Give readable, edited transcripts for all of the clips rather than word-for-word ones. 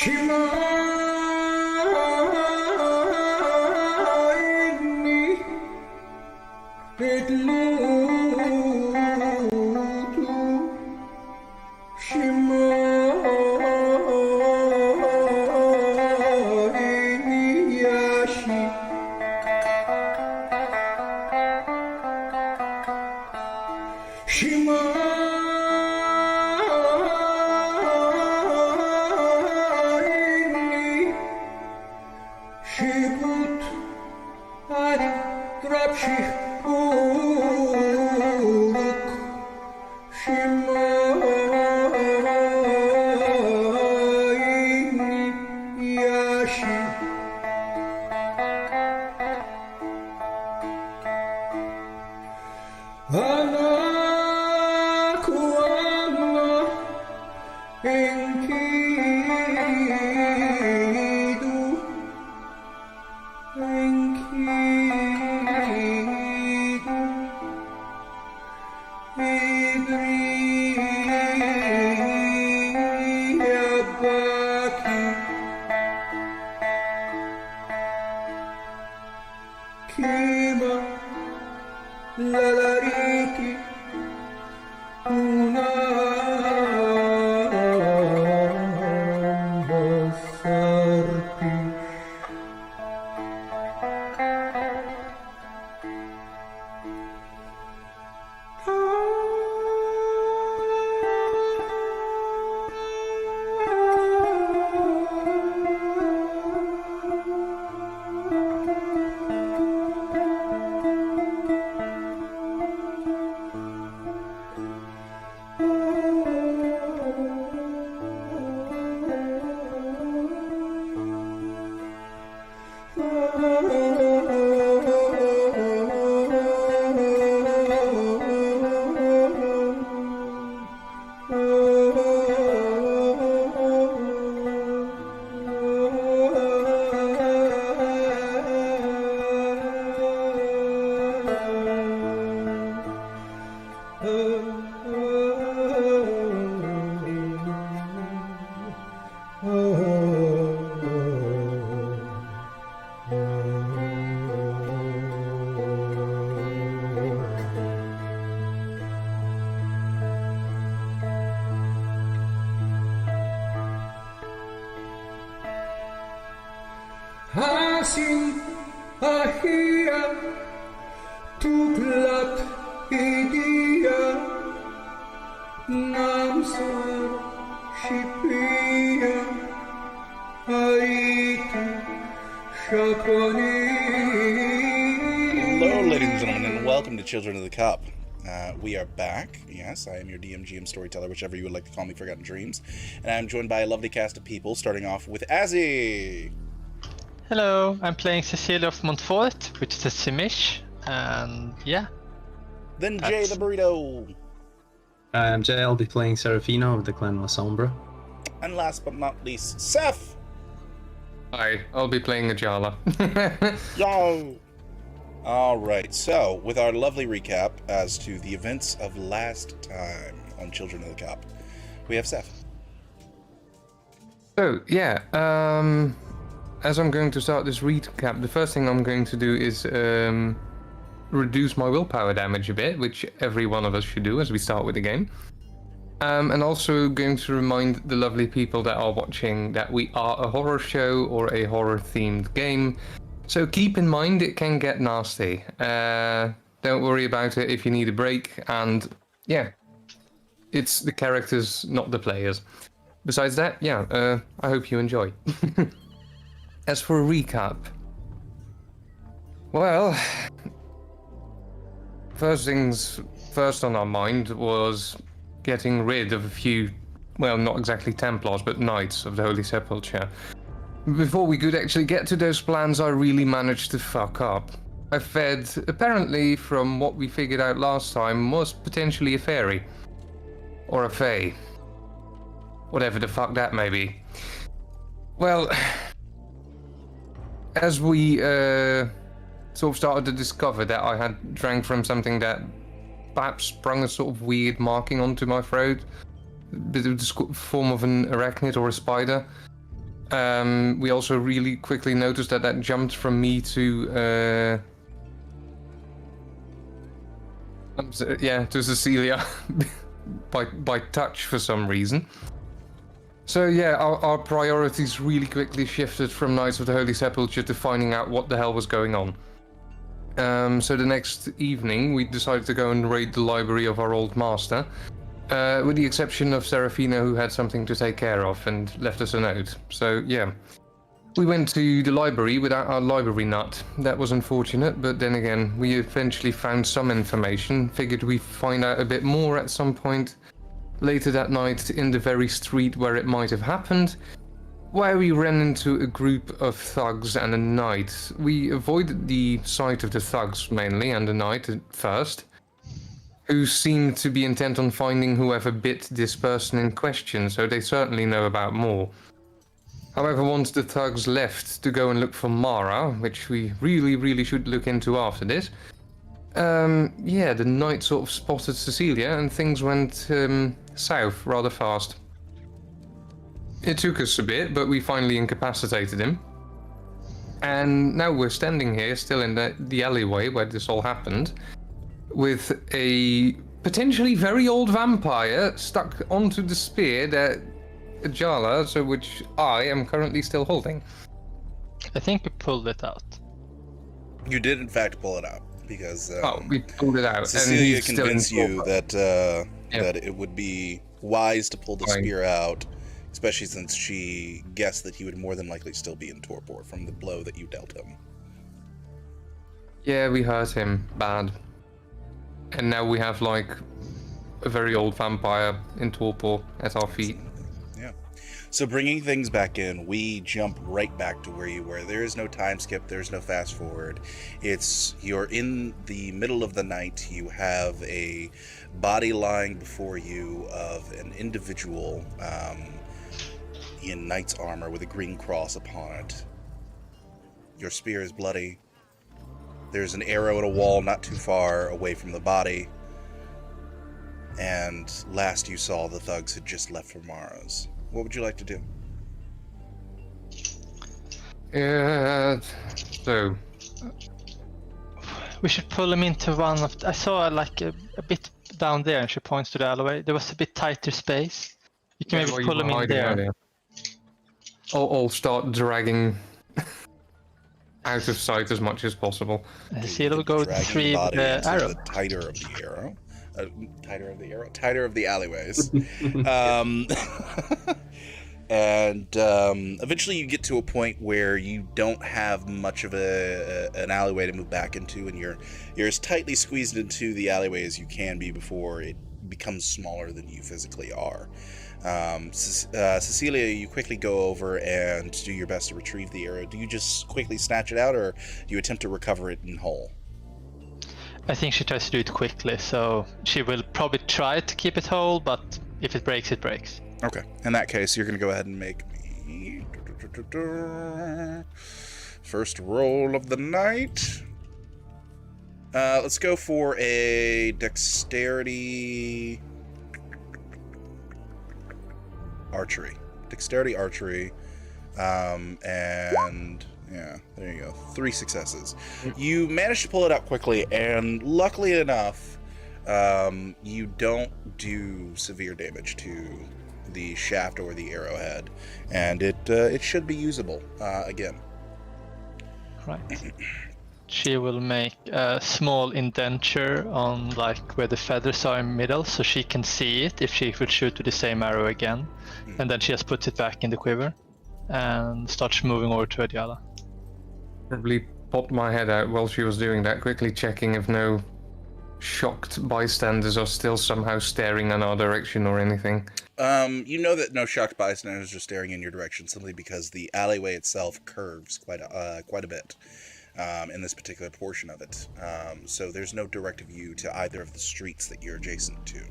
Shimani Petlutu Shimani Yashi Shimani Shibut Ari Drapshich Uruk Shimani Yashi Anaku Allah Enkidu Enkidu Idriyabaki Kima Lalariki Unambasarti Hasin ahia tuklat idia namsar shipia aitu shakoni. Hello, ladies and gentlemen, and welcome to Children of the Cup. We are back. Yes, I am your DMGM storyteller, whichever you would like to call me, Forgotten Dreams. And I'm joined by a lovely cast of people, starting off with Azzy. Hello, I'm playing Cecilia of Montfort, which is a Simish, and yeah. Then Jay the Burrito. I'm Jay, I'll be playing Serafino of the clan La Sombra. And last but not least, Seth. Hi, I'll be playing Ajala. Yo! Alright, so with our lovely recap as to the events of last time on Children of the Cup, we have Seth. So, yeah, as I'm going to start this recap, the first thing I'm going to do is reduce my willpower damage a bit, which every one of us should do as we start with the game. And also going to remind the lovely people that are watching that we are a horror show or a horror-themed game. So keep in mind it can get nasty. Don't worry about it if you need a break, and yeah, it's the characters, not the players. Besides that, yeah, I hope you enjoy. As for a recap, well, first things first on our mind was getting rid of a few, well, not exactly Templars, but Knights of the Holy Sepulchre. Before we could actually get to those plans, I really managed to fuck up. I fed, apparently, from what we figured out last time, was potentially a fairy. Or a fae. Whatever the fuck that may be. Well, as we sort of started to discover that I had drank from something that perhaps sprung a sort of weird marking onto my throat, bit of the form of an arachnid or a spider, We also really quickly noticed that jumped from me to to Cecilia by touch for some reason. So yeah, our priorities really quickly shifted from Knights of the Holy Sepulchre to finding out what the hell was going on. So the next evening, we decided to go and raid the library of our old master, with the exception of Serafina, who had something to take care of and left us a note. So yeah, we went to the library without our library nut. That was unfortunate, but then again, we eventually found some information. Figured we'd find out a bit more at some point later that night in the very street where it might have happened, where we ran into a group of thugs and a knight. We avoided the sight of the thugs mainly, and the knight at first, who seemed to be intent on finding whoever bit this person in question, so they certainly know about more. However, once the thugs left to go and look for Mara, which we really should look into after this, the knight sort of spotted Cecilia and things went south rather fast. It took us a bit, but we finally incapacitated him. And now we're standing here, still in the alleyway where this all happened, with a potentially very old vampire stuck onto the spear that Jala, so which I am currently still holding. I think we pulled it out. You did, in fact, pull it out because we pulled it out. Cecilia and convinced you that that it would be wise to pull the spear out, especially since she guessed that he would more than likely still be in torpor from the blow that you dealt him. Yeah, we hurt him bad. And now we have like a very old vampire in torpor at our feet. Yeah. So bringing things back in, we jump right back to where you were. There is no time skip. There's no fast forward. You're in the middle of the night. You have a body lying before you of an individual in knight's armor with a green cross upon it. Your spear is bloody. There's an arrow at a wall not too far away from the body. And last you saw, the thugs had just left for Mara's. What would you like to do? So We should pull him into one of... I saw like a bit down there, and she points to the alleyway. There was a bit tighter space. You can maybe pull him in there. I'll start dragging out of sight as much as possible. Cecilia will go through the arrow. The tighter of the arrow. Tighter of the alleyways. And eventually you get to a point where you don't have much of an alleyway to move back into, and you're as tightly squeezed into the alleyway as you can be before it becomes smaller than you physically are. Cecilia, you quickly go over and do your best to retrieve the arrow. Do you just quickly snatch it out, or do you attempt to recover it in whole? I think she tries to do it quickly, so she will probably try to keep it whole, but if it breaks, it breaks. Okay, in that case, you're going to go ahead and make me first roll of the night. Let's go for a dexterity archery. And yeah, there you go. 3 successes. You managed to pull it out quickly, and luckily enough, you don't do severe damage to the shaft or the arrowhead, and it should be usable again. Right. She will make a small indenture on like where the feathers are in the middle, so she can see it if she would shoot with the same arrow again. And then she just puts it back in the quiver and starts moving over to Adjala. Probably popped my head out while she was doing that, quickly checking if no shocked bystanders are still somehow staring in our direction or anything. You know that no shocked bystanders are staring in your direction simply because the alleyway itself curves quite a bit in this particular portion of it. So there's no direct view to either of the streets that you're adjacent to.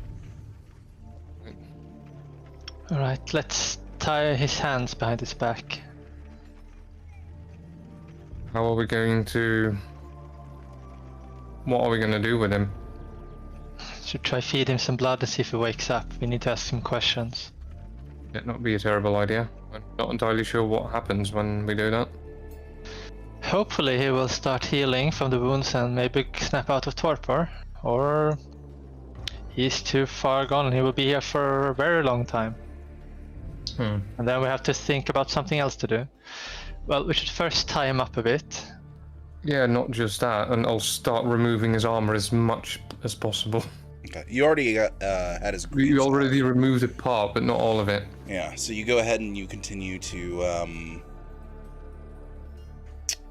Alright, let's tie his hands behind his back. How are we going to... What are we going to do with him? Should try feed him some blood and see if he wakes up. We need to ask him questions. Might not be a terrible idea. Why I'm not entirely sure what happens when we do that. Hopefully he will start healing from the wounds and maybe snap out of torpor. Or he's too far gone and he will be here for a very long time. And then we have to think about something else to do. Well, we should first tie him up a bit. Yeah, not just that, and I'll start removing his armor as much as possible. Okay. You already had his. We already removed a part, but not all of it. Yeah. So you go ahead and you continue to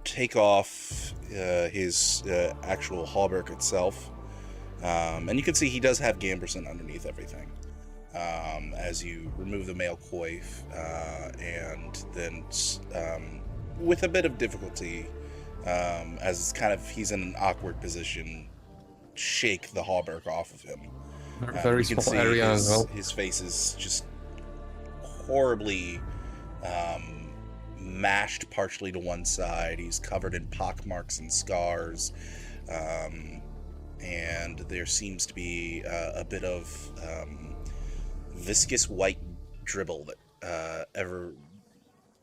take off his actual hauberk itself, and you can see he does have Gamberson underneath everything. As you remove the mail coif, and then with a bit of difficulty, as it's kind of he's in an awkward position, shake the hauberk off of him. Very you can small see area as well. his face is just horribly mashed partially to one side. He's covered in pockmarks and scars, and there seems to be a bit of viscous white dribble that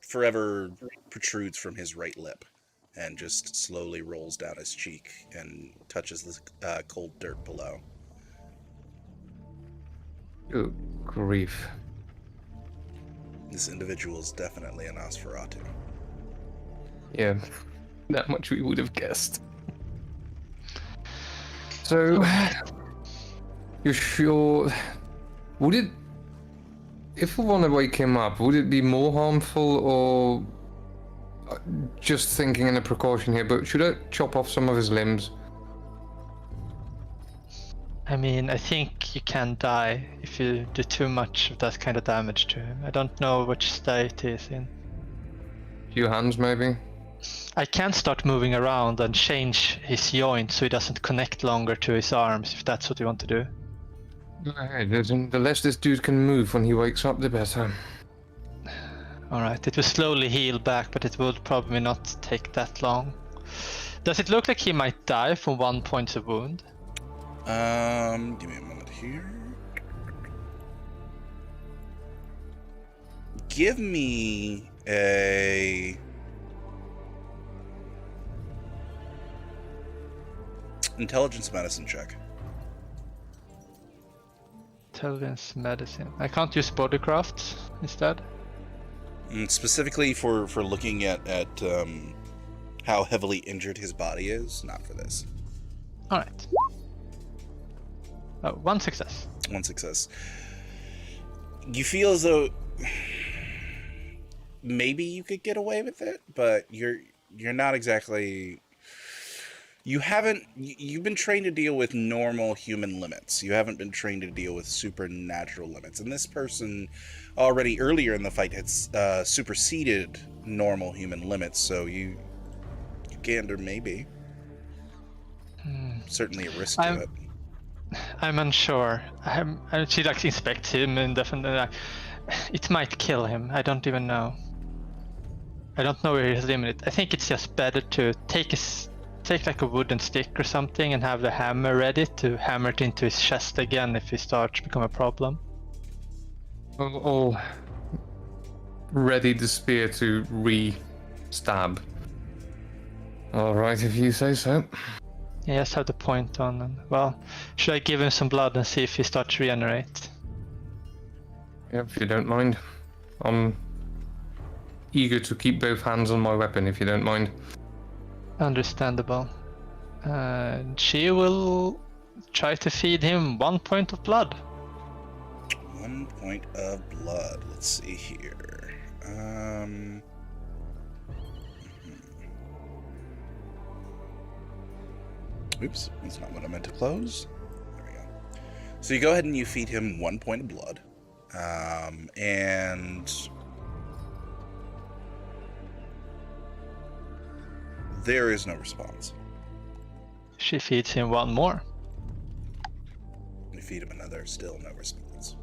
forever protrudes from his right lip and just slowly rolls down his cheek and touches the cold dirt below. Good grief. This individual is definitely a Nosferatu. Yeah, that much we would have guessed. So, you're sure... Would it... If we want to wake him up, would it be more harmful or... Just thinking in a precaution here, but should I chop off some of his limbs? I mean, I think you can die if you do too much of that kind of damage to him. I don't know which state he is in. Few hands, maybe? I can start moving around and change his joint so he doesn't connect longer to his arms, if that's what you want to do. Go ahead. The less this dude can move when he wakes up, the better. Alright, it will slowly heal back, but it will probably not take that long. Does it look like he might die from 1 point of wound? Give me a moment here. Give me a intelligence medicine check. Intelligence medicine. I can't use bodycraft instead. Specifically for looking at how heavily injured his body is, not for this. Alright. Oh, 1 success. 1 success. You feel as though maybe you could get away with it, but you're not exactly. You've been trained to deal with normal human limits. You haven't been trained to deal with supernatural limits. And this person already earlier in the fight had superseded normal human limits, so you gander maybe. Certainly a risk to it. I'm unsure. She like inspects him and definitely it might kill him. I don't even know. I don't know where his limit. I think it's just better to take like a wooden stick or something and have the hammer ready to hammer it into his chest again if he starts to become a problem. All ready the spear to re-stab. Alright, if you say so. Yes, have the point on. And, well, should I give him some blood and see if he starts to regenerate? Yeah, if you don't mind. I'm eager to keep both hands on my weapon, if you don't mind. Understandable. She will try to feed him 1 point of blood. 1 point of blood. Let's see here. Oops, that's not what I meant to close. There we go. So you go ahead and you feed him 1 point of blood. And there is no response. She feeds him 1 more. You feed him another, still no response.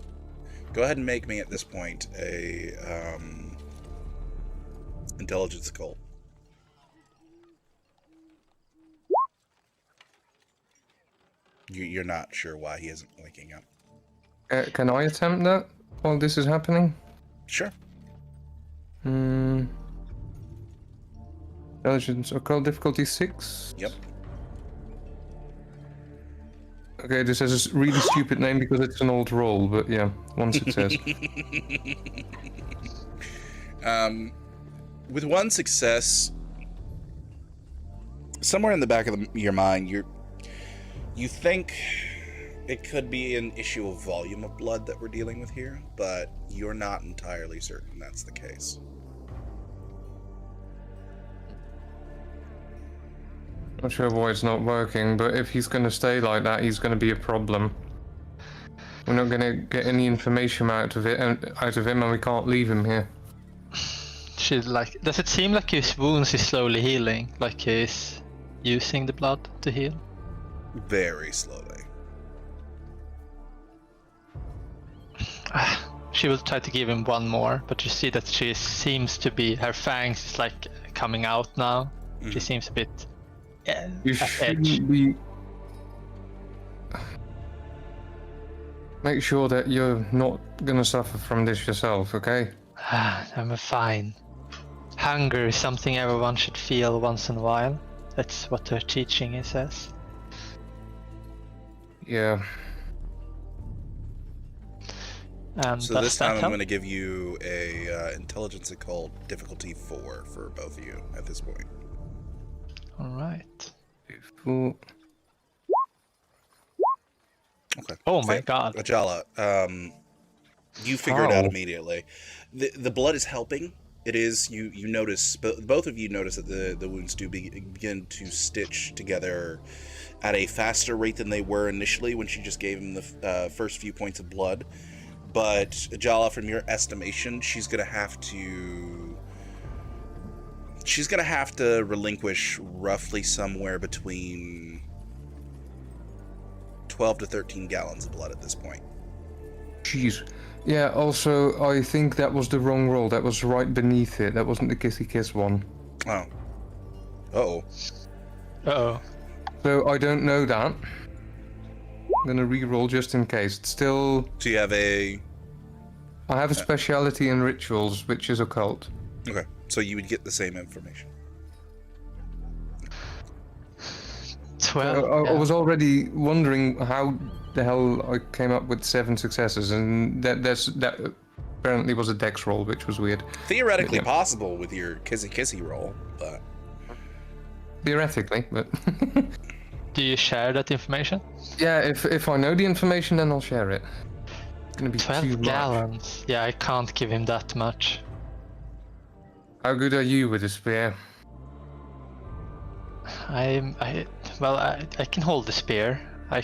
Go ahead and make me at this point a intelligence cult. You're not sure why he isn't waking up. Can I attempt that while this is happening? Sure. Intelligence occult difficulty 6. Yep. Okay, this has a really stupid name because it's an old roll, but yeah, 1 success. With 1 success, somewhere in the back of your mind, you think it could be an issue of volume of blood that we're dealing with here, but you're not entirely certain that's the case. Not sure why it's not working, but if he's going to stay like that, he's going to be a problem. We're not going to get any information out of him, and we can't leave him here. She's like, does it seem like his wounds is slowly healing? Like he's using the blood to heal? Very slowly. She will try to give him 1 more, but you see that she seems to be, her fangs is like coming out now. She seems a bit You at shouldn't edge. be. Make sure that you're not gonna suffer from this yourself, okay? I'm fine. Hunger is something everyone should feel once in a while. That's what her teaching says. Yeah. And So does this that time I'm help? going to give you a intelligence occult difficulty 4 for both of you at this point. Alright. Ooh. Okay. Oh my god. Ajala, you figure it out How? immediately. The blood is helping. It is, you notice, both of you notice that the wounds do begin to stitch together at a faster rate than they were initially when she just gave him the first few points of blood. But Ajala, from your estimation, she's gonna have to relinquish roughly somewhere between 12 to 13 gallons of blood at this point. Jeez. Yeah, also, I think that was the wrong roll. That was right beneath it. That wasn't the kissy kiss one. Oh. Uh-oh. Uh-oh. So I don't know that. I'm gonna re-roll just in case. It's still. So you have a... I have a speciality in rituals, which is occult. Okay, so you would get the same information. 12. I was already wondering how the hell I came up with 7 successes, and that apparently was a dex roll, which was weird. Theoretically Yeah. possible with your kissy roll, but... Theoretically, but Do you share that information? yeah, if I know the information, then I'll share it. It's gonna be too 12 much. gallons. Yeah, I can't give him that much. How good are you with a spear? I can hold the spear. I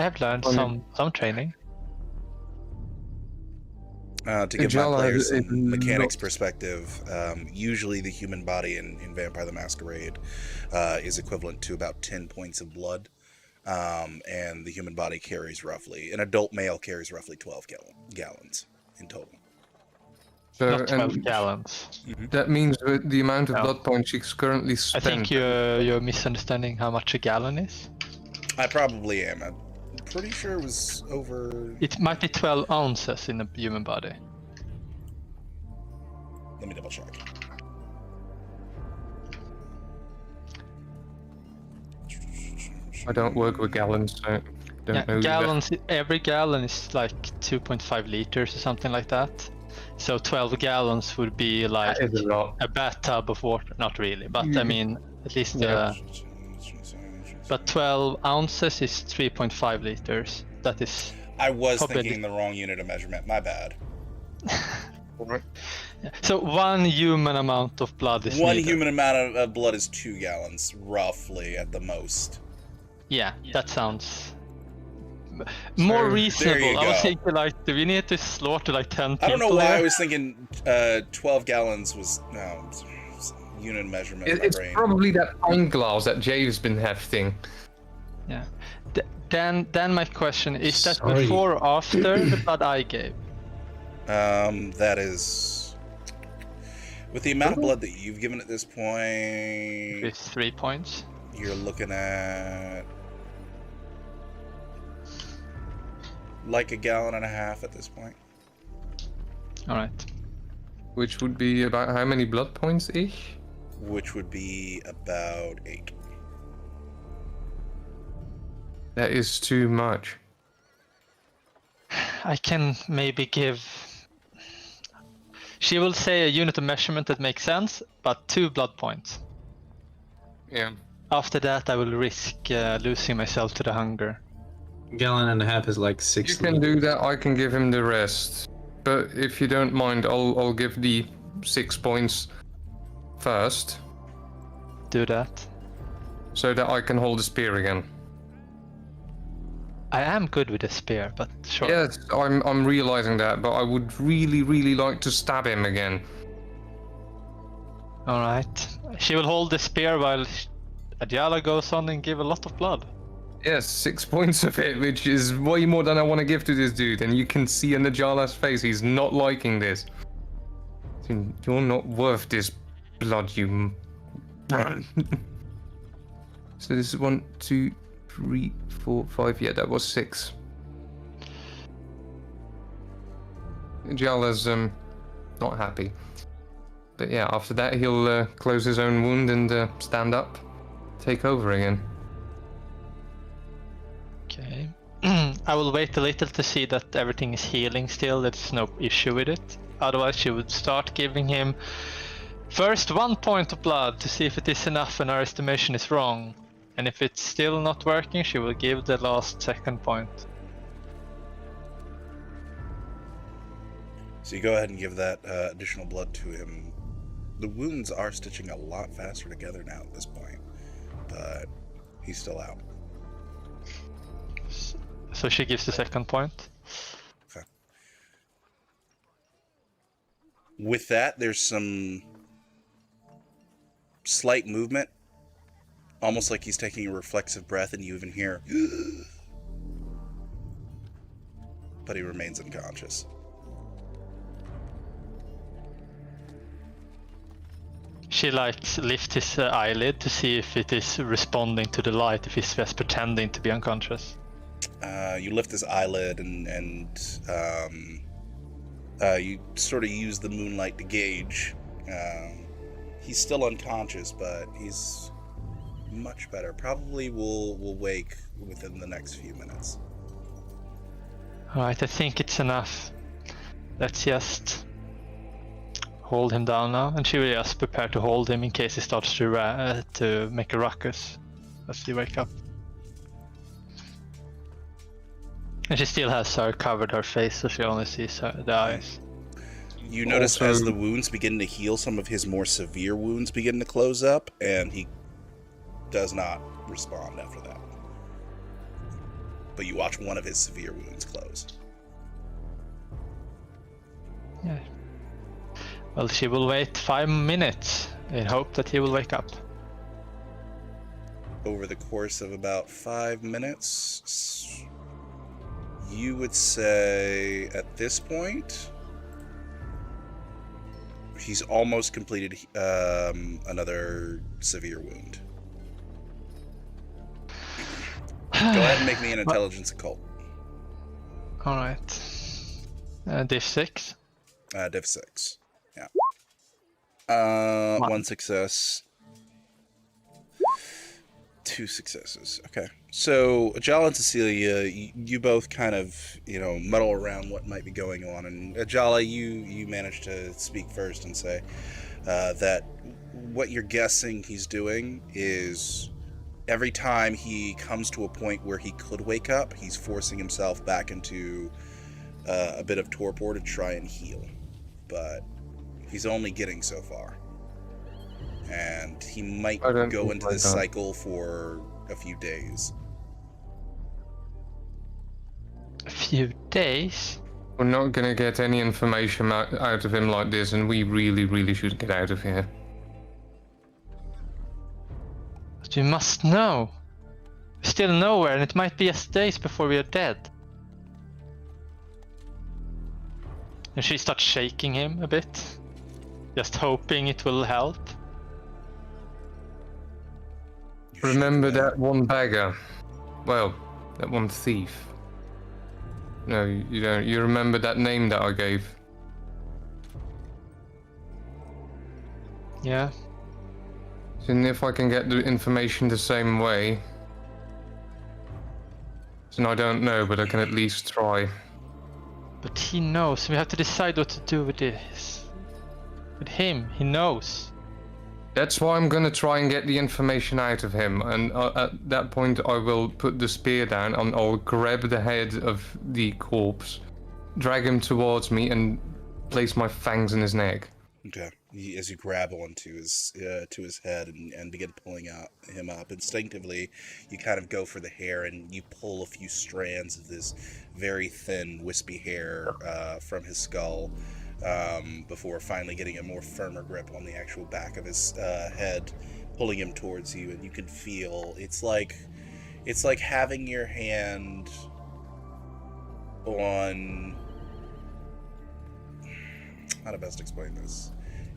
have learned some training. To give my Ajala players is some mechanics not- perspective, usually the human body in Vampire the Masquerade is equivalent to about 10 points of blood, and the human body carries roughly, an adult male carries roughly 12 gallons in total. So, Not 12 and gallons. that means that the amount of No. blood points she's currently I spent. think you're misunderstanding how much a gallon is. I probably am. I'm pretty sure it was over... It might be 12 ounces in a human body. Let me double check. I don't work with gallons, so don't know. Gallons. Every gallon is like 2.5 liters or something like that. So 12 gallons would be like That is a lot. a bathtub of water. Not really, but I Mm. mean at least. Yeah. But 12 ounces is 3.5 liters. That is. I was Probably- thinking the wrong unit of measurement. My bad. So 1 human amount of blood is One needed. human amount of blood is 2 gallons, roughly, at the most. Yeah, that sounds more So, reasonable. there you I was go. thinking like, do we need to slaughter like 10 people? I don't know why here? I was thinking 12 gallons was unit of measurement in my It's brain. probably that pint glass that Jay's been hefting. Yeah. Then my question is that Sorry. before or after the blood I gave? That is... With the amount of blood that you've given at this point, With 3 points. you're looking at... like 1.5 gallons at this point. All right. Which would be about how many blood points ish? which would be about 8. That is too much. I can maybe give. She will say a unit of measurement that makes sense, but 2 blood points. Yeah. After that, I will risk losing myself to the hunger. Gallon and a half is like 6. You can do that. I can give him the rest. But if you don't mind, I'll give the 6 points first, Do that. so that I can hold the spear again. I am good with a spear, but sure. Yes, I'm realizing that, but I would really like to stab him again. Alright. She will hold the spear while Ajala goes on and give a lot of blood. Yes, 6 points of it, which is way more than I want to give to this dude, and you can see in Najala's face he's not liking this. You're not worth this blood, you. So this is 1, 2, 3, 4, 5. Yeah, that was 6. Najala's not happy, but yeah, after that he'll close his own wound and stand up, take over again. Okay. I will wait a little to see that everything is healing still, there's no issue with it. Otherwise she would start giving him first 1 point of blood to see if it is enough and our estimation is wrong. And if it's still not working, she will give the last 2nd point. So you go ahead and give that additional blood to him. The wounds are stitching a lot faster together now at this point, but he's still out. So she gives the 2nd point. Okay. With that, there's some slight movement, almost like he's taking a reflexive breath, and you even hear, but he remains unconscious. She lifts his eyelid to see if it is responding to the light, if he's just pretending to be unconscious. You lift his eyelid and you sort of use the moonlight to gauge. He's still unconscious, but he's much better. Probably will wake within the next few minutes. Alright, I think it's enough. Let's just hold him down now, and she will just prepare to hold him in case he starts to make a ruckus as he wake up. And she still has covered her face, so she only sees the eyes. You notice Also- as the wounds begin to heal, some of his more severe wounds begin to close up, and he does not respond after that. But you watch one of his severe wounds close. Yeah. Well, she will wait 5 minutes in hope that he will wake up. Over the course of about 5 minutes, you would say at this point, he's almost completed another severe wound. Go ahead and make me an intelligence occult. Alright. Div 6. Div 6. Yeah. 1 success. 2 successes. Okay. So, Ajala and Cecilia, you both kind of, muddle around what might be going on. And Ajala, you managed to speak first and say that what you're guessing he's doing is every time he comes to a point where he could wake up, he's forcing himself back into a bit of torpor to try and heal. But he's only getting so far. And he might go into this cycle for a few days. A few days? We're not gonna get any information out of him like this, and we really should get out of here. But you must know. We're still nowhere, and it might be just days before we are dead. And she starts shaking him a bit, just hoping it will help. Remember that one beggar? Well, that one thief. No, you don't. You remember that name that I gave? Yeah. And if I can get the information the same way, then I don't know, but I can at least try. But he knows. We have to decide what to do with this. With him, he knows. That's why I'm gonna try and get the information out of him, and at that point I will put the spear down and I'll grab the head of the corpse, drag him towards me, and place my fangs in his neck. Okay. As you grab onto his to his head and begin pulling him up, instinctively, you kind of go for the hair and you pull a few strands of this very thin, wispy hair from his skull, before finally getting a more firmer grip on the actual back of his head, pulling him towards you, and you can feel it's like having your hand on. How to best explain this?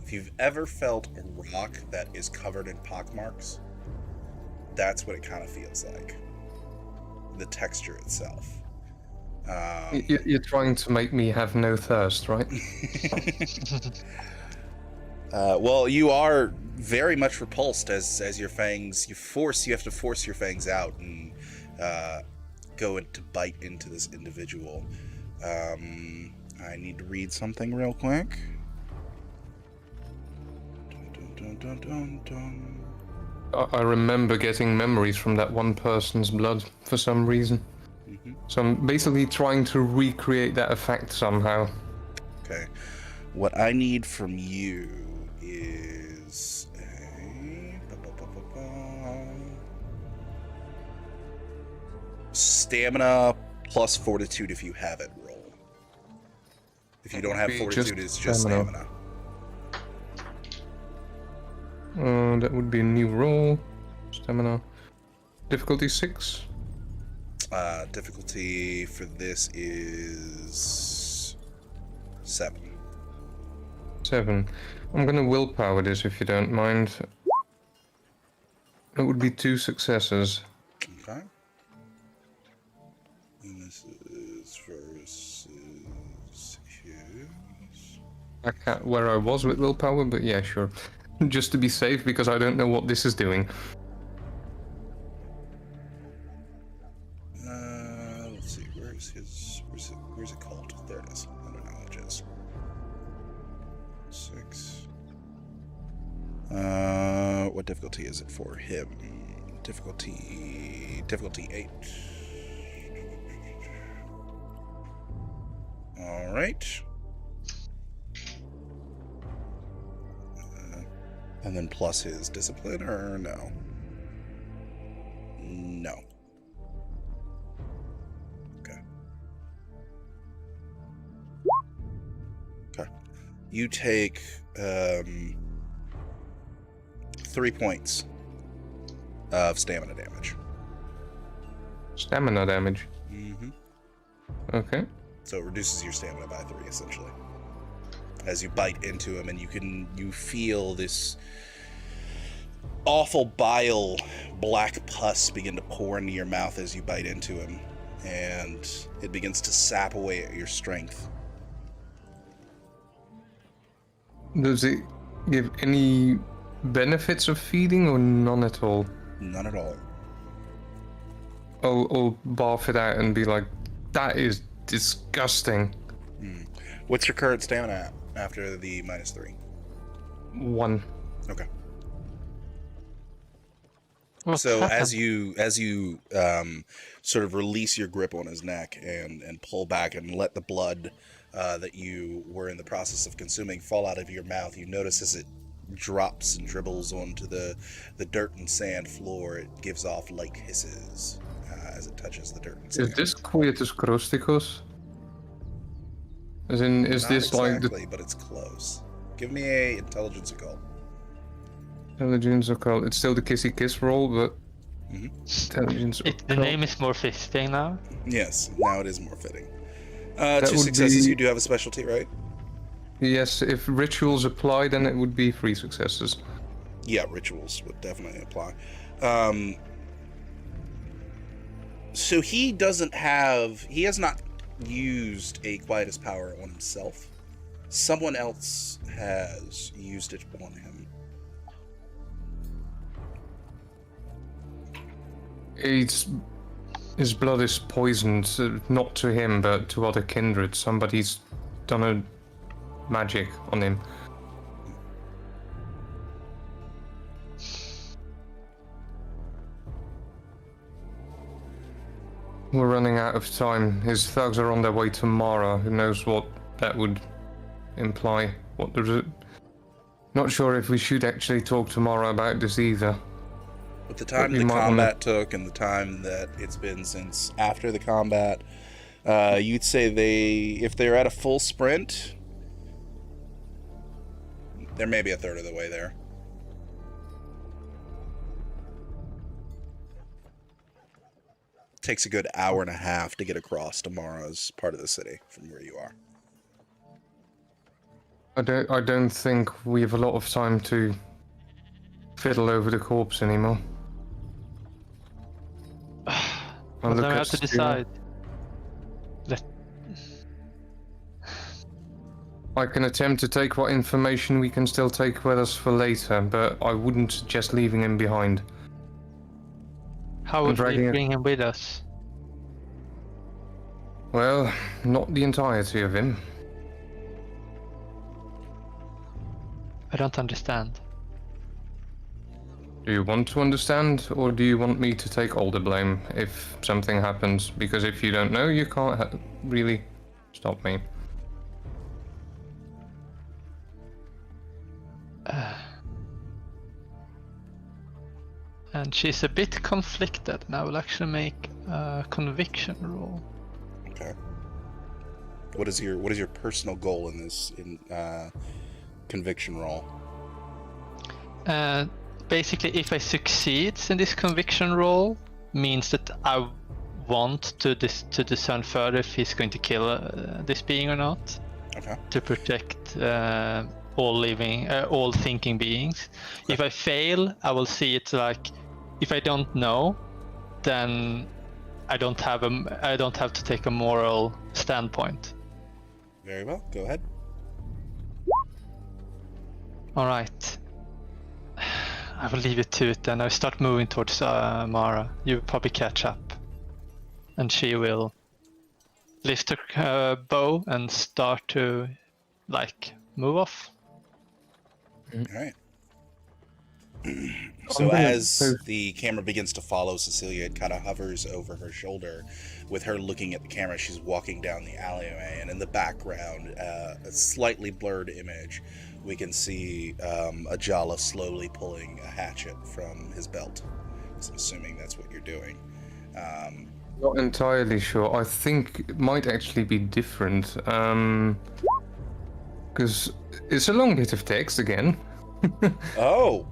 If you've ever felt a rock that is covered in pockmarks, that's what it kind of feels like. The texture itself. You're trying to make me have no thirst, right? Well, you are very much repulsed as your fangs. You have to force your fangs out and go to bite into this individual. I need to read something real quick. Dun, dun, dun, dun, dun. I remember getting memories from that one person's blood for some reason. Mm-hmm. So I'm basically trying to recreate that effect somehow. Okay. What I need from you is a stamina plus fortitude if you have it. Roll. If you don't have fortitude, it's just stamina. That would be a new roll. Stamina. Difficulty 6. Difficulty for this is 7. 7. I'm gonna willpower this if you don't mind. It would be 2 successes. Okay. And this is versus his. Back at where I was with willpower, but yeah, sure. Just to be safe, because I don't know what this is doing. Let's see. Where's it called? There it is. Under knowledges. 6. What difficulty is it for him? Difficulty 8. All right. And then plus his discipline, or no? No. Okay. Okay. You take 3 points of stamina damage. Stamina damage. Mm-hmm. Okay. So it reduces your stamina by 3, essentially. As you bite into him, and you feel this awful bile black pus begin to pour into your mouth as you bite into him, and it begins to sap away at your strength. Does it give any benefits of feeding or none at all? None at all. I'll barf it out and be like, that is disgusting. What's your current stamina at after the -3? 1. Okay. What's So happened? as you sort of release your grip on his neck and pull back and let the blood that you were in the process of consuming fall out of your mouth, you notice as it drops and dribbles onto the dirt and sand floor, it gives off light hisses as it touches the dirt and sand. Is this Quietus Crusticus? As in, is Not this exactly, like the but it's close. Give me a intelligence occult. intelligence occult? It's still the kissy kiss roll, but intelligence The occult. name is more fitting now. Yes, now it is more fitting. That 2 would successes. be- You do have a specialty, right? Yes, if rituals apply, then it would be 3 successes. Yeah, rituals would definitely apply. So he has not used a Quietus power on himself. Someone else has used it on him. His blood is poisoned, not to him, but to other kindred. Somebody's done a magic on him. We're running out of time. His thugs are on their way to Mara. Who knows what that would imply? What does it? Not sure if we should actually talk to Mara about this either. With the time You the might combat took and the time that it's been since after the combat, you'd say if they're at a full sprint, they're maybe a third of the way there. Takes a good hour and a half to get across to Mara's part of the city from where you are. I don't think we have a lot of time to fiddle over the corpse anymore. Well, then we have to decide. I can attempt to take what information we can still take with us for later, but I wouldn't suggest leaving him behind. How would we dragging it- bring him with us? Well, not the entirety of him. I don't understand. Do you want to understand, or do you want me to take all the blame if something happens? Because if you don't know, you can't really stop me. And she's a bit conflicted, and I will actually make a conviction roll. Okay. What is your personal goal in this conviction roll? Basically, if I succeed in this conviction roll, means that I want to discern further if he's going to kill this being or not. Okay. To protect all thinking beings. Okay. If I fail, I will see it like, if I don't know, then I don't have to take a moral standpoint. Very well. Go ahead. All right. I will leave it to it then. I start moving towards Mara. You probably catch up, and she will lift her bow and start to move off. All right. So as the camera begins to follow Cecilia, it kind of hovers over her shoulder. With her looking at the camera, she's walking down the alleyway, and in the background, a slightly blurred image, we can see Ajala slowly pulling a hatchet from his belt. So I'm assuming that's what you're doing. Not entirely sure. I think it might actually be different. Because it's a long bit of text again. Oh,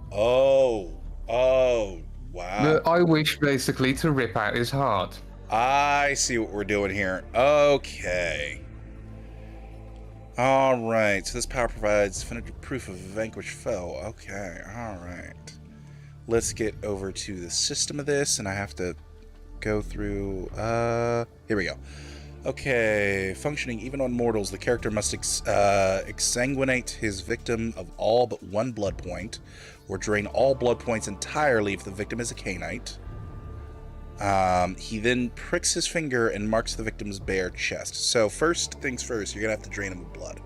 wow. But I wish basically to rip out his heart. I see what we're doing here. Okay. Alright, so this power provides definitive proof of a vanquished foe. Okay, alright. Let's get over to the system of this, and I have to go through, here we go. Okay, functioning even on mortals, the character must exsanguinate his victim of all but one blood point, or drain all blood points entirely if the victim is a Khainite. He then pricks his finger and marks the victim's bare chest. So first things first, you're gonna have to drain him of blood.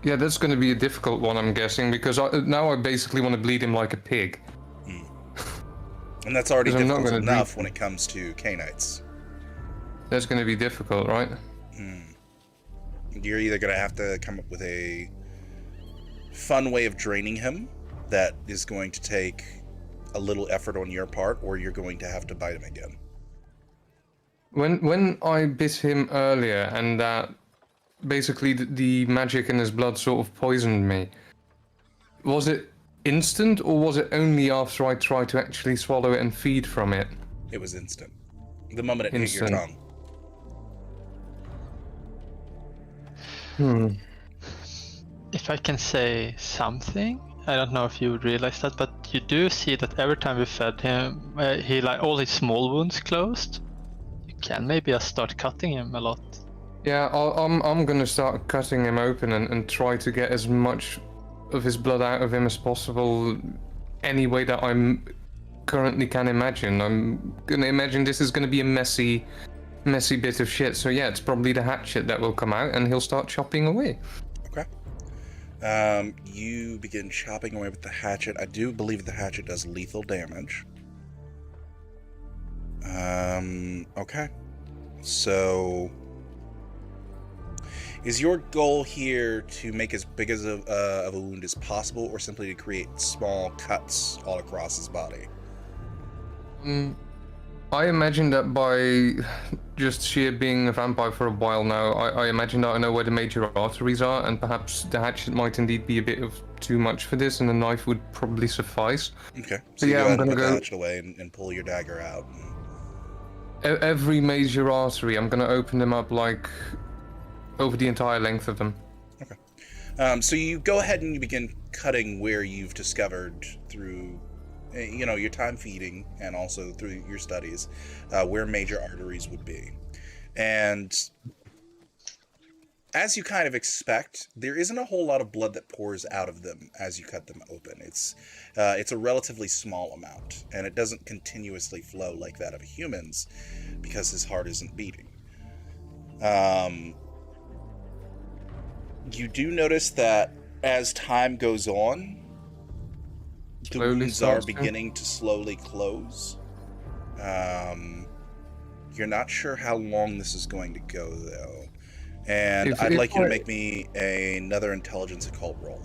Yeah, that's going to be a difficult one, I'm guessing, because now I basically want to bleed him like a pig. And that's already 'Cause I'm not difficult gonna enough when it comes to Khainites. That's going to be difficult, right? You're either gonna have to come up with a fun way of draining him that is going to take a little effort on your part, or you're going to have to bite him again. When I bit him earlier, and that basically the magic in his blood sort of poisoned me, was it instant, or was it only after I tried to actually swallow it and feed from it? It was instant. The moment it hit your Instant. tongue. If I can say something, I don't know if you would realize that, but you do see that every time we fed him, he all his small wounds closed. You can maybe start cutting him a lot. Yeah, I'm gonna start cutting him open and try to get as much of his blood out of him as possible any way that I'm currently can imagine. I'm gonna imagine this is gonna be a messy bit of shit. So yeah, it's probably the hatchet that will come out, and he'll start chopping away. Okay. You begin chopping away with the hatchet. I do believe the hatchet does lethal damage. Okay. So, is your goal here to make as big as of a wound as possible, or simply to create small cuts all across his body? I imagine that by just sheer being a vampire for a while now, I imagine that I know where the major arteries are, and perhaps the hatchet might indeed be a bit of too much for this, and a knife would probably suffice. Okay. So you yeah, go ahead I'm and gonna put the go hatchet away and pull your dagger out. every major artery. I'm gonna open them up like over the entire length of them. Okay. So you go ahead and you begin cutting where you've discovered through, your time feeding and also through your studies, where major arteries would be. And as you kind of expect, there isn't a whole lot of blood that pours out of them as you cut them open. It's a relatively small amount, and it doesn't continuously flow like that of a human's because his heart isn't beating. You do notice that as time goes on, the wounds are beginning to slowly close. You're not sure how long this is going to go, though. And I'd like you to make me another intelligence occult roll.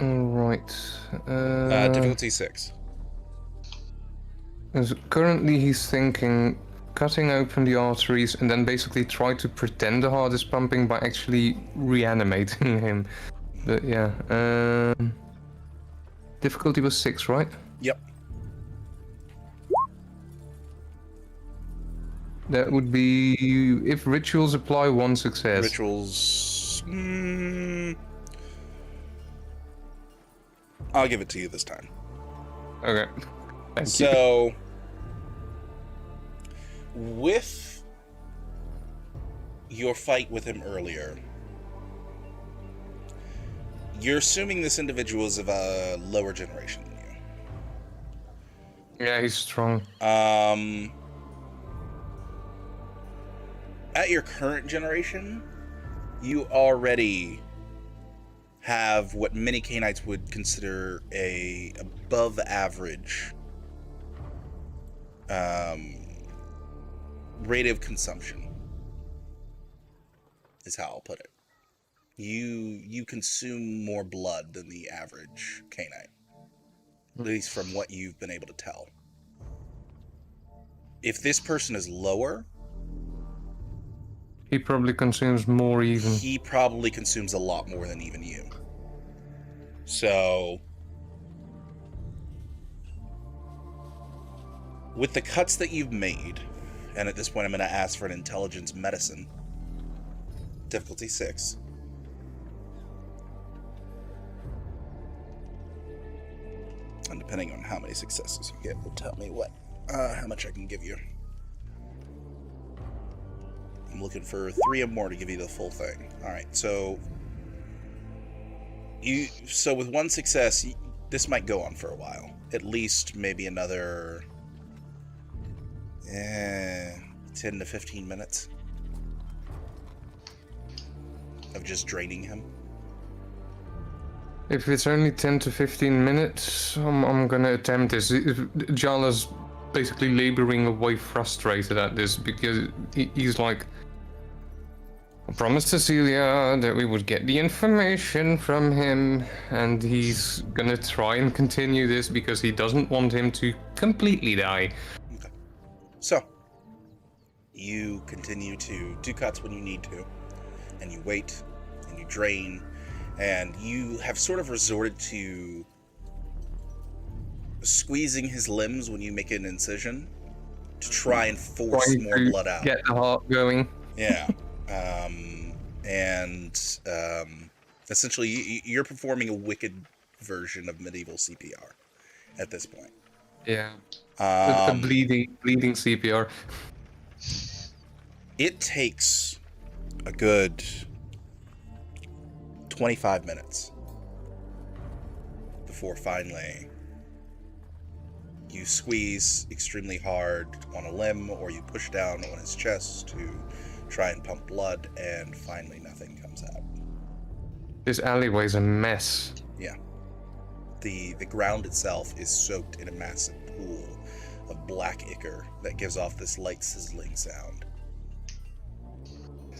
Alright. Difficulty 6. Currently he's thinking cutting open the arteries and then basically try to pretend the heart is pumping by actually reanimating him. But yeah. Difficulty was 6, right? Yep. That would be, if rituals apply, 1 success. Rituals... I'll give it to you this time. Okay. Thank you. So, with your fight with him earlier, you're assuming this individual is of a lower generation than you. Yeah, he's strong. At your current generation, you already have what many Canaanites would consider a above average rate of consumption, is how I'll put it. You consume more blood than the average Canaanite, at least from what you've been able to tell. If this person is lower, He probably consumes more even. he probably consumes a lot more than even you. So, with the cuts that you've made, and at this point I'm going to ask for an intelligence medicine, difficulty 6. And depending on how many successes you get will tell me how much I can give you. I'm looking for 3 or more to give you the full thing. Alright, so with 1 success, this might go on for a while. At least maybe another 10 to 15 minutes of just draining him. If it's only 10 to 15 minutes, I'm gonna attempt this. Jala's basically laboring away frustrated at this because he's like, I promised Cecilia that we would get the information from him, and he's gonna try and continue this because he doesn't want him to completely die. Okay. So, you continue to do cuts when you need to, and you wait, and you drain, and you have sort of resorted to squeezing his limbs when you make an incision to try and force more blood out. Get the heart going. Yeah. Essentially, you're performing a wicked version of medieval CPR at this point. Yeah. A bleeding CPR. It takes a good 25 minutes before finally you squeeze extremely hard on a limb, or you push down on his chest to try and pump blood, and finally nothing comes out. This alleyway's a mess. Yeah. The ground itself is soaked in a massive pool of black ichor that gives off this light sizzling sound.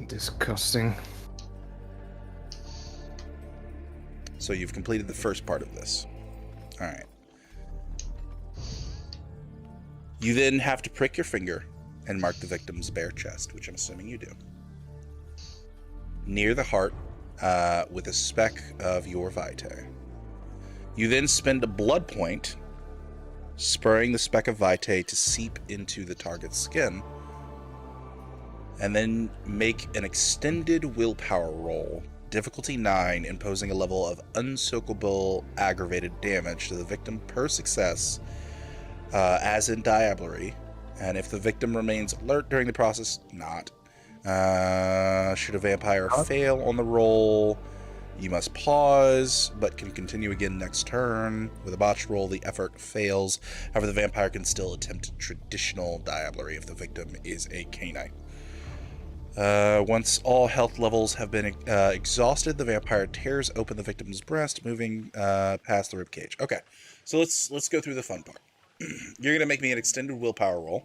Disgusting. So you've completed the first part of this. Alright. You then have to prick your finger and mark the victim's bare chest, which I'm assuming you do. Near the heart, with a speck of your vitae. You then spend a blood point, spurring the speck of vitae to seep into the target's skin, and then make an extended willpower roll, difficulty 9, imposing a level of unsoakable aggravated damage to the victim per success, as in Diablerie, and if the victim remains alert during the process, not. Should a vampire fail on the roll, you must pause, but can continue again next turn. With a botched roll, the effort fails. However, the vampire can still attempt traditional Diablerie if the victim is a canine. Once all health levels have been exhausted, the vampire tears open the victim's breast, moving past the ribcage. Okay, so let's go through the fun part. You're gonna make me an extended willpower roll,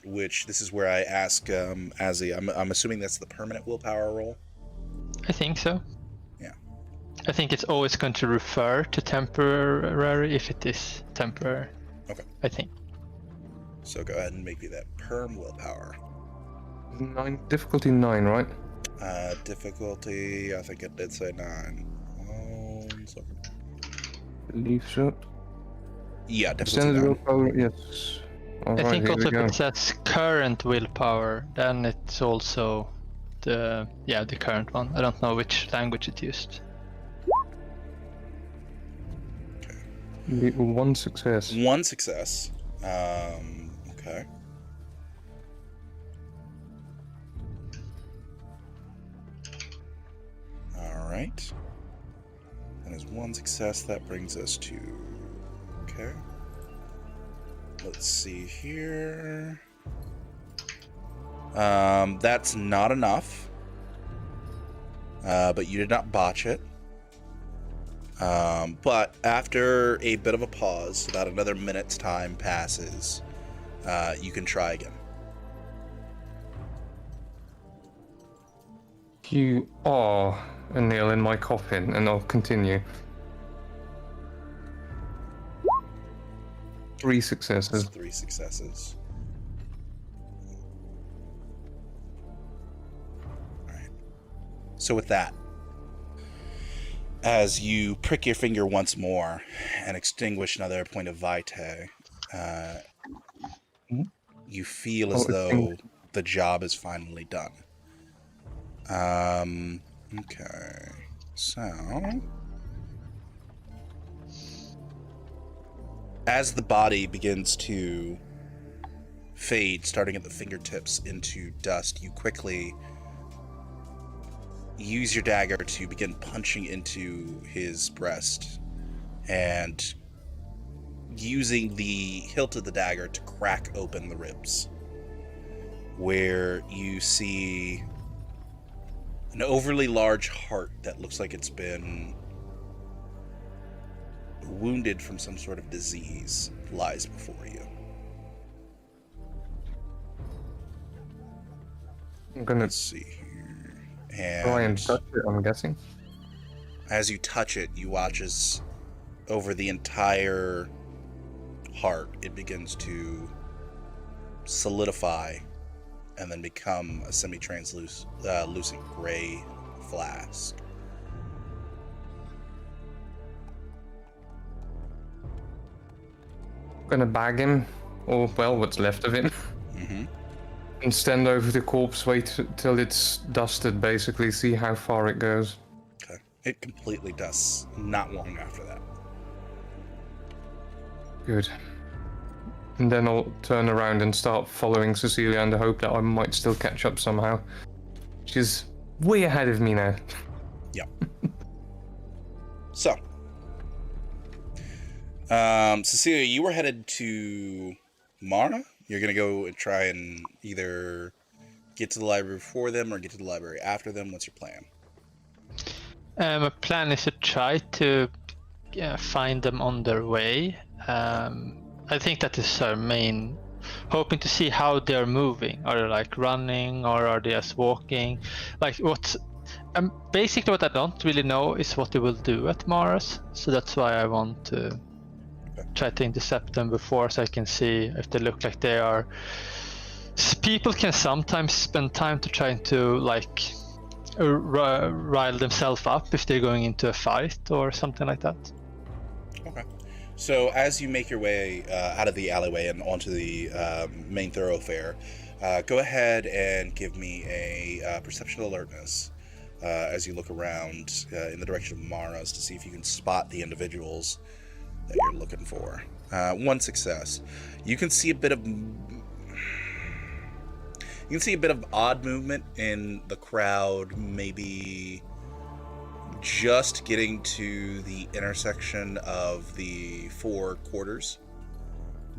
which this is where I ask Azzy. I'm assuming that's the permanent willpower roll. I think so. Yeah. I think it's always going to refer to temporary if it is temporary. Okay. I think. So go ahead and make me that perm willpower. Difficulty 9, right? Difficulty, I think it did say 9. 1 second. Believe so. Yeah, difficulty Extended 9. willpower, yes. I Alright, think here also we if go. it says current willpower, then it's also the current one. I don't know which language it used. One success. 1 success. Okay. Alright. And as 1 success, that brings us to... Okay. Let's see here. That's not enough. But you did not botch it. But after a bit of a pause, about another minute's time passes, you can try again. You are a nail in my coffin, and I'll continue. 3 successes. 3 successes. Alright. So with that, as you prick your finger once more and extinguish another point of vitae, you feel as though the job is finally done. Okay. So... as the body begins to fade, starting at the fingertips into dust, you quickly use your dagger to begin punching into his breast and using the hilt of the dagger to crack open the ribs, where you see an overly large heart that looks like it's been wounded from some sort of disease lies before you. I'm gonna Let's see here. try and And touch it, I'm guessing. as you touch it, you watch as over the entire heart, it begins to solidify and then become a semi-translucent gray flask. Gonna bag him, or well, what's left of him, Mm-hmm. and stand over the corpse, wait till it's dusted, basically, see how far it goes. Okay. It completely dusts not long after that. Good. And then I'll turn around and start following Cecilia in the hope that I might still catch up somehow. She's way ahead of me now. So, Cecilia, you were headed to Mara. You're gonna go and try and either get to the library before them or get to the library after them. What's your plan? My plan is to try to find them on their way. I think that is our main. Hoping to see how they're moving. Are they like running or are they just walking? Like what's basically what I don't really know is what they will do at Mars. So that's why I want to try to intercept them before, so I can see if they look like they are. People can sometimes spend time to trying to like rile themselves up if they're going into a fight or something like that. Okay. So as you make your way out of the alleyway and onto the main thoroughfare, go ahead and give me a perception alertness as you look around in the direction of Mara's to see if you can spot the individuals that you're looking for. One success. You can see a bit of odd movement in the crowd, maybe just getting to the intersection of the four quarters,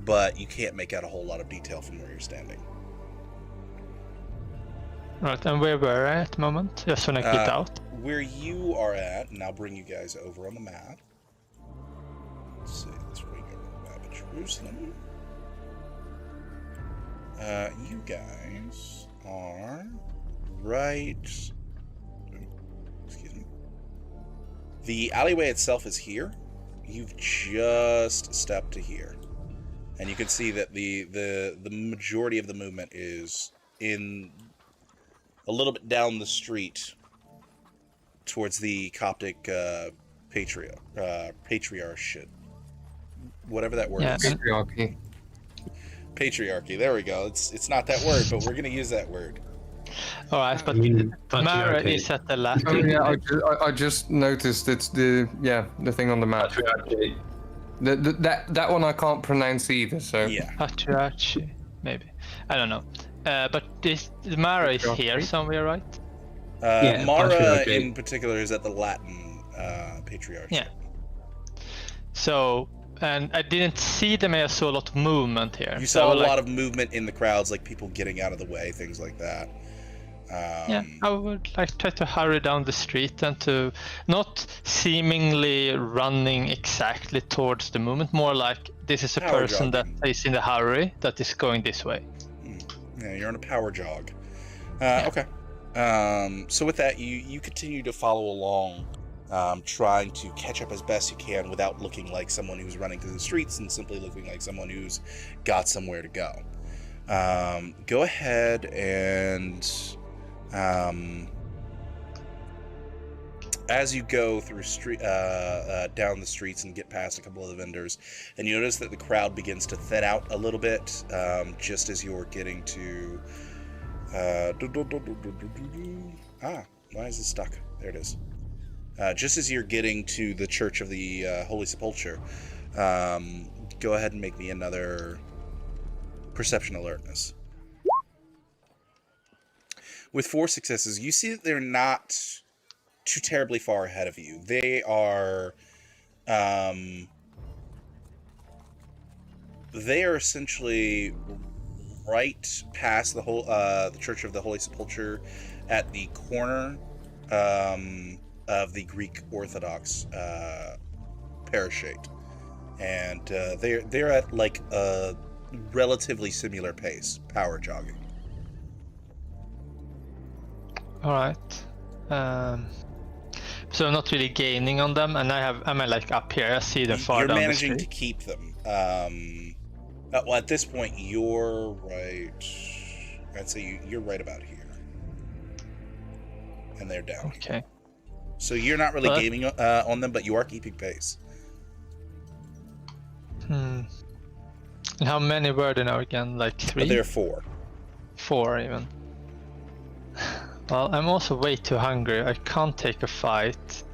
but you can't make out a whole lot of detail from where you're standing. Right, and where were I at the moment? Just when I get out? Where you are at, and I'll bring you guys over on the map. Let's see, that's where we go on the map of Jerusalem. You guys are right... Excuse me. The alleyway itself is here. You've just stepped to here. And you can see that the majority of the movement is in a little bit down the street towards the Coptic patriarchate. Whatever that word is. Patriarchy. Patriarchy, there we go. It's not that word, but we're going to use that word. Alright, but Mara is at the left. Oh yeah, I just noticed it's the thing on the map. Patriarchy. That one I can't pronounce either. So Yeah. Patriarchy, maybe. I don't know. But this Mara is here somewhere, right? Yeah, Mara patriarchy. in particular is at the Latin patriarchy. Yeah. So, and I didn't see them. I saw a lot of movement here. You So saw I a would lot of movement in the crowds, like people getting out of the way, things like that. Yeah, I would like try to hurry down the street and to not seemingly running exactly towards the movement, more like this is a Power person jogging. that is in a hurry that is going this way. Yeah, you're on a power jog. Okay. So with that, you continue to follow along, trying to catch up as best you can without looking like someone who's running through the streets and simply looking like someone who's got somewhere to go. Go ahead and as you go through down the streets and get past a couple of the vendors, and you notice that the crowd begins to thin out a little bit, just as you're getting to why is it stuck? There it is. Just as you're getting to the Church of the Holy Sepulchre, go ahead and make me another perception alertness. With 4 successes, you see that they're not too terribly far ahead of you. They are, essentially right past the Church of the Holy Sepulchre, at the corner of the Greek Orthodox parashate, and they're at like a relatively similar pace, power jogging. All right. So I'm not really gaining on them, and am I like up here? I see them far You're down the managing to street. keep them. Well, at this point, you're right. I'd say you're right about here, and they're down. Okay. So you're not really But- gaming on them, but you are keeping pace. And how many were there now again? Like 3? But they're 4. 4 even. Well, I'm also way too hungry. I can't take a fight.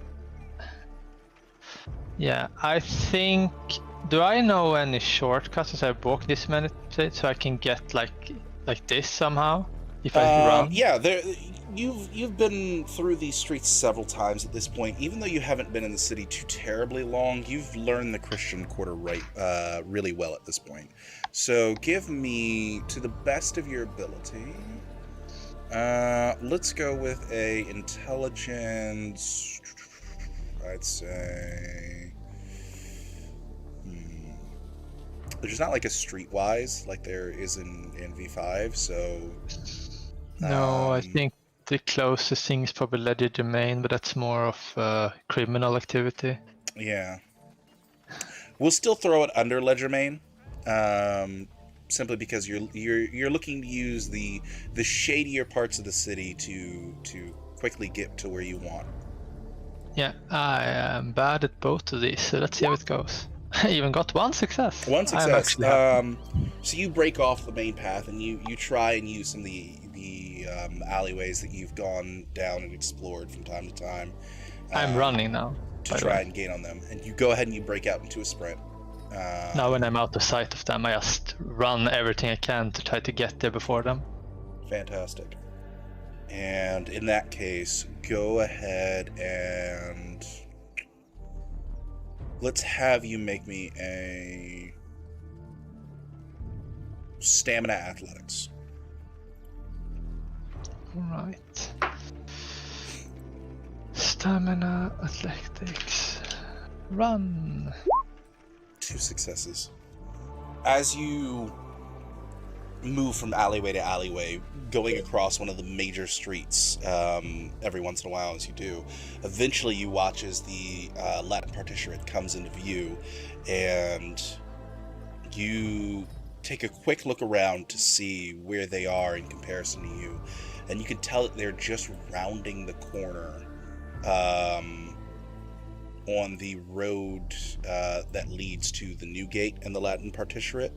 Yeah, I think... Do I know any shortcuts as I've walked this many places so I can get like this somehow? If I run? Yeah, you've been through these streets several times at this point. Even though you haven't been in the city too terribly long, you've learned the Christian Quarter really well at this point. So give me, to the best of your ability, let's go with a intelligence. I'd say. There's not like a streetwise like there is in V5, so. No, I think the closest thing is probably legerdemain, but that's more of criminal activity. Yeah. We'll still throw it under legerdemain, simply because you're looking to use the shadier parts of the city to quickly get to where you want. Yeah, I am bad at both of these, so let's see how it goes. I even got one success. One I'm success. actually happy. So you break off the main path and you try and use some of the alleyways that you've gone down and explored from time to time. I'm running now. To try and gain on them. And you go ahead and you break out into a sprint. Now when I'm out of sight of them, I just run everything I can to try to get there before them. Fantastic. And in that case, go ahead and let's have you make me a stamina athletics. Alright. Stamina athletics. Run. 2 successes. As you move from alleyway to alleyway, going across one of the major streets every once in a while as you do, eventually you watch as the Latin Partiturate comes into view, and you take a quick look around to see where they are in comparison to you, and you can tell that they're just rounding the corner on the road that leads to the new gate and the Latin Partiturate.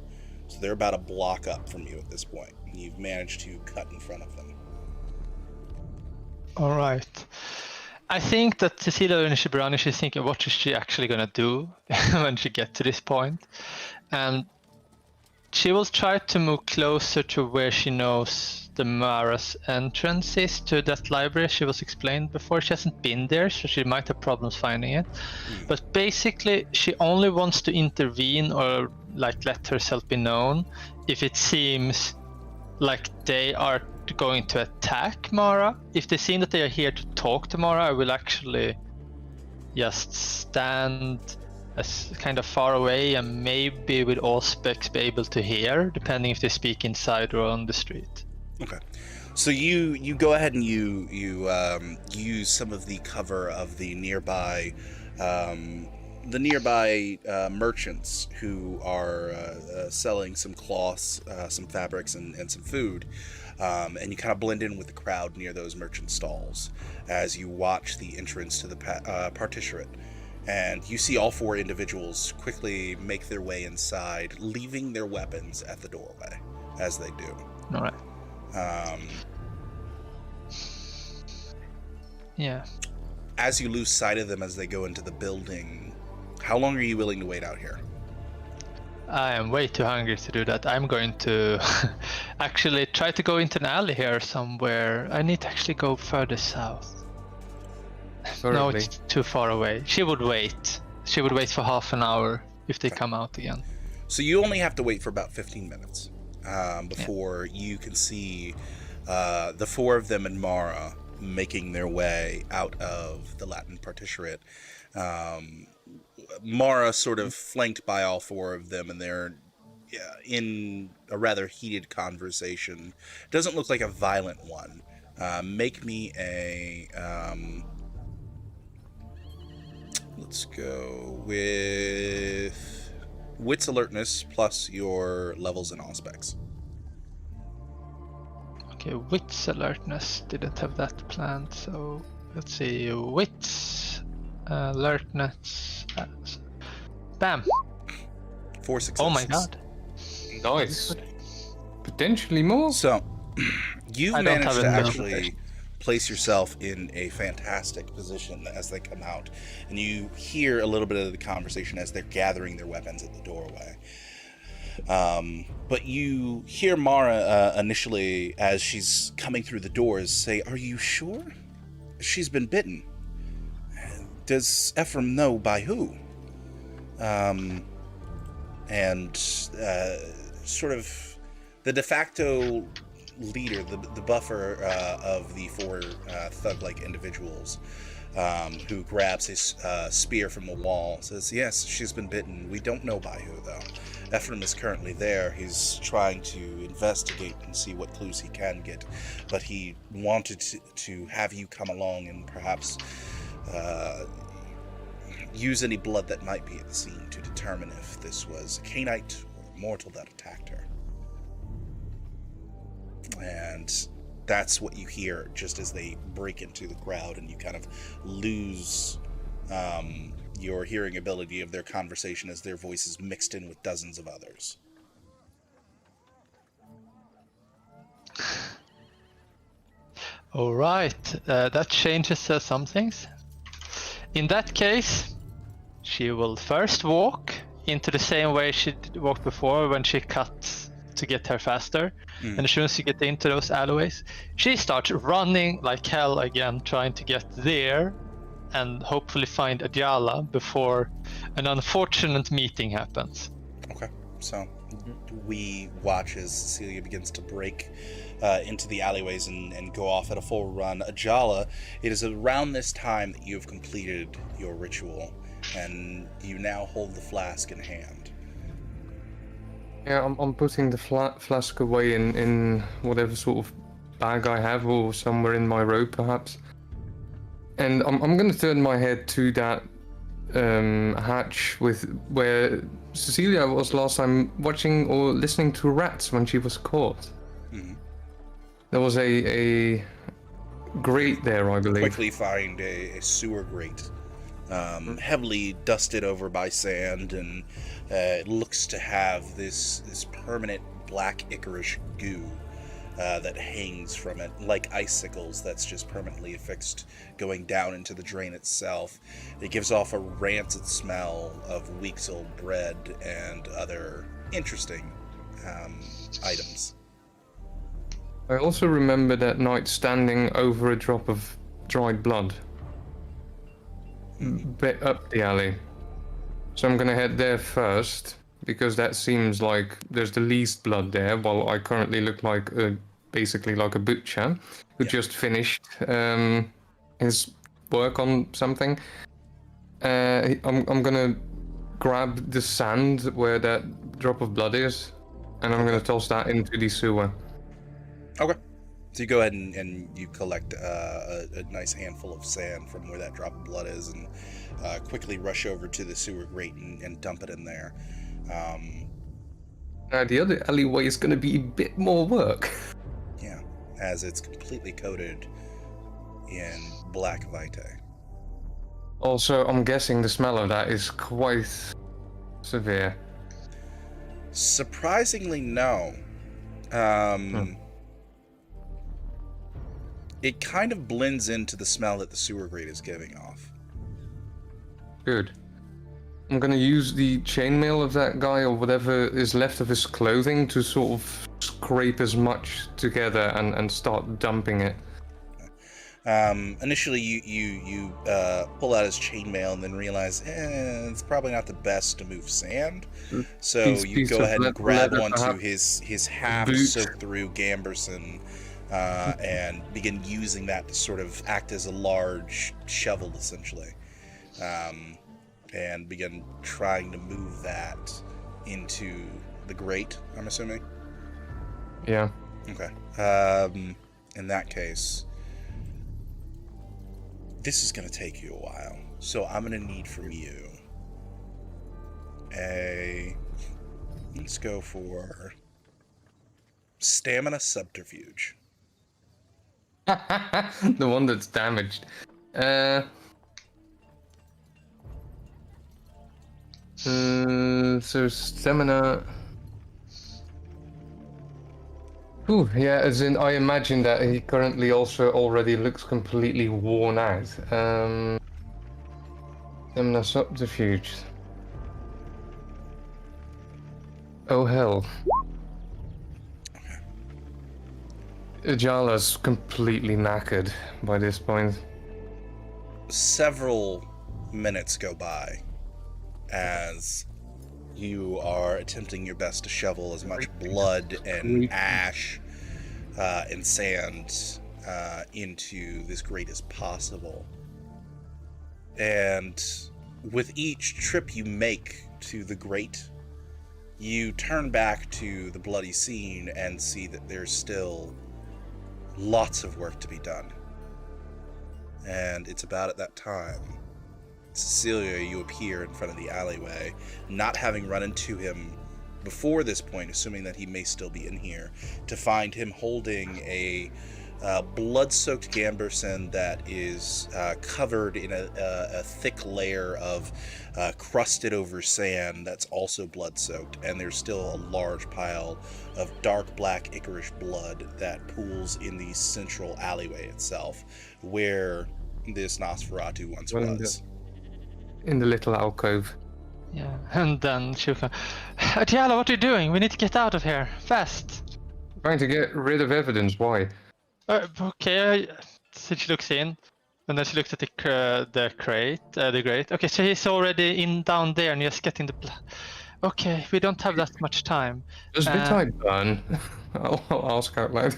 So they're about a block up from you at this point, and you've managed to cut in front of them. Alright. I think that Cecilia Nishiburani, she's thinking, what is she actually going to do when she gets to this point? And she will try to move closer to where she knows the Mara's entrance is to that library she was explained before. She hasn't been there, so she might have problems finding it. But basically, she only wants to intervene or let herself be known if it seems like they are going to attack Mara. If they seem that they are here to talk to Mara, I will actually just stand as kind of far away and maybe with all specs be able to hear, depending if they speak inside or on the street. Okay. So you go ahead and you use some of the cover of the nearby merchants who are selling some cloths, some fabrics, and some food, and you kind of blend in with the crowd near those merchant stalls as you watch the entrance to the Partiturate. And you see all 4 individuals quickly make their way inside, leaving their weapons at the doorway, as they do. All right. Yeah. As you lose sight of them as they go into the building, how long are you willing to wait out here? I am way too hungry to do that. I'm going to actually try to go into an alley here somewhere. I need to actually go further south. No, it's too far away. She would wait. She would wait for half an hour if they come out again. So you only have to wait for about 15 minutes before you can see the 4 of them and Mara making their way out of the Latin Partiturate. Mara sort of flanked by all 4 of them, and they're in a rather heated conversation. Doesn't look like a violent one. Make me a... let's go with Wits Alertness plus your levels and aspects. Okay, Wits Alertness. Didn't have that planned, so let's see. Wits Alertness. Bam! 4 successes. Oh my god. Nice. Potentially more. So, you've I don't managed have to it now. actually place yourself in a fantastic position as they come out, and you hear a little bit of the conversation as they're gathering their weapons at the doorway. But you hear Mara initially, as she's coming through the doors, say, "Are you sure? She's been bitten. Does Ephraim know by who?" And sort of the de facto leader, the buffer of the four thug-like individuals, who grabs his spear from the wall, says, "Yes, she's been bitten. We don't know by who, though. Ephraim is currently there. He's trying to investigate and see what clues he can get, but he wanted to have you come along and perhaps use any blood that might be at the scene to determine if this was a Cainite or a mortal that attacked her." And that's what you hear just as they break into the crowd, and you kind of lose your hearing ability of their conversation as their voices mixed in with dozens of others. All right, that changes some things. In that case, she will first walk into the same way she walked before when she cut to get her faster. And as soon as you get into those alleyways, she starts running like hell again, trying to get there and hopefully find Ajala before an unfortunate meeting happens. Okay, so we watch as Cecilia begins to break into the alleyways and go off at a full run. Ajala, it is around this time that you have completed your ritual, and you now hold the flask in hand. Yeah, I'm putting the flask away in whatever sort of bag I have, or somewhere in my robe, perhaps. And I'm going to turn my head to that hatch with where Cecilia was last time, watching or listening to rats when she was caught. Mm-hmm. There was a grate there, I believe. Quickly find a sewer grate, heavily dusted over by sand, and it looks to have this permanent black ichorish goo that hangs from it like icicles that's just permanently affixed going down into the drain itself. It gives off a rancid smell of weeks old bread and other interesting items. I also remember that night standing over a drop of dried blood bit up the alley. So I'm gonna head there first, because that seems like there's the least blood there, while I currently look like basically like a butcher who just finished his work on something. I'm gonna grab the sand where that drop of blood is, and I'm gonna toss that into the sewer. Okay. So you go ahead and you collect a nice handful of sand from where that drop of blood is, and quickly rush over to the sewer grate and dump it in there. Now the other alleyway is going to be a bit more work. Yeah, as it's completely coated in black vitae. Also, I'm guessing the smell of that is quite severe. Surprisingly, no. It kind of blends into the smell that the sewer grate is giving off. Good. I'm gonna use the chainmail of that guy, or whatever is left of his clothing, to sort of scrape as much together and start dumping it. Initially, you pull out his chainmail and then realize it's probably not the best to move sand. So you go ahead and grab onto his half soaked through gambeson and begin using that to sort of act as a large shovel, essentially. And begin trying to move that into the grate, I'm assuming? Yeah. Okay. In that case, this is going to take you a while. So I'm going to need from you let's go for stamina subterfuge. The one that's damaged. So stamina. Ooh, yeah, as in I imagine that he currently also already looks completely worn out. Stamina subterfuge. Oh hell. Ajala's completely knackered by this point. Several minutes go by as you are attempting your best to shovel as much blood and ash and sand into this grate as possible. And with each trip you make to the grate, you turn back to the bloody scene and see that there's still lots of work to be done. And it's about at that time, Cecilia, you appear in front of the alleyway, not having run into him before this point, assuming that he may still be in here, to find him holding a blood-soaked Gamberson that is covered in a thick layer of crusted over sand that's also blood-soaked, and there's still a large pile of dark black Icarish blood that pools in the central alleyway itself, where this Nosferatu once was. In the little alcove. Yeah, and then she'll go, Ajala, what are you doing? We need to get out of here, fast. Trying to get rid of evidence, why? Okay, so she looks in, and then she looks at the crate, the grate. Okay, so he's already in down there, and just getting the blood. Okay, we don't have that much time. Does Vitae burn? I'll ask out loud.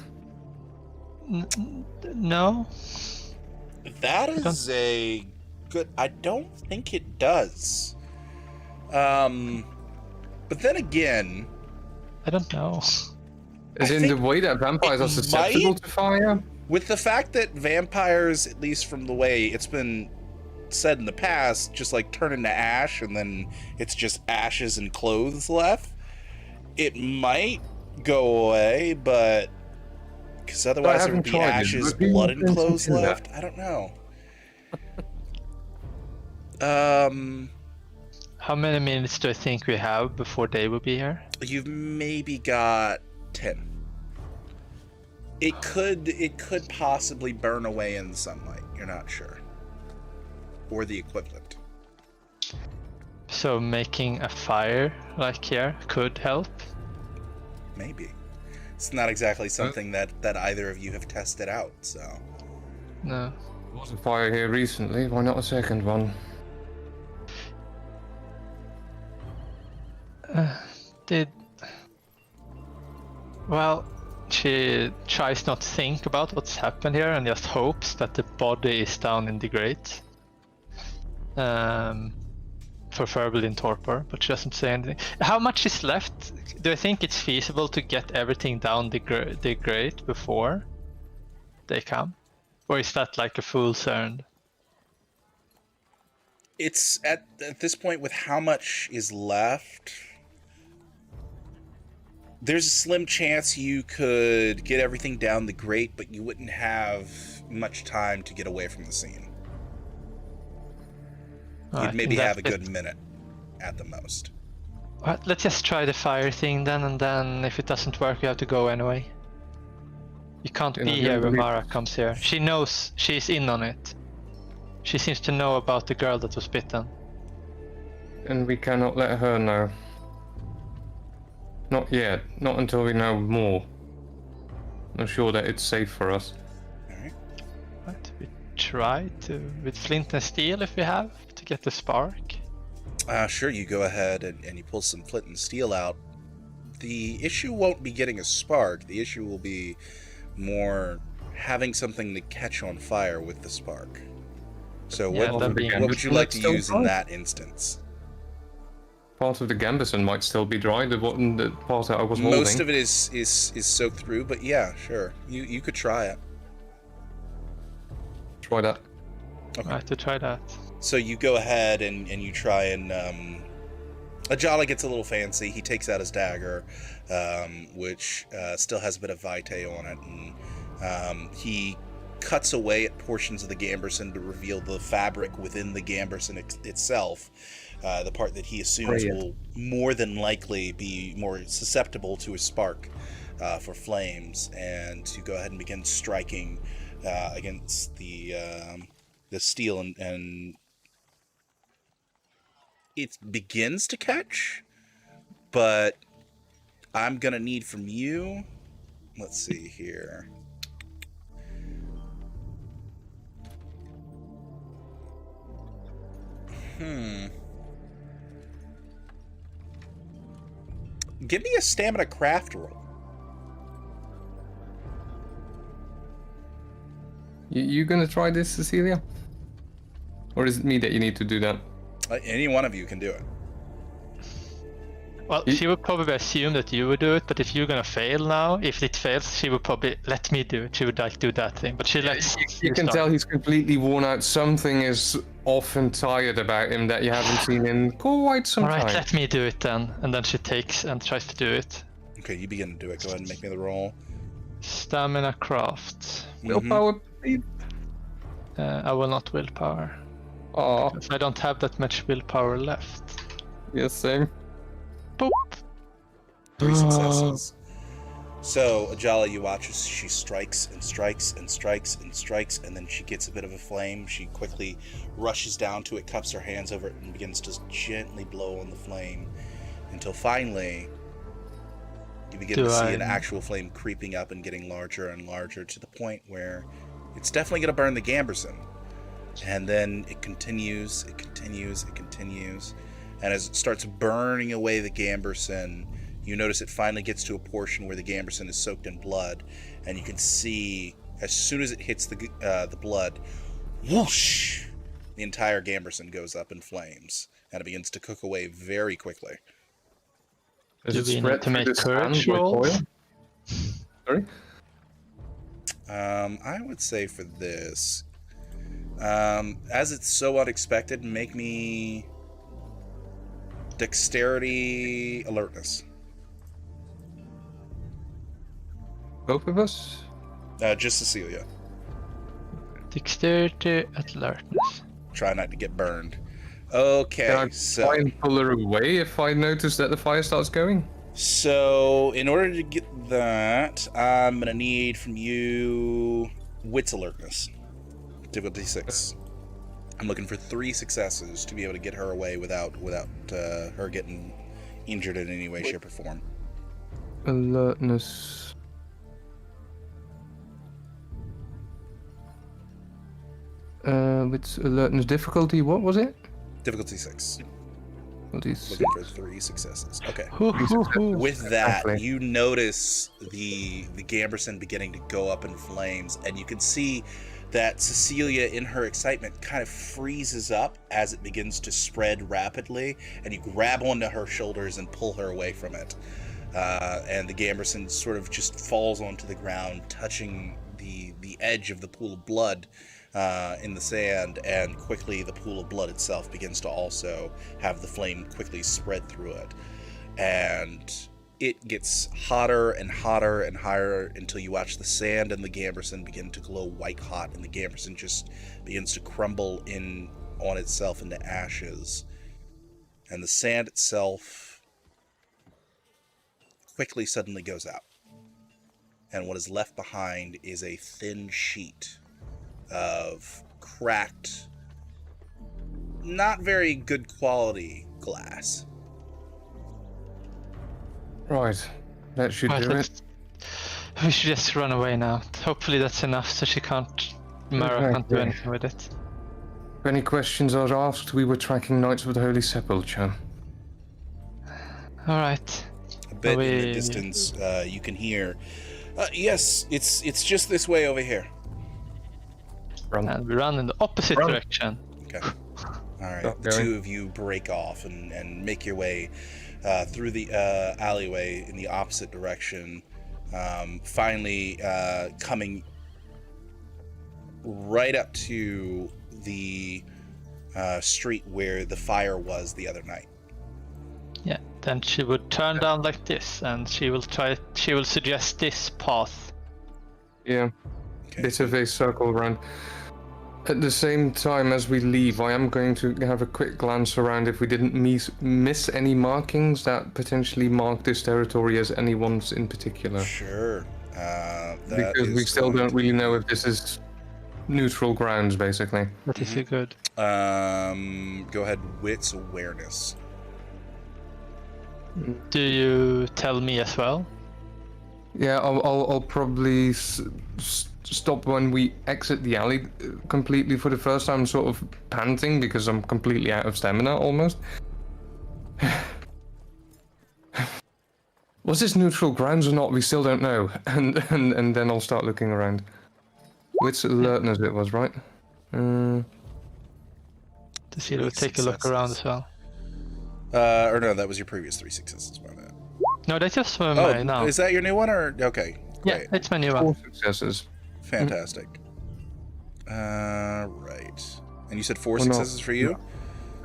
No. That is a good... I don't think it does. But then again... I don't know. As in the way that vampires are susceptible to fire? With the fact that vampires, at least from the way it's been said in the past, just like turn into ash and then it's just ashes and clothes left, it might go away, but... Because otherwise there would be ashes, blood, and clothes left. I don't know. How many minutes do I think we have before they will be here? You've maybe got 10. It could possibly burn away in sunlight. You're not sure. Or the equivalent. So making a fire like here could help? Maybe. It's not exactly something that either of you have tested out, so... No. There was a fire here recently, why not a second one? Well, she tries not to think about what's happened here and just hopes that the body is down in the grate. Preferably in torpor, but she doesn't say anything. How much is left? Do I think it's feasible to get everything down the grate before they come? Or is that like a fool's errand? It's at this point, with how much is left, there's a slim chance you could get everything down the grate, but you wouldn't have much time to get away from the scene. You'd maybe have a good minute at the most. Well, let's just try the fire thing then, and then if it doesn't work, we have to go anyway. You can't be here when Mara comes here. She knows she's in on it. She seems to know about the girl that was bitten. And we cannot let her know. Not yet. Not until we know more. I'm sure that it's safe for us. Alright. Right, we try to, with flint and steel if we have, to get the spark. Sure, you go ahead and you pull some flint and steel out. The issue won't be getting a spark. The issue will be more having something to catch on fire with the spark. So Yeah, what would you like to use in that instance? Part of the Gamberson might still be dry, the part that I was holding. Most of it is soaked through, but yeah, sure. You could try it. Try that. Okay. Right, to try that. So you go ahead and you try and Ajala gets a little fancy. He takes out his dagger, which still has a bit of vitae on it, and he cuts away at portions of the Gamberson to reveal the fabric within the Gamberson itself. The part that he assumes will more than likely be more susceptible to a spark for flames, and to go ahead and begin striking against the steel, and it begins to catch, but I'm gonna need from you. Let's see here. Give me a stamina craft roll. You gonna try this, Cecilia? Or is it me that you need to do that? Any one of you can do it. Well, she would probably assume that you would do it, but if you're gonna fail now, if it fails, she would probably let me do it. She would like do that thing, but she likes. You can tell he's completely worn out. Something is off and tired about him that you haven't seen in quite some All right, time. let me do it then, and then she takes and tries to do it. Okay, you begin to do it. Go ahead and make me the roll. Stamina craft. Willpower, please. I will not willpower. Oh, I don't have that much willpower left. yes, same. Boop. 3 successes. So, Ajala, you watch as she strikes and strikes and strikes and strikes, and then she gets a bit of a flame. She quickly rushes down to it, cups her hands over it, and begins to gently blow on the flame until finally you begin to see an actual flame creeping up and getting larger and larger to the point where it's definitely going to burn the Gamberson. And then it continues, it continues, it continues. And as it starts burning away the Gamberson, you notice it finally gets to a portion where the Gamberson is soaked in blood, and you can see as soon as it hits the blood, whoosh! The entire Gamberson goes up in flames, and it begins to cook away very quickly. Does Do it we spread need to through make the courage sand like rolls? oil? Sorry? I would say for this, as it's so unexpected, make me dexterity alertness. Both of us? Just Cecilia. Dexterity alertness. Try not to get burned. Okay, Can I so try and pull her away if I notice that the fire starts going? So, in order to get that, I'm gonna need from you wits alertness, difficulty 6. I'm looking for 3 successes to be able to get her away without her getting injured in any way, shape, or form. Alertness. With alertness difficulty, what was it? Difficulty 6. Difficulty Looking for 3 successes. Okay. Hoo-hoo-hoo. With that, Exactly. you notice the Gamberson beginning to go up in flames, and you can see that Cecilia, in her excitement, kind of freezes up as it begins to spread rapidly, and you grab onto her shoulders and pull her away from it. And the Gamberson sort of just falls onto the ground, touching the edge of the pool of blood in the sand, and quickly the pool of blood itself begins to also have the flame quickly spread through it. And it gets hotter and hotter and higher until you watch the sand and the Gamberson begin to glow white hot, and the Gamberson just begins to crumble in on itself into ashes. And the sand itself quickly suddenly goes out. And what is left behind is a thin sheet of cracked, not very good quality glass. Right. That should Right, do it. let's- we should just run away now. Hopefully that's enough so she can't... Mara can't do Exactly. anything with it. If any questions are asked, we were tracking Knights of the Holy Sepulchre. Alright. A bit in the We- distance, you can hear, yes, it's just this way over here. Run. And we run in the opposite Run. direction. Okay. All right. Stop The going. two of you break off and make your way through the alleyway in the opposite direction. Finally, coming right up to the street where the fire was the other night. Yeah, then she would turn down like this and she will suggest this path. Yeah. Okay. Bit of a circle around. At the same time as we leave, I am going to have a quick glance around if we didn't miss any markings that potentially mark this territory as anyone's in particular. Sure. Because we still don't really know if this is neutral grounds, basically. That is good. Go ahead, wits awareness. Do you tell me as well? Yeah, I'll probably stop when we exit the alley completely for the first time, sort of panting because I'm completely out of stamina almost. Was this neutral grounds or not? We still don't know. And then I'll start looking around. Which alertness it was, right? To see, we'll 3 take a look around as well. Or no, that was your previous 3 successes, my bad. No, that's just Oh, mine now. is that your new one, or okay? Yeah, Great. it's my new 4 one. successes. Fantastic. Right. And you said 4 Oh, no. successes for you?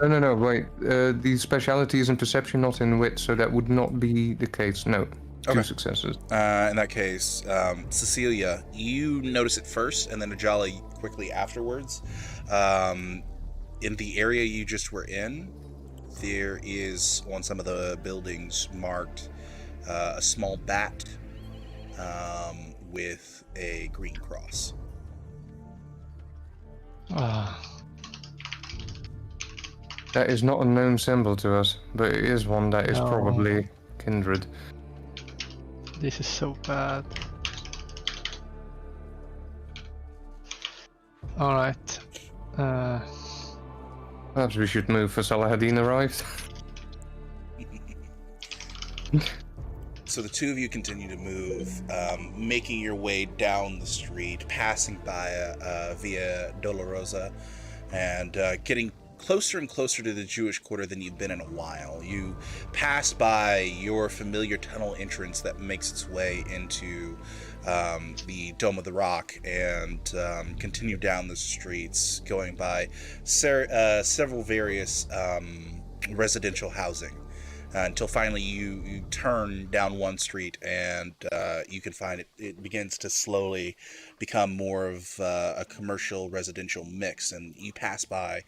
No, wait. The speciality is in perception, not in wit, so that would not be the case. No. 2 Okay. successes. In that case, Cecilia, you notice it first, and then Ajala quickly afterwards. In the area you just were in, there is on some of the buildings marked a small bat with a green cross. Ah, That is not a known symbol to us, but it is one that is No. probably kindred. this is so bad. Alright. Perhaps we should move for Salahadin arrives. So the two of you continue to move, making your way down the street, passing by Via Dolorosa, and getting closer and closer to the Jewish Quarter than you've been in a while. You pass by your familiar tunnel entrance that makes its way into the Dome of the Rock, and continue down the streets, going by several various residential housing. Until finally you turn down one street, and you can find it begins to slowly become more of a commercial residential mix, and you pass by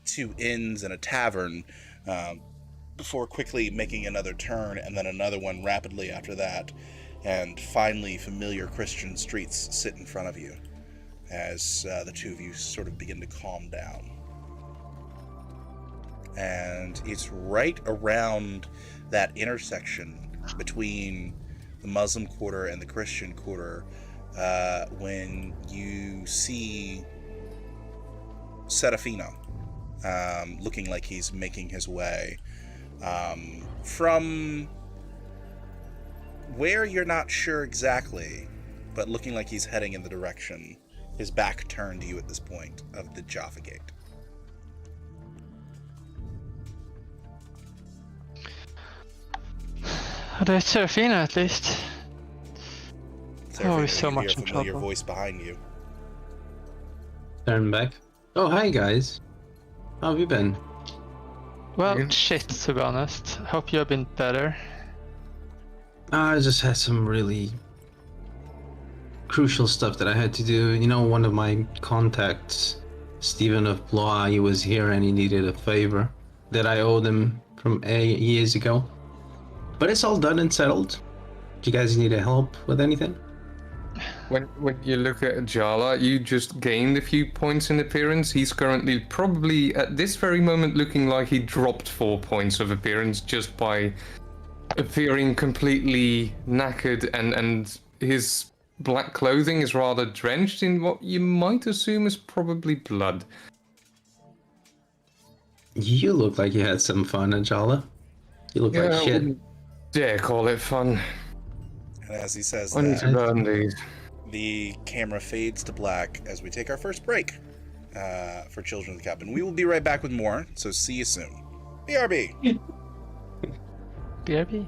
2 inns and a tavern before quickly making another turn, and then another one rapidly after that, and finally familiar Christian streets sit in front of you as the two of you sort of begin to calm down. And it's right around that intersection between the Muslim quarter and the Christian quarter when you see Serafino looking like he's making his way from where you're not sure exactly, but looking like he's heading in the direction, his back turned to you at this point, of the Jaffa Gate. There's Serafina at least. Serafino, he's so you hear much a in familiar trouble. voice behind you. Turn back. Oh, hi guys. How have you been? Well, Yeah. shit, to be honest. Hope you have been better. I just had some really crucial stuff that I had to do. You know, one of my contacts, Stephen of Blois, he was here and he needed a favor that I owed him from years ago. But it's all done and settled. Do you guys need help with anything? When you look at Jala, you just gained a few points in appearance. He's currently probably at this very moment looking like he dropped 4 points of appearance just by appearing completely knackered, and his black clothing is rather drenched in what you might assume is probably blood. You look like you had some fun, Ajala. You look like I shit. wouldn't dare call it fun. And as he says I need to that, burn these. the camera fades to black as we take our first break for Children of the Captain. We will be right back with more, so see you soon. BRB! BRB?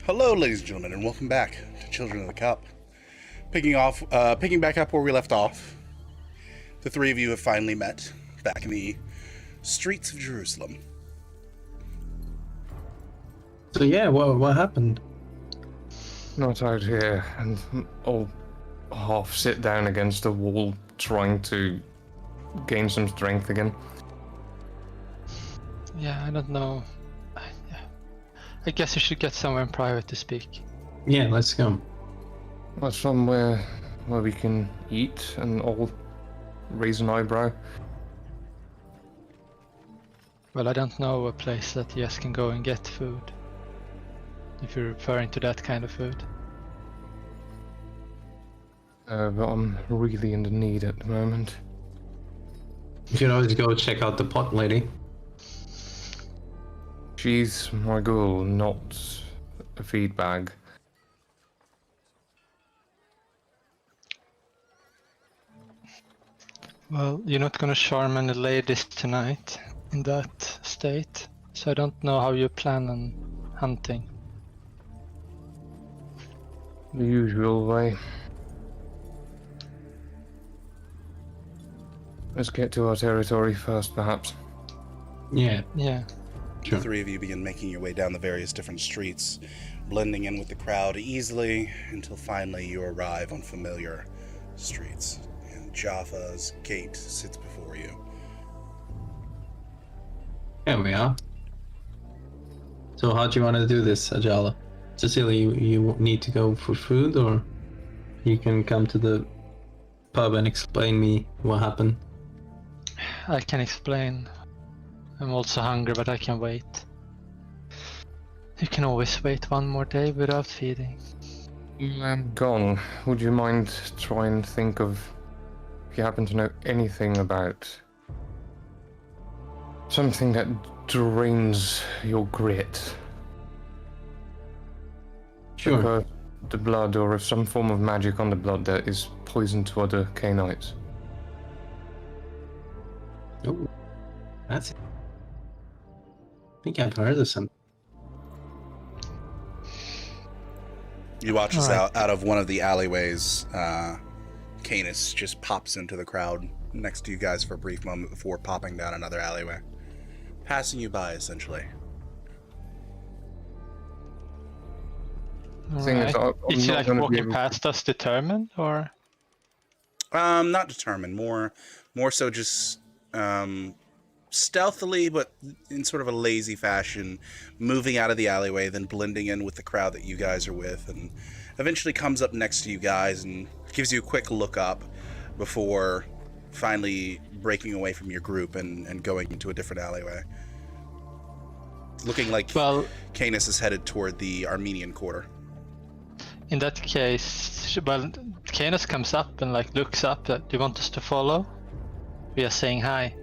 Hello, ladies and gentlemen, and welcome back to Children of the Cup. Picking back up where we left off, the three of you have finally met back in the streets of Jerusalem. So yeah, what happened? Not out here, and I'll half sit down against a wall, trying to gain some strength again. Yeah, I don't know. I guess you should get somewhere in private to speak. Yeah, let's go. Well, somewhere where we can eat and all raise an eyebrow. Well, I don't know a place that you guys can go and get food. If you're referring to that kind of food. But I'm really in the need at the moment. You can always go check out the pot lady. She's my girl, not a feed bag. Well, you're not gonna charm any ladies tonight in that state, so I don't know how you plan on hunting. The usual way. Let's get to our territory first, perhaps. Yeah, Yeah. sure. The three of you begin making your way down the various different streets, blending in with the crowd easily until finally you arrive on familiar streets. And Jaffa's gate sits before you. Here we are. So how do you want to do this, Ajala? Cecilia, you need to go for food, or you can come to the pub and explain me what happened? I can explain. I'm also hungry, but I can wait. You can always wait one more day without feeding. I'm gone. Would you mind trying and think of if you happen to know anything about something that drains your grit? Sure. Because the blood, or if some form of magic on the blood that is poison to other Canaanites. Oh, that's it. I think I've heard of something. You watch as Alright. out of one of the alleyways, Canis just pops into the crowd next to you guys for a brief moment before popping down another alleyway. Passing you by, essentially. Thing is, Alright. I'm Is she not like gonna be walking able- past us determined, or? Not determined. More so just stealthily, but in sort of a lazy fashion, moving out of the alleyway, then blending in with the crowd that you guys are with, and eventually comes up next to you guys and gives you a quick look up before finally breaking away from your group and going into a different alleyway. Looking like Well, Canis is headed toward the Armenian quarter. in that case, well, Canis comes up and like looks up. Do you want us to follow? We are saying hi.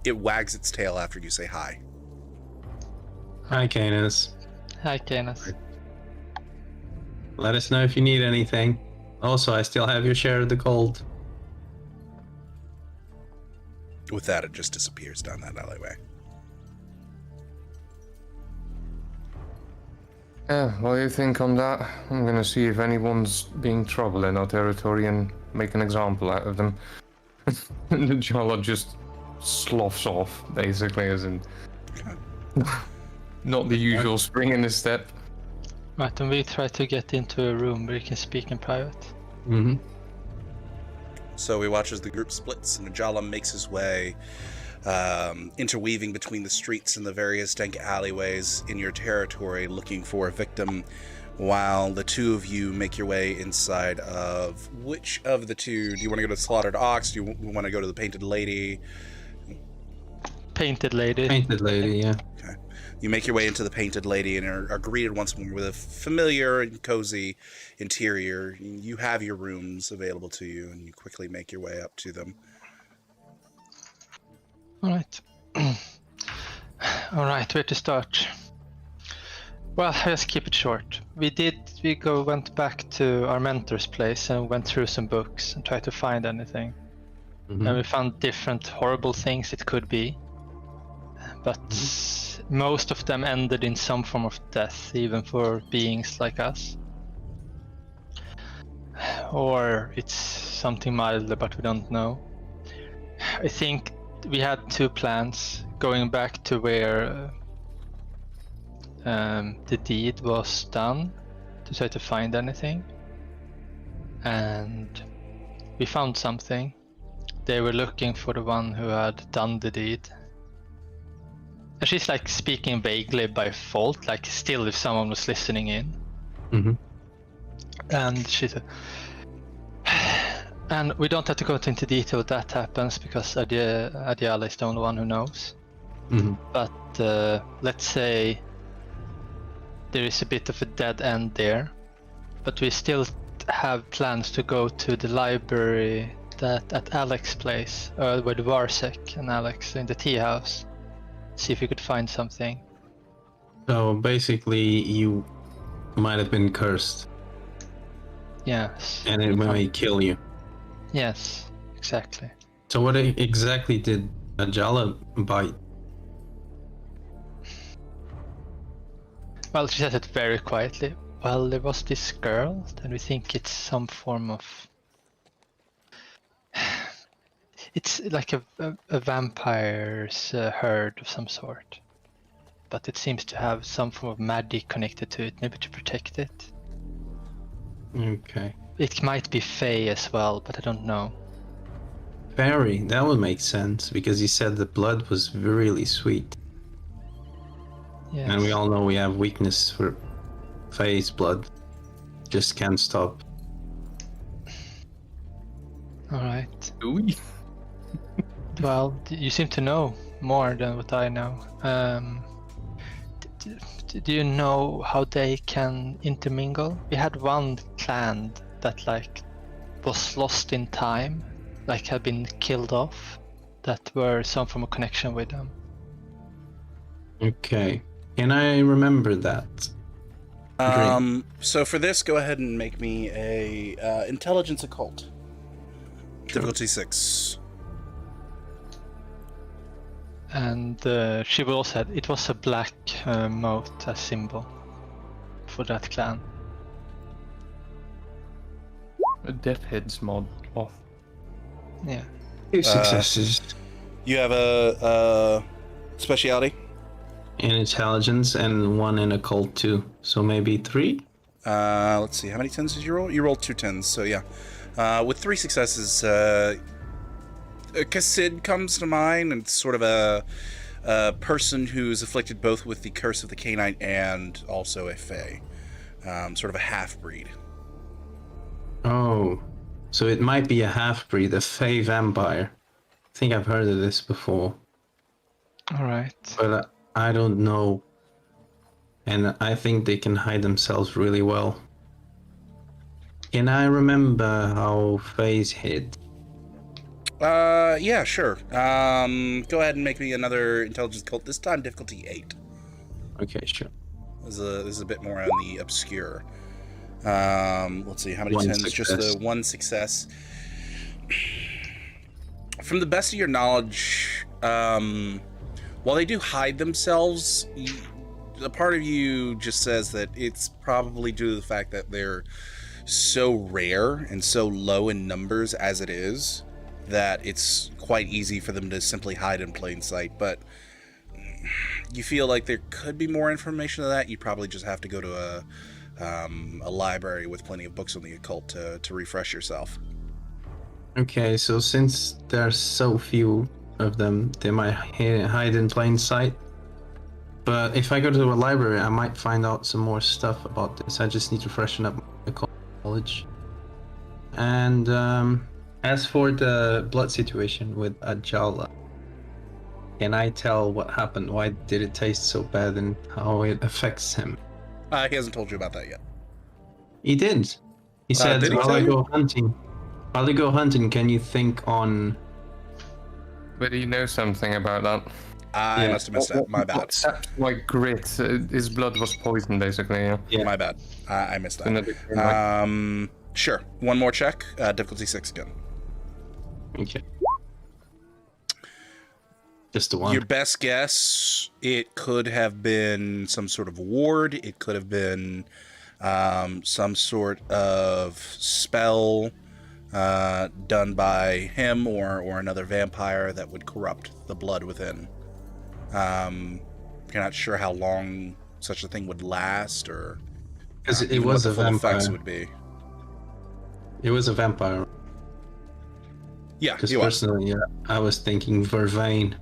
It wags its tail after you say hi. Hi, Canis. Hi, Canis. Let us know if you need anything. Also, I still have your share of the gold. With that, it just disappears down that alleyway. Yeah, what do you think on that? I'm gonna see if anyone's being trouble in our territory and make an example out of them. And the Jala just sloughs off, basically, as in not the usual spring in his step. Right, and we try to get into a room where you can speak in private. Mm-hmm. So we watch as the group splits, and Najala makes his way, interweaving between the streets and the various dank alleyways in your territory, looking for a victim, while the two of you make your way inside of which of the two? Do you want to go to the Slaughtered Ox? Do you want to go to the Painted Lady? Painted lady. Painted lady, yeah. You make your way into the Painted Lady and are greeted once more with a familiar and cozy interior. You have your rooms available to you, and you quickly make your way up to them. Alright. Alright, where to start? Well, let's keep it short. We went back to our mentor's place and went through some books and tried to find anything. Mhm. And we found different horrible things it could be. But most of them ended in some form of death, even for beings like us. Or it's something milder, but we don't know. I think we had two plans, going back to where the deed was done, to try to find anything. And we found something. They were looking for the one who had done the deed. And she's like speaking vaguely by fault, like still if someone was listening in. Mm-hmm. And she said, and we don't have to go into detail what that happens because Adiala is the only one who knows. Mm-hmm. But let's say there is a bit of a dead end there, but we still have plans to go to the library that at Alex's place, with Varsek and Alex in the tea house. See if we could find something. So basically, you might have been cursed, Yes. and it may kill you. Yes, exactly. So what exactly did Ajala bite? Well, she said it very quietly. Well, there was this girl, and we think it's some form of... It's like a vampire's herd of some sort. But it seems to have some form of magic connected to it, maybe to protect it. Okay. It might be Fae as well, but I don't know. Fairy, that would make sense, because you said the blood was really sweet. Yes. And we all know we have weakness for Fae's blood. Just can't stop. Alright. Do we? Well, you seem to know more than what I know. Do you know how they can intermingle? We had one clan that like was lost in time, like had been killed off, that were some form of connection with them. Okay. Can I remember that? So for this, go ahead and make me a intelligence occult. Difficulty 6. And she will also had, it was a black mote as symbol for that clan. A Death Heads mod off. Yeah. 2 successes You have a speciality. in intelligence and 1 in occult too. So maybe 3? Let's see, how many 10s did you roll? You rolled 2 10s, so yeah. With 3 successes, Kassid comes to mind, and it's sort of a person who's afflicted both with the curse of the canine and also a fae. Sort of a half-breed. Oh. So it might be a half-breed, a Fae vampire. I think I've heard of this before, Alright. but I don't know. And I think they can hide themselves really well. Can I remember how Fae's hid? Yeah, sure. Go ahead and make me another intelligence cult. This time, difficulty 8. Okay, sure. This is a bit more on the obscure. Let's see, how many 1 10s? Just success. the 1 success. From the best of your knowledge, while they do hide themselves, a part of you just says that it's probably due to the fact that they're so rare and so low in numbers as it is, that it's quite easy for them to simply hide in plain sight. But you feel like there could be more information than that. You probably just have to go to a library with plenty of books on the occult to refresh yourself. Okay, so since there's so few of them, they might hide in plain sight. But if I go to a library, I might find out some more stuff about this. I just need to freshen up my college. And as for the blood situation with Ajala, can I tell what happened? Why did it taste so bad and how it affects him? He hasn't told you about that yet. He did. He said, did he while tell I you? go hunting, can you think on... But you know something about that? I Yeah. must have missed that. My bad. What sapped my grit? His blood was poison, basically. Yeah. Yeah. My bad. I missed Another- that. Sure. One more check. Difficulty 6 again. Okay. Just the one. Your best guess, it could have been some sort of ward. It could have been some sort of spell done by him or another vampire that would corrupt the blood within. You're not sure how long such a thing would last, or Because it even was what a the full effects vampire. would be. It was a vampire. Yeah, Because he was. personally, I was thinking Vervain.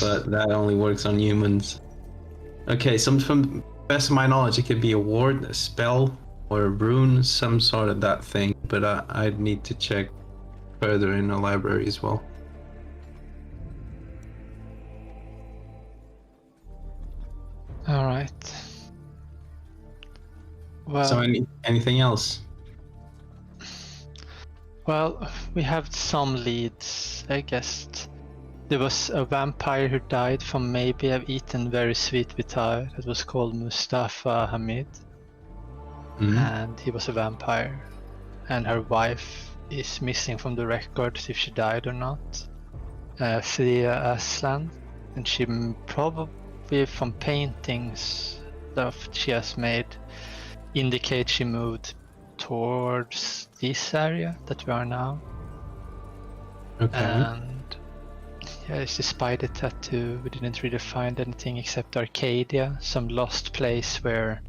But that only works on humans. Okay, from best of my knowledge, it could be a ward, a spell, or a rune, some sort of that thing. But I'd need to check further in the library as well. All right. Well, So anything else? well, we have some leads, I guess. There was a vampire who died from maybe have eaten very sweet vitar that was called Mustafa Hamid, Mhm. and he was a vampire. And her wife is missing from the records if she died or not. Thea Aslan, and she probably from paintings that she has made indicate she moved towards this area that we are now. Okay. And yeah, it's the spider tattoo. We didn't really find anything except Arcadia, some lost place where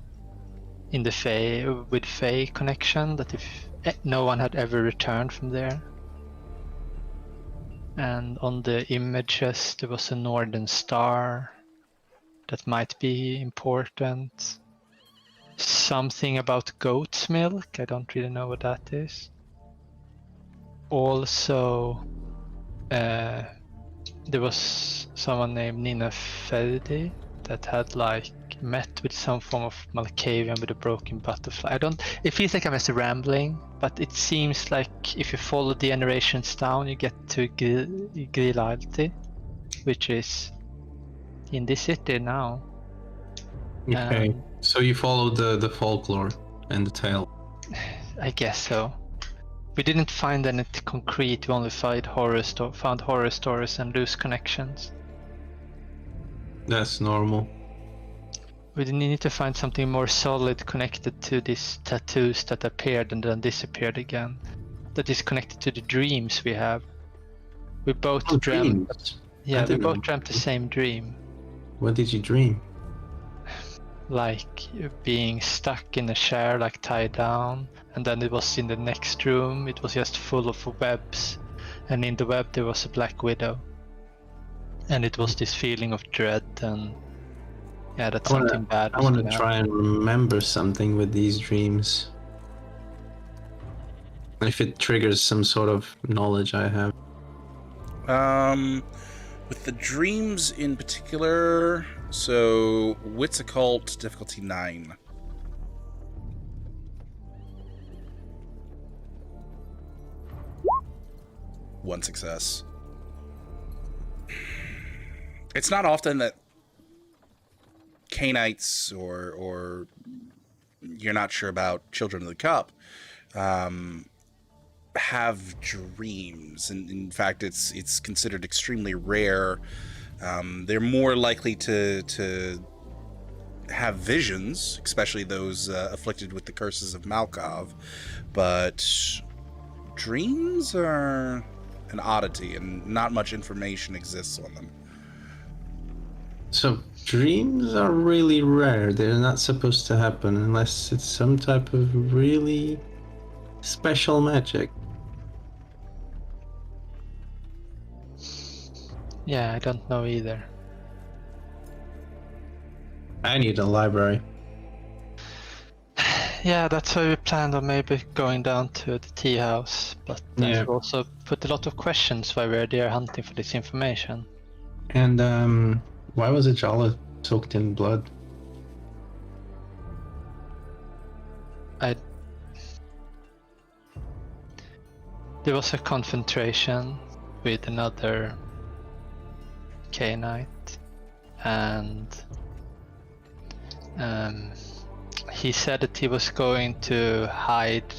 in the Fae with Fae connection, that if no one had ever returned from there. And on the images there was a northern star that might be important. Something about goat's milk, I don't really know what that is. Also, there was someone named Nina Ferdi that had like met with some form of Malkavian with a broken butterfly. It feels like I'm just rambling, but it seems like if you follow the generations down, you get to Grilalti, which is in this city now. Okay. So you followed the folklore and the tale. I guess so. We didn't find any concrete. We only found horror stories and loose connections. That's normal. We need to find something more solid connected to these tattoos that appeared and then disappeared again. That is connected to the dreams we have. We both Oh, dreamt. dreams. Yeah, I we didn't both know. dreamt the same dream. What did you dream? Like being stuck in a chair, like tied down, and then it was in the next room, it was just full of webs, and in the web there was a black widow. And it was this feeling of dread and yeah, that something bad I was want to gonna happen. try and remember something with these dreams. If it triggers some sort of knowledge I have. With the dreams in particular, so Wits Occult, difficulty 9. One success. It's not often that Canaanites or you're not sure about Children of the Cup have dreams, and in fact it's considered extremely rare. They're more likely to have visions, especially those afflicted with the curses of Malkov, but dreams are an oddity and not much information exists on them. So dreams are really rare. They're not supposed to happen unless it's some type of really special magic. Yeah, I don't know either. I need a library. Yeah, that's why we planned on maybe going down to the tea house, but Yeah. we also put a lot of questions while we're there hunting for this information. And why was Ajala soaked in blood? There was a confrontation with another K-Knight, and he said that he was going to hide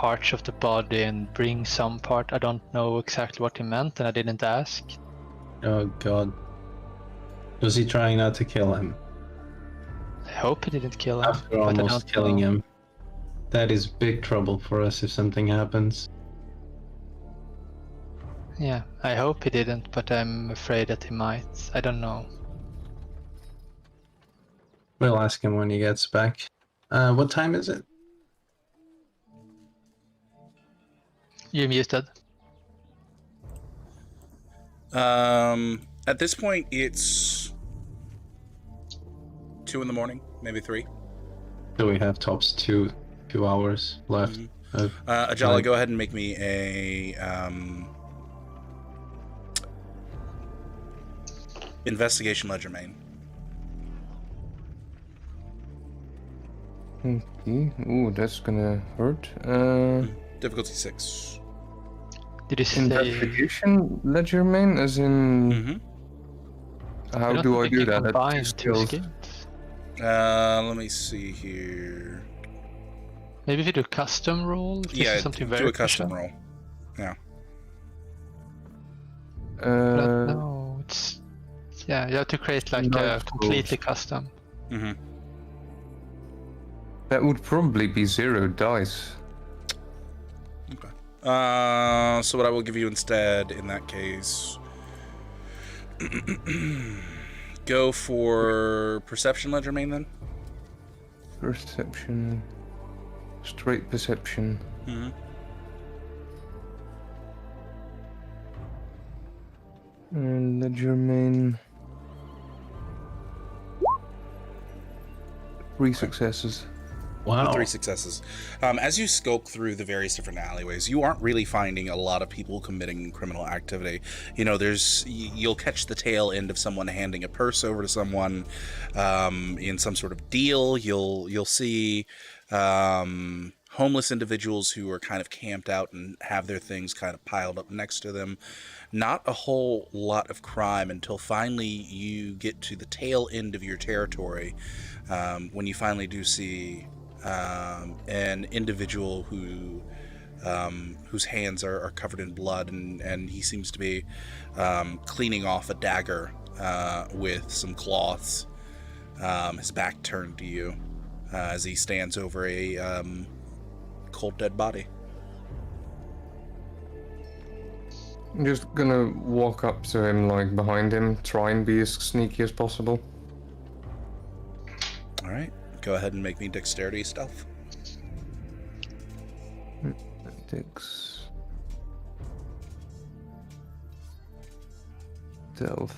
parts of the body and bring some part. I don't know exactly what he meant, and I didn't ask. Oh god. Was he trying not to kill him? I hope he didn't kill him. After but I almost don't killing know. him. That is big trouble for us if something happens. Yeah, I hope he didn't, but I'm afraid that he might. I don't know. We'll ask him when he gets back. What time is it? You're muted. At this point, it's 2 in the morning, maybe 3. So we have tops 2 hours left. Ajala, go ahead and make me a investigation ledger main. Okay. Ooh, that's gonna hurt. Difficulty 6. Did you say? Investigation ledger main, as in. Mm-hmm. How do I do that? That's Combine two two skills. skills. Let me see here. Maybe if you do custom roll. If this Yeah, is something do very a custom special. roll. Yeah. No, it's yeah. You have to create like a Knife completely rolls. custom. Mm-hmm. That would probably be 0 dice. Okay. So what I will give you instead in that case, go for perception ledger main then. Perception. Straight perception. Mm-hmm. And ledger main. 3 successes. Wow. 3 successes. As you skulk through the various different alleyways, you aren't really finding a lot of people committing criminal activity. You know, you'll catch the tail end of someone handing a purse over to someone in some sort of deal. You'll see homeless individuals who are kind of camped out and have their things kind of piled up next to them. Not a whole lot of crime until finally you get to the tail end of your territory, when you finally do see an individual whose hands are covered in blood, and he seems to be cleaning off a dagger with some cloths, his back turned to you as he stands over a cold dead body. I'm just gonna walk up to him, like behind him, try and be as sneaky as possible. All right, go ahead and make me dexterity stealth. Dex. Stealth.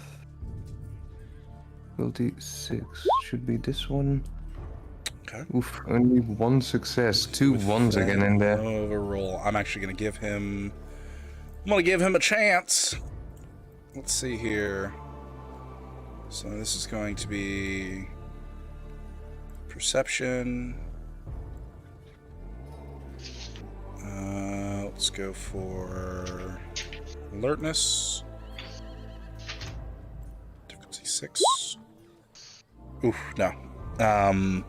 Difficulty 6 should be this one. Okay. Oof, only 1 success. 2 ones again in there. Overroll. I'm actually going to give him... I'm going to give him a chance. Let's see here. So this is going to be... Perception. Let's go for... Alertness. Difficulty 6. Oof, no.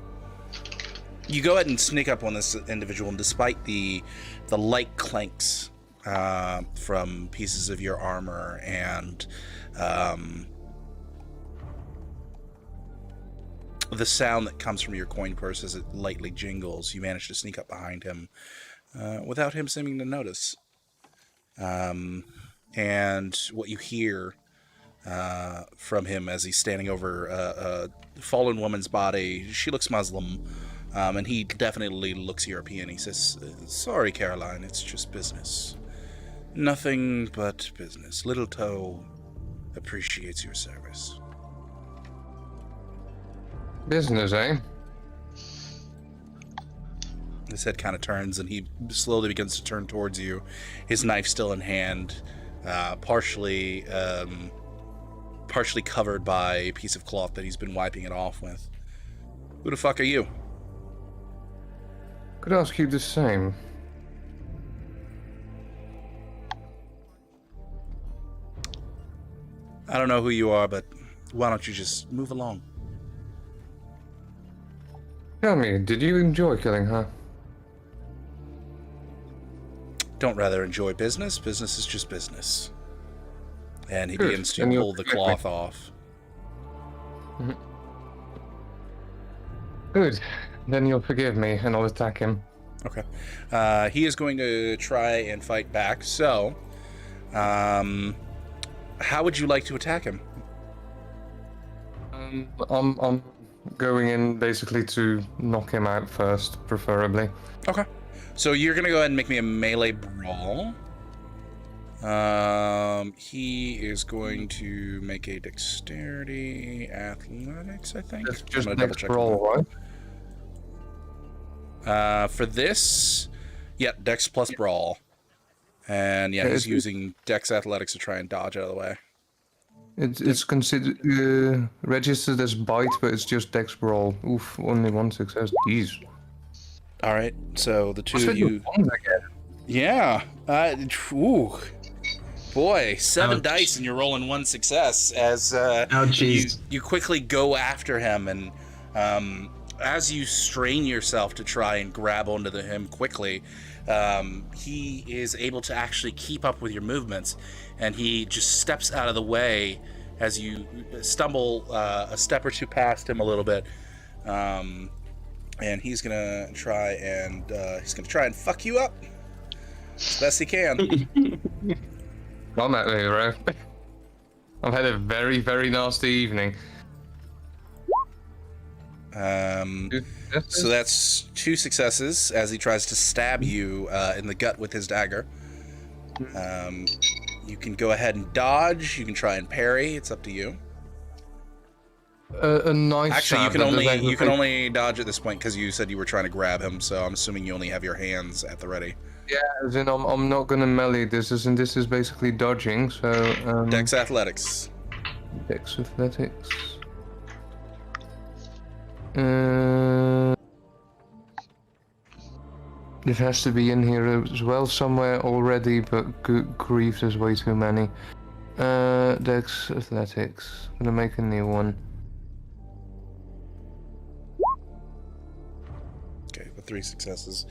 You go ahead and sneak up on this individual, and despite the light clanks from pieces of your armor and the sound that comes from your coin purse as it lightly jingles, you manage to sneak up behind him without him seeming to notice. And what you hear from him as he's standing over a fallen woman's body, she looks Muslim. And he definitely looks European. He says, "Sorry, Caroline, it's just business. Nothing but business. Little Toe appreciates your service." Business, eh? His head kind of turns, and he slowly begins to turn towards you, his knife still in hand, partially covered by a piece of cloth that he's been wiping it off with. "Who the fuck are you?" Could ask you the same. "I don't know who you are, but why don't you just move along?" Tell me, did you enjoy killing her? don't rather enjoy business. Business is just business. And he Good. begins to Then you'll pull the forgive me. cloth off. Good. Then you'll forgive me, and I'll attack him. Okay. He is going to try and fight back. So, how would you like to attack him? I'm going in basically to knock him out first, preferably. Okay. So you're gonna go ahead and make me a melee brawl. He is going to make a dexterity athletics, I think. That's I'm just gonna double next check roll, right? For this, yeah, dex plus brawl. And yeah, Okay, he's it's- using dex athletics to try and dodge out of the way. It's considered registered as bite, but it's just dex brawl. Oof, only one success. Jeez. All right, so the two What's of with you. the ones again? Yeah. Ooh. Boy, 7 Ouch. dice and you're rolling 1 success as you, Ouchies. you quickly go after him, and as you strain yourself to try and grab onto him quickly, he is able to actually keep up with your movements, and he just steps out of the way as you stumble a step or two past him a little bit. And he's gonna try and fuck you up as best he can. I'm at me, bro. I've had a very, very nasty evening. So that's 2 successes as he tries to stab you in the gut with his dagger. You can go ahead and dodge. You can try and parry. It's up to you. A nice. Actually, you stab, can but does only that- only dodge at this point because you said you were trying to grab him. So I'm assuming you only have your hands at the ready. Yeah, as in I'm not gonna melee this, as in this is basically dodging. So Dex athletics. Dex athletics. It has to be in here as well somewhere already, but good grief, there's way too many. Dex athletics. I'm gonna make a new one. Okay, with 3 successes.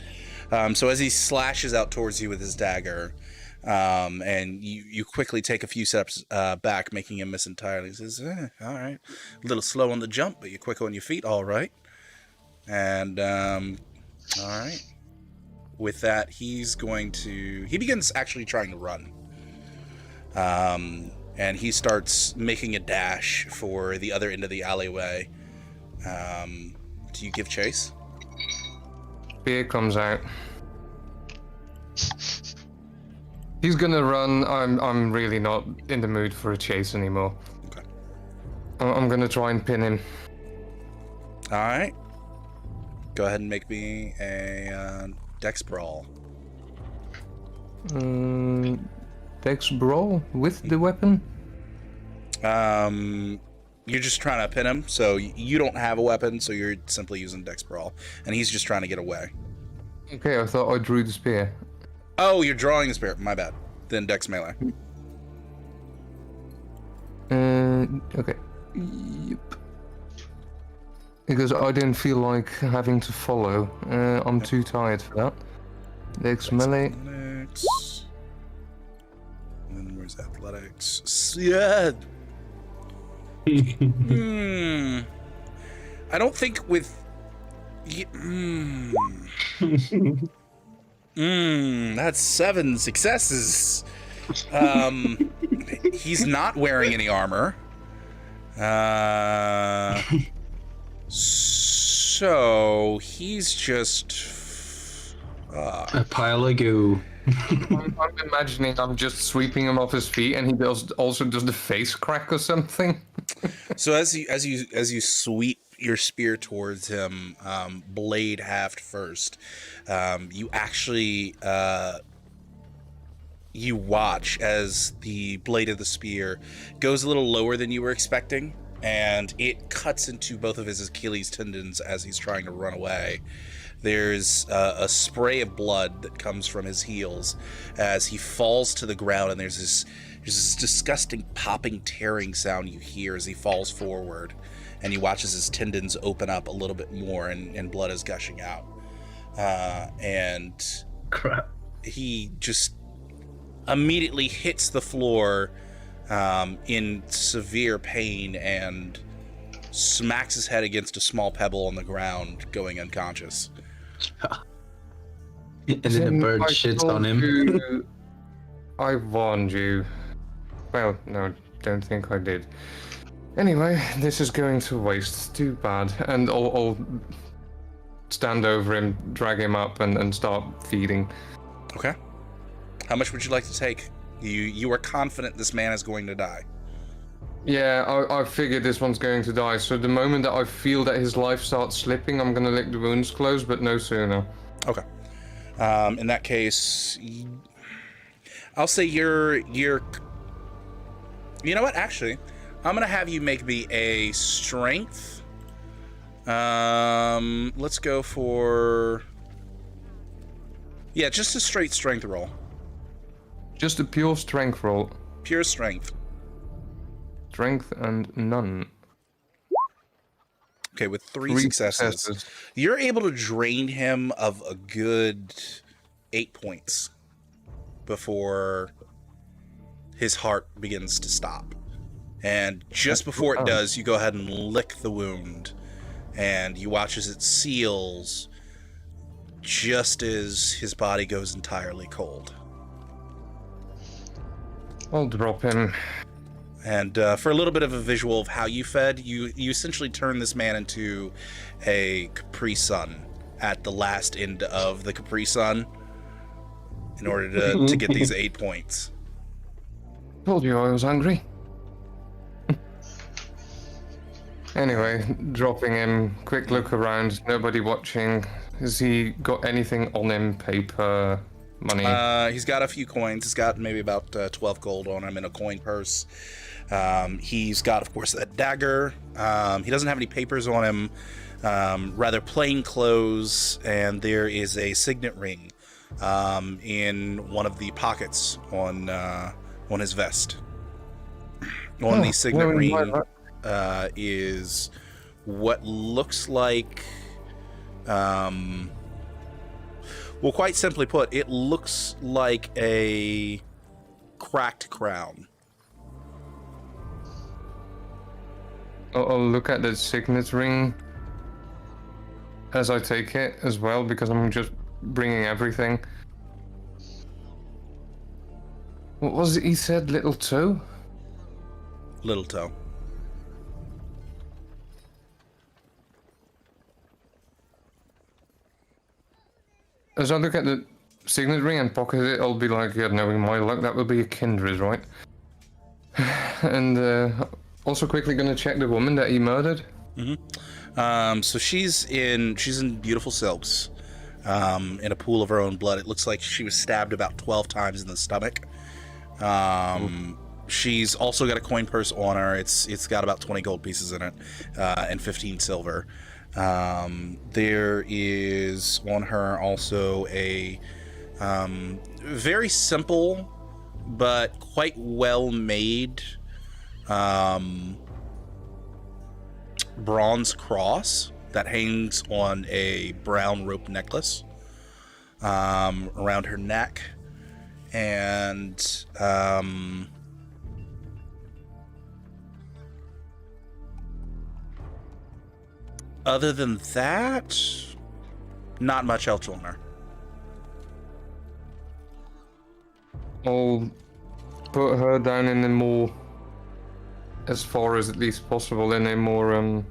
So as he slashes out towards you with his dagger, and you quickly take a few steps back, making him miss entirely. He says, all right, a little slow on the jump, but you're quick on your feet, all right. And, all right. With that, he begins actually trying to run. And he starts making a dash for the other end of the alleyway. Do you give chase? Spear comes out. He's gonna run. I'm really not in the mood for a chase anymore. Okay. I'm gonna try and pin him. All right. Go ahead and make me a dex brawl. Dex brawl with the weapon. You're just trying to pin him, so you don't have a weapon, so you're simply using dex brawl, and he's just trying to get away. Okay, I thought I drew the spear. Oh, you're drawing the spear. My bad. Then dex melee. Okay. Yep. Because I didn't feel like having to follow. I'm too tired for that. Dex melee. Athletics. And then where's athletics? Yeah. I don't think with. That's 7 successes. He's not wearing any armor. So he's just. A pile of goo. I'm imagining I'm just sweeping him off his feet, and he also does the face crack or something. So as you sweep your spear towards him, blade haft first, you actually you watch as the blade of the spear goes a little lower than you were expecting, and it cuts into both of his Achilles tendons as he's trying to run away. There's a spray of blood that comes from his heels as he falls to the ground, and there's this disgusting popping, tearing sound you hear as he falls forward, and you watch as his tendons open up a little bit more, and blood is gushing out. And Crap. he just immediately hits the floor in severe pain and smacks his head against a small pebble on the ground, going unconscious. And then the bird I shits told on him. you- I warned you. Well, no, don't think I did. Anyway, this is going to waste. Too bad. And I'll stand over him, drag him up, and start feeding. Okay. How much would you like to take? You are confident this man is going to die. Yeah, I figured this one's going to die, so the moment that I feel that his life starts slipping, I'm gonna lick the wounds closed, but no sooner. Okay. In that case, I'll say you're. You know what? Actually, I'm gonna have you make me a strength. Let's go for. Yeah, just a straight strength roll. Just a pure strength roll. Pure strength. Strength and none. Okay, with three successes, you're able to drain him of a good 8 points before his heart begins to stop. And just before it does, you go ahead and lick the wound, and you watch as it seals just as his body goes entirely cold. I'll drop him. And for a little bit of a visual of how you fed, you essentially turn this man into a Capri Sun at the last end of the Capri Sun in order to get these 8 points. Told you I was hungry. Anyway, dropping him, quick look around, nobody watching. Has he got anything on him? Paper, money? He's got a few coins. He's got maybe about 12 gold on him in a coin purse. He's got, of course, that dagger. He doesn't have any papers on him, rather plain clothes, and there is a signet ring in one of the pockets on his vest. On the signet ring is what looks like, well, quite simply put, it looks like a cracked crown. I'll look at the signet ring as I take it as well, because I'm just bringing everything. What was it he said? Little toe? Little toe. As I look at the signet ring and pocket it, I'll be like, yeah, knowing my luck, that will be a Kindred, right? And also quickly gonna check the woman that he murdered. So she's in beautiful silks, in a pool of her own blood. It looks like she was stabbed about 12 times in the stomach. She's also got a coin purse on her. It's got about 20 gold pieces in it, and 15 silver. There is on her also a very simple but quite well made bronze cross that hangs on a brown rope necklace around her neck, and other than that, not much else on her. I'll put her down in a more, as far as at least possible, in a more,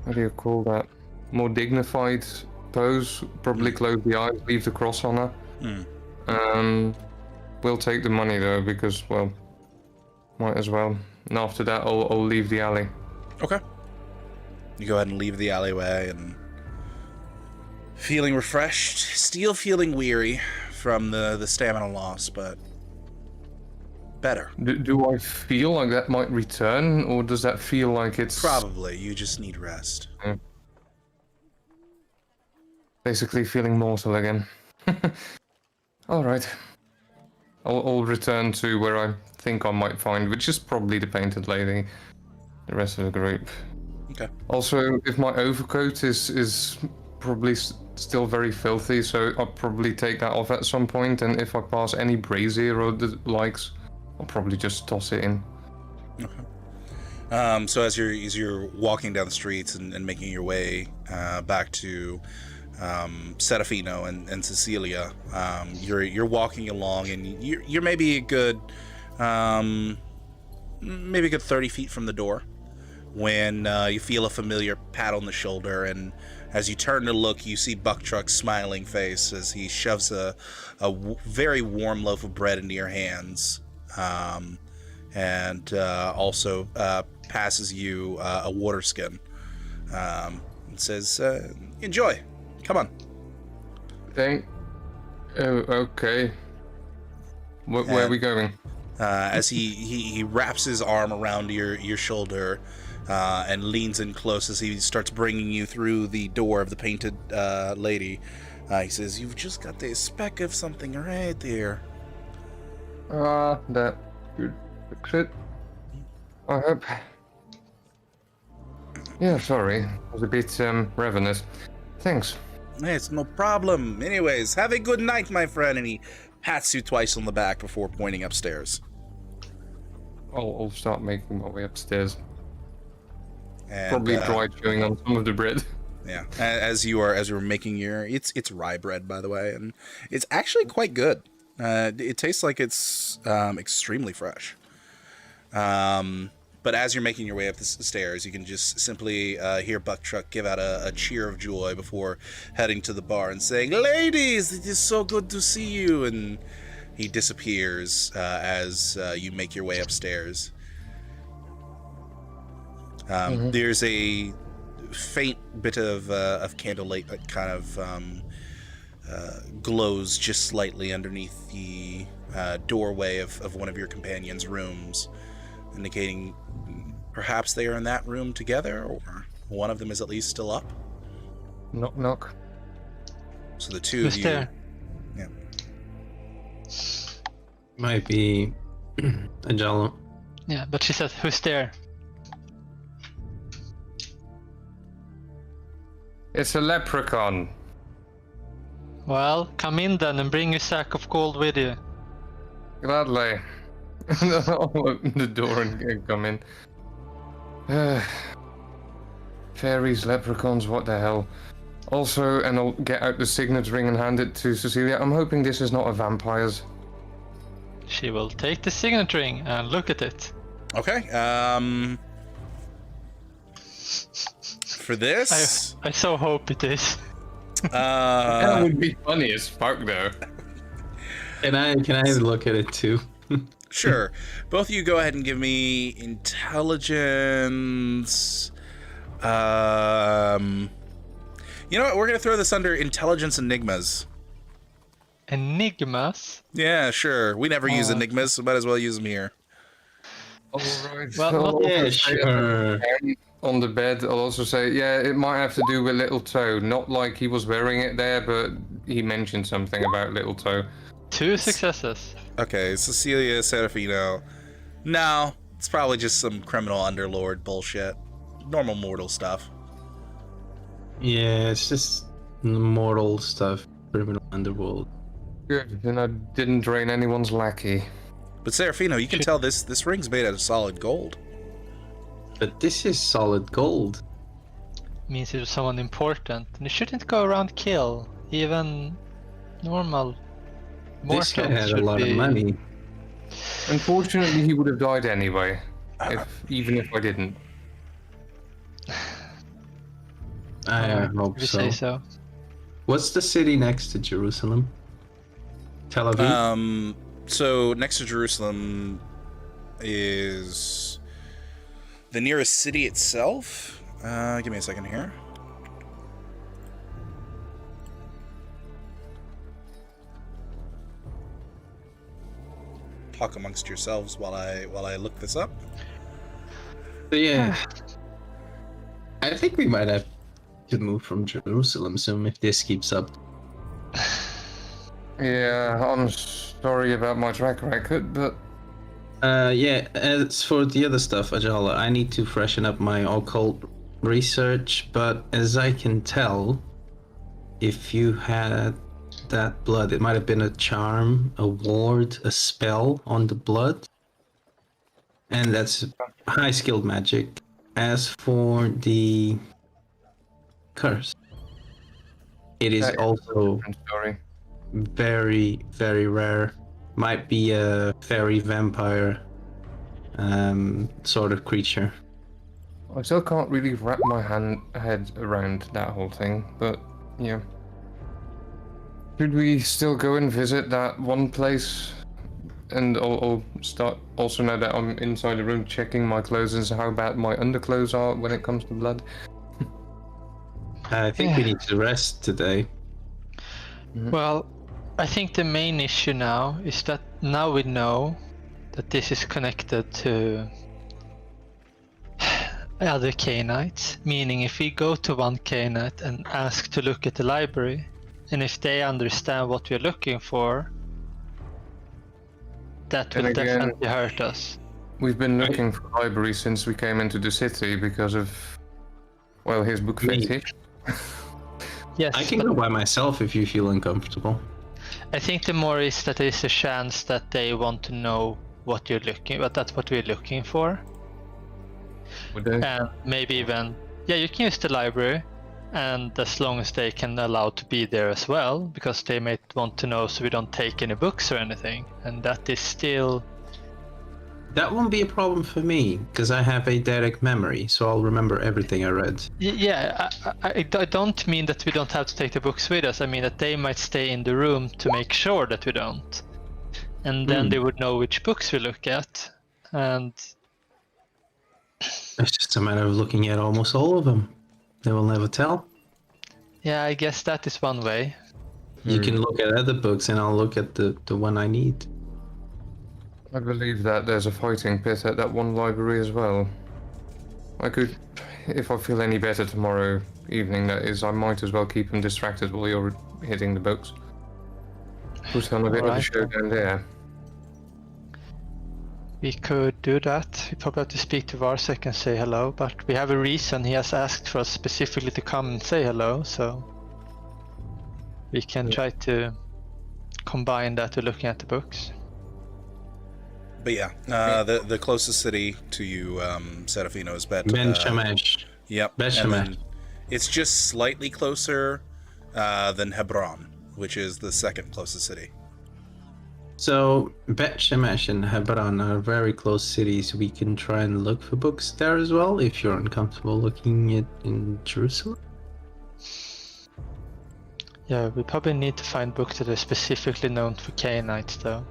what do you call that? More dignified pose. Probably close the eyes, leave the cross on her. We'll take the money though, because, well, might as well. And after that, I'll leave the alley. Okay. You go ahead and leave the alleyway, and feeling refreshed, still feeling weary from the stamina loss, but better. Do I feel like that might return, or does that feel like it's... Probably. You just need rest. Basically feeling mortal again. Alright. I'll return to where I think I might find, which is probably the painted lady, the rest of the group. Okay. Also, if my overcoat is probably still very filthy, so I'll probably take that off at some point, and if I pass any brazier or the likes, I'll probably just toss it in. So as you're walking down the streets and making your way back to Serafino and Cecilia, you're walking along, and you're maybe a good 30 feet from the door when you feel a familiar pat on the shoulder, and as you turn to look, you see Bucktruck's smiling face as he shoves a very warm loaf of bread into your hands, and also passes you a water skin, and says, "Enjoy. Come on." Okay. Where are we going? As he wraps his arm around your shoulder and leans in close as he starts bringing you through the door of the painted lady. He says, "You've just got the speck of something right there." That should fix it. I hope. Yeah, sorry. I was a bit ravenous. Thanks. It's no problem. Anyways, have a good night, my friend. And he pats you twice on the back before pointing upstairs. I'll start making my way upstairs. And, Probably dry chewing on some of the bread. Yeah, as you were making your it's rye bread, by the way, and it's actually quite good. It tastes like it's extremely fresh. But as you're making your way up the stairs, you can just simply hear Bucktruck give out a cheer of joy before heading to the bar and saying, "Ladies, it is so good to see you," and he disappears as you make your way upstairs. There's a faint bit of candlelight that kind of glows just slightly underneath the doorway of one of your companions' rooms, indicating perhaps they are in that room together, or one of them is at least still up. Knock, knock. So the two Who's of you... there? Yeah. Might be Ajalo. Yeah, but she said, "Who's there?" It's a leprechaun. Well, come in then and bring your sack of gold with you. Gladly. I'll open the door and come in. Fairies, leprechauns, what the hell. Also, and I'll get out the signet ring and hand it to Cecilia. I'm hoping this is not a vampire's. She will take the signet ring and look at it. Okay. For this... I so hope it is. That would be funny as fuck, though. Can I look at it too? Sure. Both of you go ahead and give me intelligence. You know what? We're going to throw this under intelligence enigmas. Enigmas? Yeah, sure. We never use enigmas, so might as well use them here. Alright, Well, so not- I'll Yeah, also say sure. on the bed, I'll also say, yeah, it might have to do with Little Toe. Not like he was wearing it there, but he mentioned something about Little Toe. 2 successes. Okay, Cecilia Serafino. No, it's probably just some criminal underlord bullshit. Normal mortal stuff. Yeah, it's just mortal stuff. Criminal underworld. Good, then I didn't drain anyone's lackey. But Serafino, you can tell this ring's made out of solid gold. But this is solid gold. Means it was someone important. And you shouldn't go around kill. Even normal mortals This guy had a should lot be... of money. Unfortunately, he would have died anyway, even if I didn't. I hope If you so. say so. What's the city next to Jerusalem? Tel Aviv? So next to Jerusalem is the nearest city itself. Give me a second here. Talk amongst yourselves while I look this up. So yeah. I think we might have to move from Jerusalem soon if this keeps up. Yeah, I'm sorry about my track record, but Yeah, as for the other stuff, Ajala, I need to freshen up my occult research, but as I can tell, if you had that blood, it might have been a charm, a ward, a spell on the blood. And that's high skilled magic. As for the curse, it is That is also Different story. very, very rare. Might be a fairy vampire sort of creature. I still can't really wrap my head around that whole thing, but yeah. Should we still go and visit that one place? And I'll start also now that I'm inside the room checking my clothes and how bad my underclothes are when it comes to blood. I think we need to rest today. Well, I think the main issue now is that now we know that this is connected to other Canaanites, meaning if we go to one Canaanite and ask to look at the library, and if they understand what we're looking for, that will And again- definitely hurt us. We've been looking for libraries since we came into the city because of, well, his book Me. fetish. Yes, I can but go by myself if you feel uncomfortable. I think the more is that there is a chance that they want to know what you're looking, but that's what we're looking for. Would they? And maybe even, yeah, you can use the library, and as long as they can allow to be there as well, because they might want to know so we don't take any books or anything, and that is still, That won't be a problem for me, because I have a direct memory, so I'll remember everything I read. yeah, I don't mean that we don't have to take the books with us. I mean that they might stay in the room to make sure that we don't, and then they would know which books we look at, and It's just a matter of looking at almost all of them. They will never tell. yeah, I guess that is one way. You can look at other books and I'll look at the one I need. I believe that there's a fighting pit at that one library as well. I could, if I feel any better tomorrow evening, that is, I might as well keep them distracted while you're hitting the books. Put on a bit of a Alright. show down there. We could do that. We probably have to speak to Varsek and say hello, but we have a reason. He has asked for us specifically to come and say hello, so we can try to combine that with looking at the books. But yeah, the closest city to you, Serafino, is Ben Shemesh. Yep. Bet and Shemesh. then it's just slightly closer than Hebron, which is the second closest city. So, Bet Shemesh and Hebron are very close cities. We can try and look for books there as well, if you're uncomfortable looking at in Jerusalem. Yeah, we probably need to find books that are specifically known for Canaanites, though.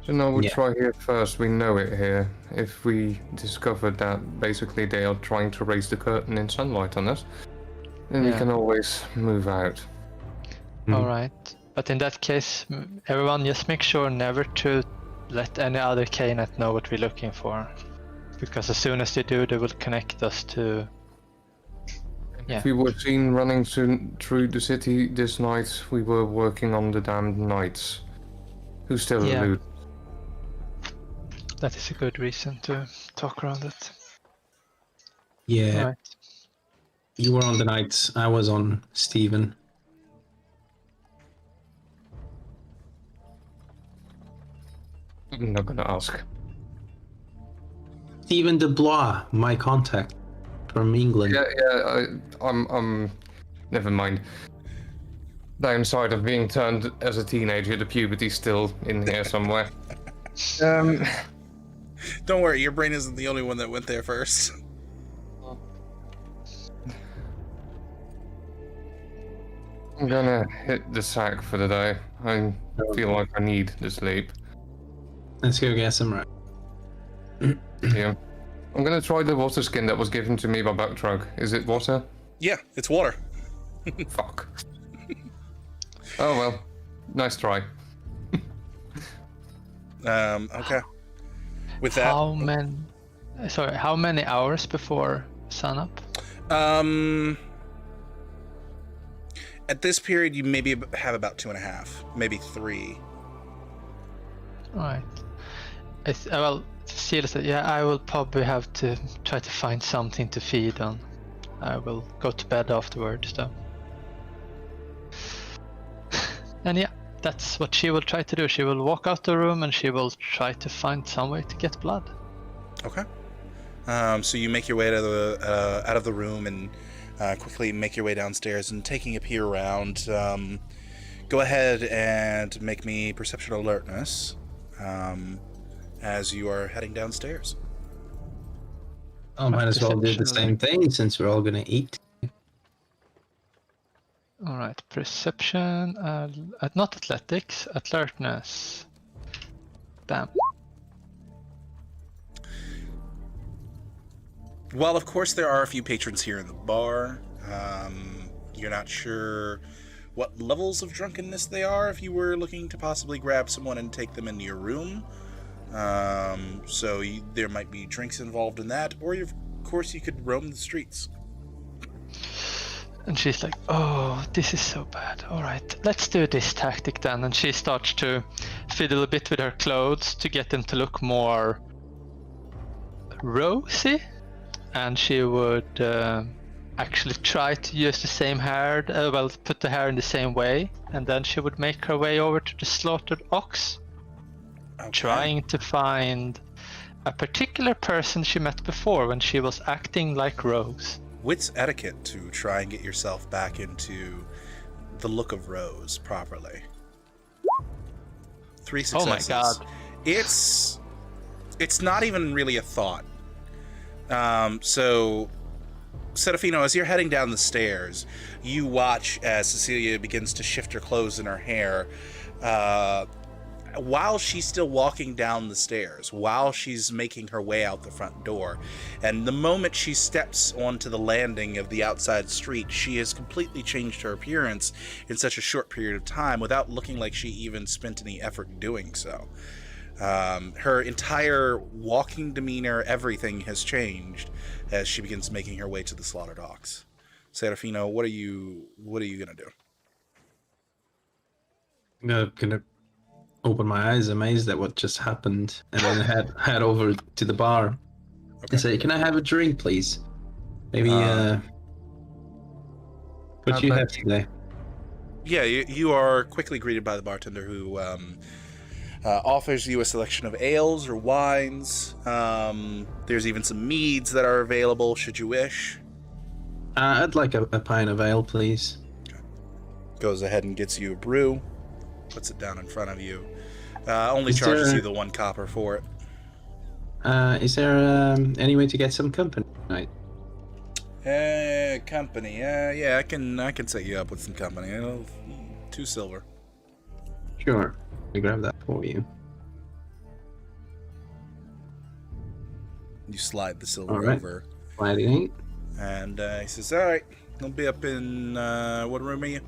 So now we'll Yeah. try here first. We know it here. If we discover that basically they are trying to raise the curtain in sunlight on us, then we Yeah. can always move out. Alright, but in that case, everyone just make sure never to let any other Canaanite know what we're looking for. Because as soon as they do, they will connect us to... Yeah. If we were seen running through the city this night, we were working on the damned knights, who still Yeah. elude. That is a good reason to talk around it. Yeah, Right. you were on the nights. I was on Stephen. I'm not gonna ask. Stephen de Blois, my contact from England. I'm. Never mind. Downside of being turned as a teenager, the puberty's still in here somewhere. Don't worry, your brain isn't the only one that went there first. I'm gonna hit the sack for the day. I feel like I need the sleep. Let's go get some right. Yeah. I'm gonna try the water skin that was given to me by Bucktrug. Is it water? Yeah, it's water. Fuck. Oh well. Nice try. Okay. With that, How many hours before sunup? At this period, you maybe have about 2.5, maybe 3. Alright. Well, Cecilia said, yeah, I will probably have to try to find something to feed on. I will go to bed afterwards, though. And yeah, that's what she will try to do. She will walk out the room and she will try to find some way to get blood. Okay. So you make your way to the out of the room and quickly make your way downstairs and taking a peer around. Go ahead and make me perception alertness as you are heading downstairs. Oh, might as well do the same thing since we're all gonna eat. Alright, perception, not athletics, alertness. Bam. While of course there are a few patrons here in the bar, you're not sure what levels of drunkenness they are if you were looking to possibly grab someone and take them into your room. There might be drinks involved in that, or of course you could roam the streets. And she's like, oh, this is so bad. Alright, let's do this tactic then. And she starts to fiddle a bit with her clothes to get them to look more rosy. And she would actually try to use the same hair, put the hair in the same way. And then she would make her way over to the slaughtered ox, Okay. trying to find a particular person she met before when she was acting like Rose. Wits etiquette to try and get yourself back into the look of Rose properly. 3 successes. Oh my god. It's not even really a thought. So Serafino, as you're heading down the stairs, you watch as Cecilia begins to shift her clothes and her hair while she's still walking down the stairs, while she's making her way out the front door. And the moment she steps onto the landing of the outside street, she has completely changed her appearance in such a short period of time without looking like she even spent any effort doing so. Her entire walking demeanor, everything has changed as she begins making her way to the slaughtered ox. Serafino, what are you gonna do? I'm gonna open my eyes, amazed at what just happened, and then head over to the bar and say, "Can I have a drink, please? Maybe what you have today?" Yeah, you are quickly greeted by the bartender who offers you a selection of ales or wines. There's even some meads that are available should you wish. I'd like a pint of ale, please. Goes ahead and gets you a brew, puts it down in front of you. Only Is charges there- you the 1 copper for it. Is there any way to get some company tonight? Company. Yeah, I can set you up with some company. 2 silver. Sure, I grab that for you. You slide the silver All right. over, Slide it in. and he says, "All right, I'll be up in what room are you?"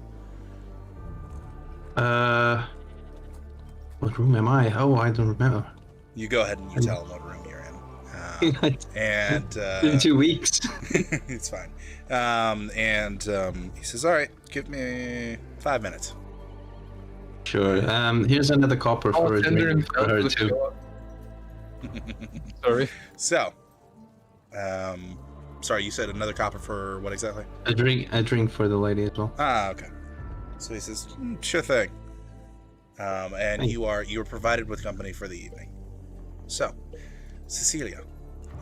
What room am I? Oh, I don't remember. You go ahead and you tell him what room you're in, and In 2 weeks. it's fine. He says, "All right, give me 5 minutes." Sure. Here's another copper for a Bartender drink for himself her will too. show up. Sorry. So, sorry, you said another copper for what exactly? A drink for the lady as well. Okay. So he says, "Sure thing." And Thank you are provided with company for the evening. So, Cecilia,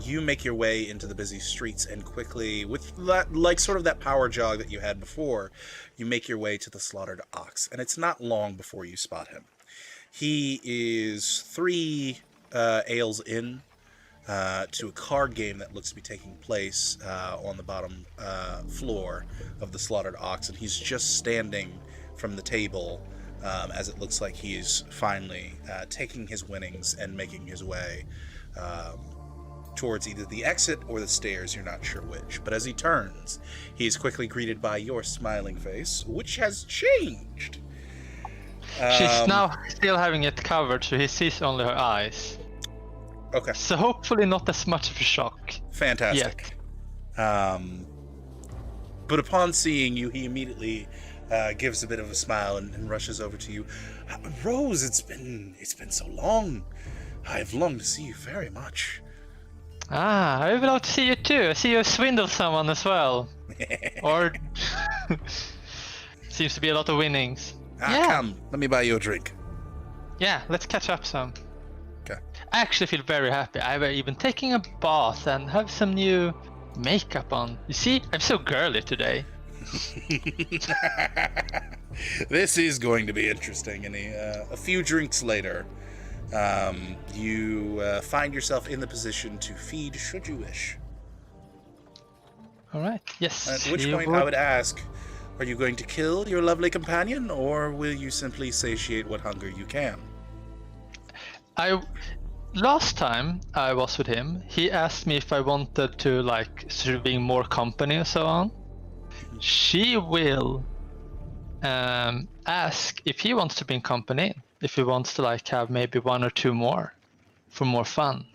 you make your way into the busy streets and quickly, with that, like sort of that power jog that you had before, you make your way to the slaughtered ox. And it's not long before you spot him. He is 3 ales in to a card game that looks to be taking place on the bottom floor of the slaughtered ox, and he's just standing from the table as it looks like he's finally taking his winnings and making his way towards either the exit or the stairs. You're not sure which, but as he turns, he is quickly greeted by your smiling face, which has changed. She's now still having it covered, so he sees only her eyes. Okay. So hopefully not as much of a shock. Fantastic. But upon seeing you, he immediately gives a bit of a smile and rushes over to you. "Rose, it's been so long. I've longed to see you very much." Ah, I would love to see you too. I see you swindle someone as well. Or seems to be a lot of winnings. Yeah. Come, let me buy you a drink. Yeah, let's catch up some. Okay. I actually feel very happy. I've even taken a bath and have some new makeup on. You see, I'm so girly today. This is going to be interesting. And a few drinks later, you find yourself in the position to feed should you wish. All right. Yes. At which you point I would ask, are you going to kill your lovely companion, or will you simply satiate what hunger you can? Last time I was with him, he asked me if I wanted to like sort of being more company and so on. She will ask if he wants to be in company, if he wants to like have maybe one or two more for more fun.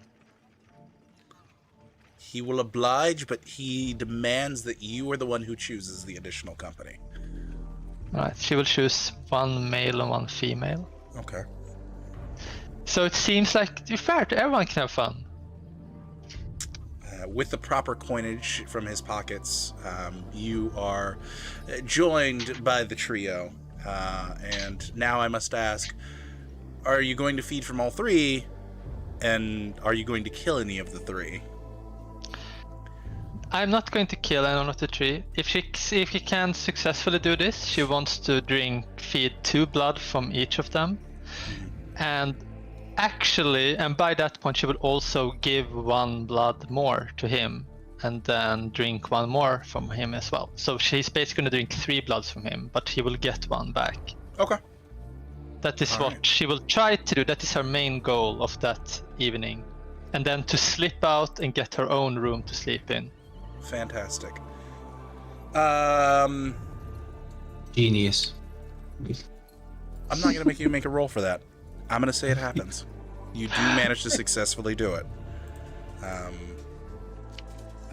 He will oblige, but he demands that you are the one who chooses the additional company. Right, she will choose one male and one female. Okay. So it seems like, to be fair, everyone can have fun. With the proper coinage from his pockets, you are joined by the trio. And now I must ask, are you going to feed from all three? And are you going to kill any of the three? I'm not going to kill anyone of the three. If she can successfully do this, she wants to feed 2 blood from each of them. And actually, and by that point, she will also give 1 blood more to him and then drink 1 more from him as well. So she's basically going to drink 3 bloods from him, but he will get 1 back. Okay. That is what she will try to do. That is her main goal of that evening. And then to slip out and get her own room to sleep in. Fantastic. Genius. I'm not going to make you make a roll for that. I'm going to say it happens. You do manage to successfully do it. I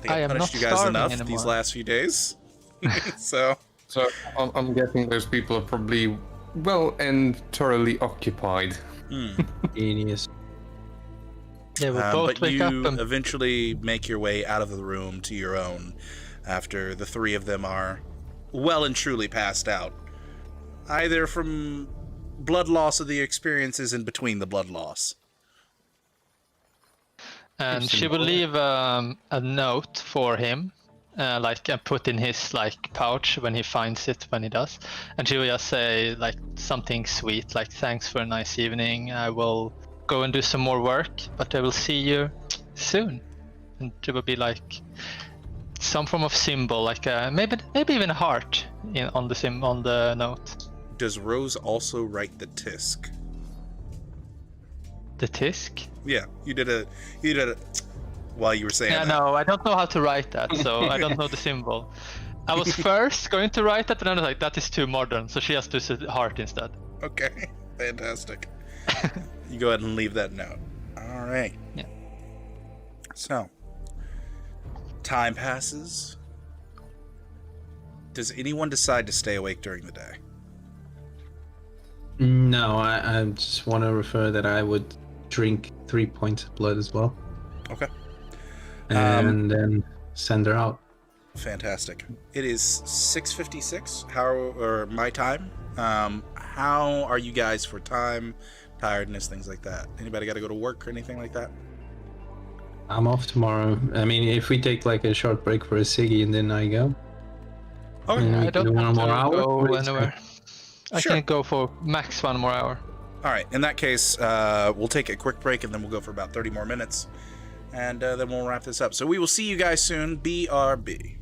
think I've punished you guys enough these last few days. So I'm guessing those people are probably well and thoroughly occupied. Genius. They will both but wake up you and eventually make your way out of the room to your own after the 3 of them are well and truly passed out. Either from blood loss or the experiences in between the blood loss. and she will leave a note for him, and put in his pouch when he finds it, when he does. And she will just say something sweet, like thanks for a nice evening. I will go and do some more work, but I will see you soon. And it will be some form of symbol, maybe even a heart on the note. Does Rose also write the tisk? The tisk? Yeah, you did it while you were saying that. No, I don't know how to write that, so I don't know the symbol. I was first going to write that, but then I was like, that is too modern, so she has to use a heart instead. Okay, fantastic. You go ahead and leave that note. All right. Yeah. So, time passes. Does anyone decide to stay awake during the day? No, I just want to refer that I would drink 3 points of blood as well. Okay. And then send her out. Fantastic. It is 6:56. Or my time. How are you guys for time, tiredness, things like that? Anybody got to go to work or anything like that? I'm off tomorrow. I mean, if we take a short break for a ciggy and then I go. Okay. I don't have to go anywhere. I Sure. can go for max 1 more hour. All right. In that case, we'll take a quick break and then we'll go for about 30 more minutes. And then we'll wrap this up. So we will see you guys soon. BRB.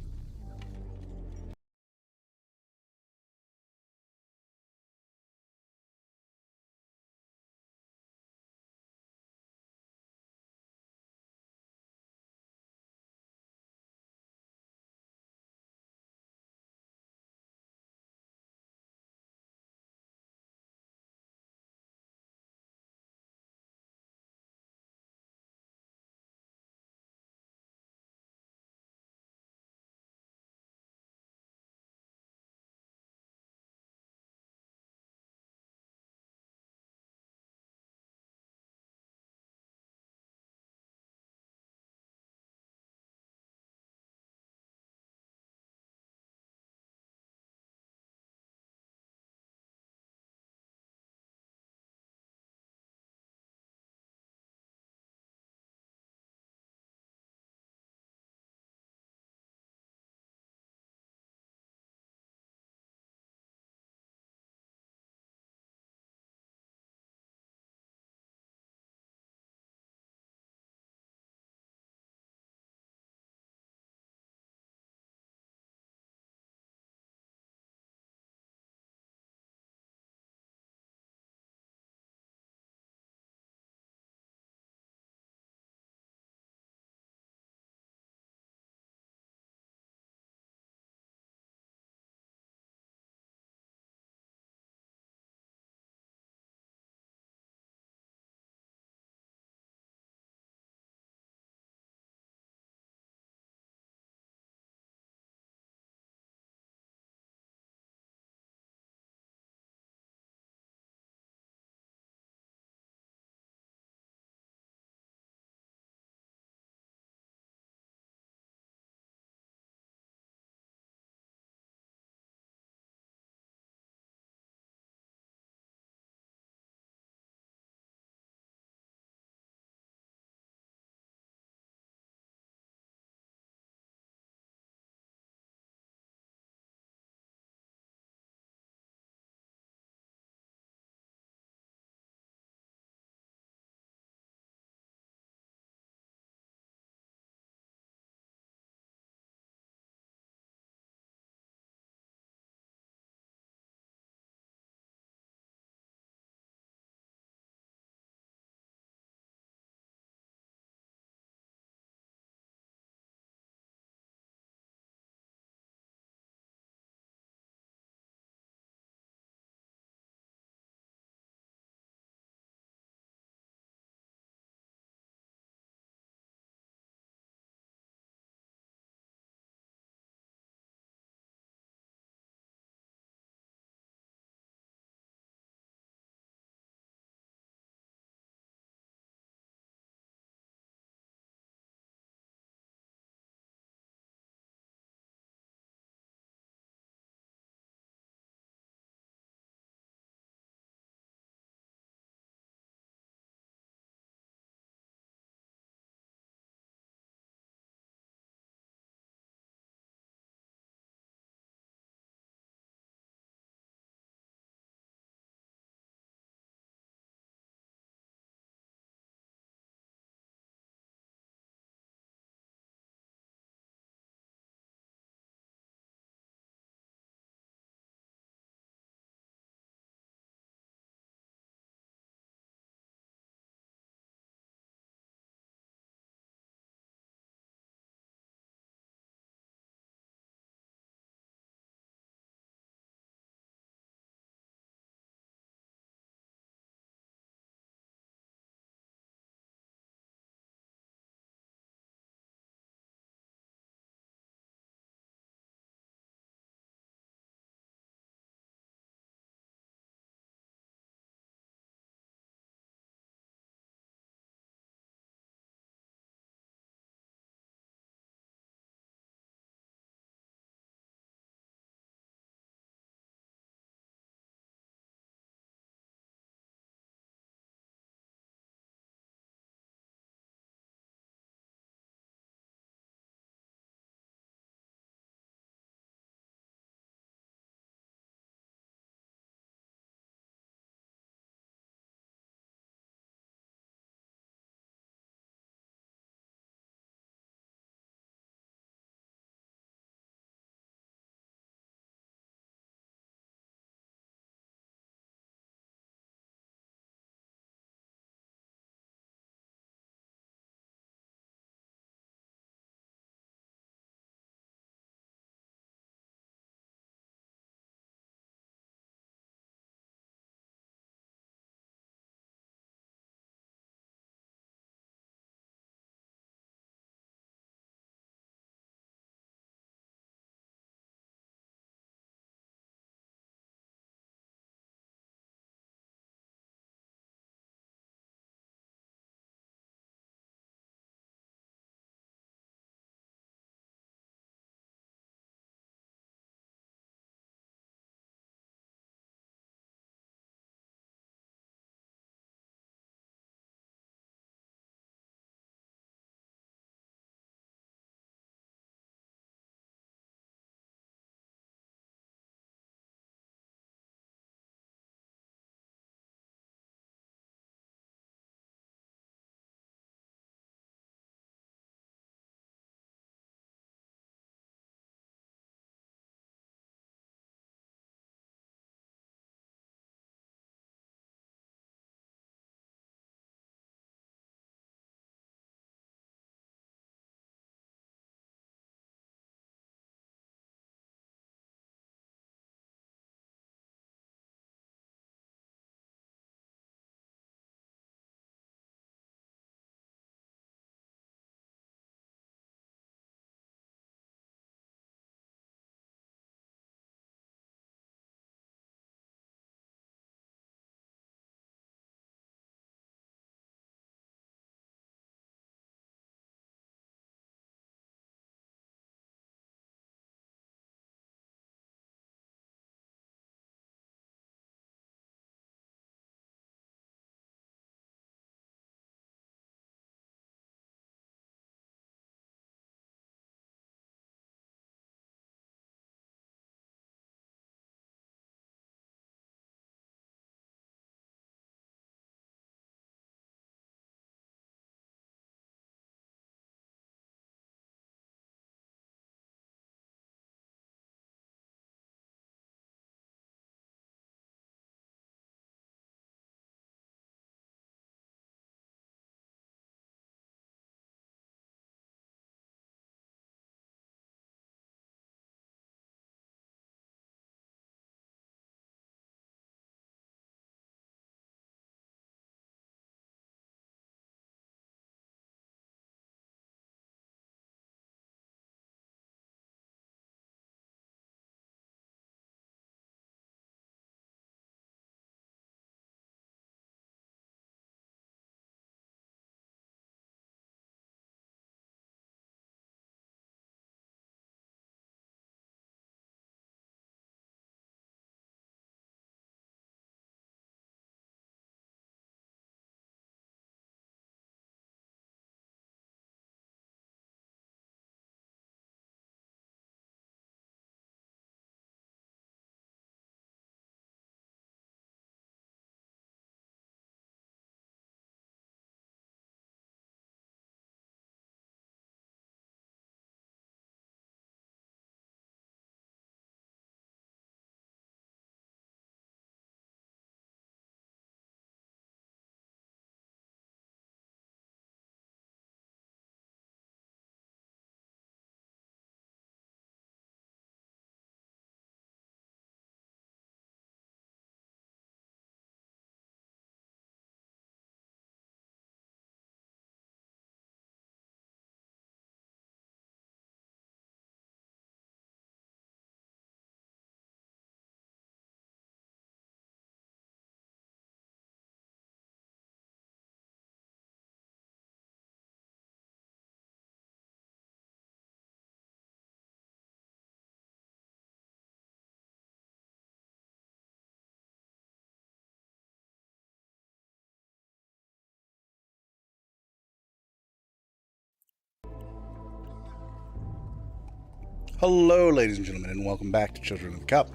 Hello, ladies and gentlemen, and welcome back to Children of the Cup.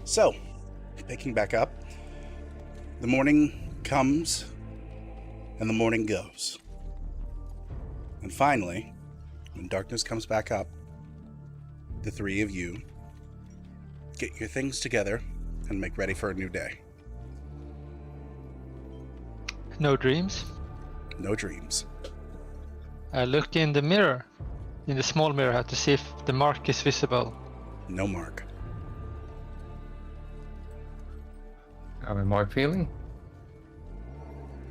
So, picking back up, the morning comes and the morning goes. And finally, when darkness comes back up, the three of you get your things together and make ready for a new day. No dreams. No dreams. I look in the mirror, in the small mirror, to see if the mark is visible. No mark. How am I feeling?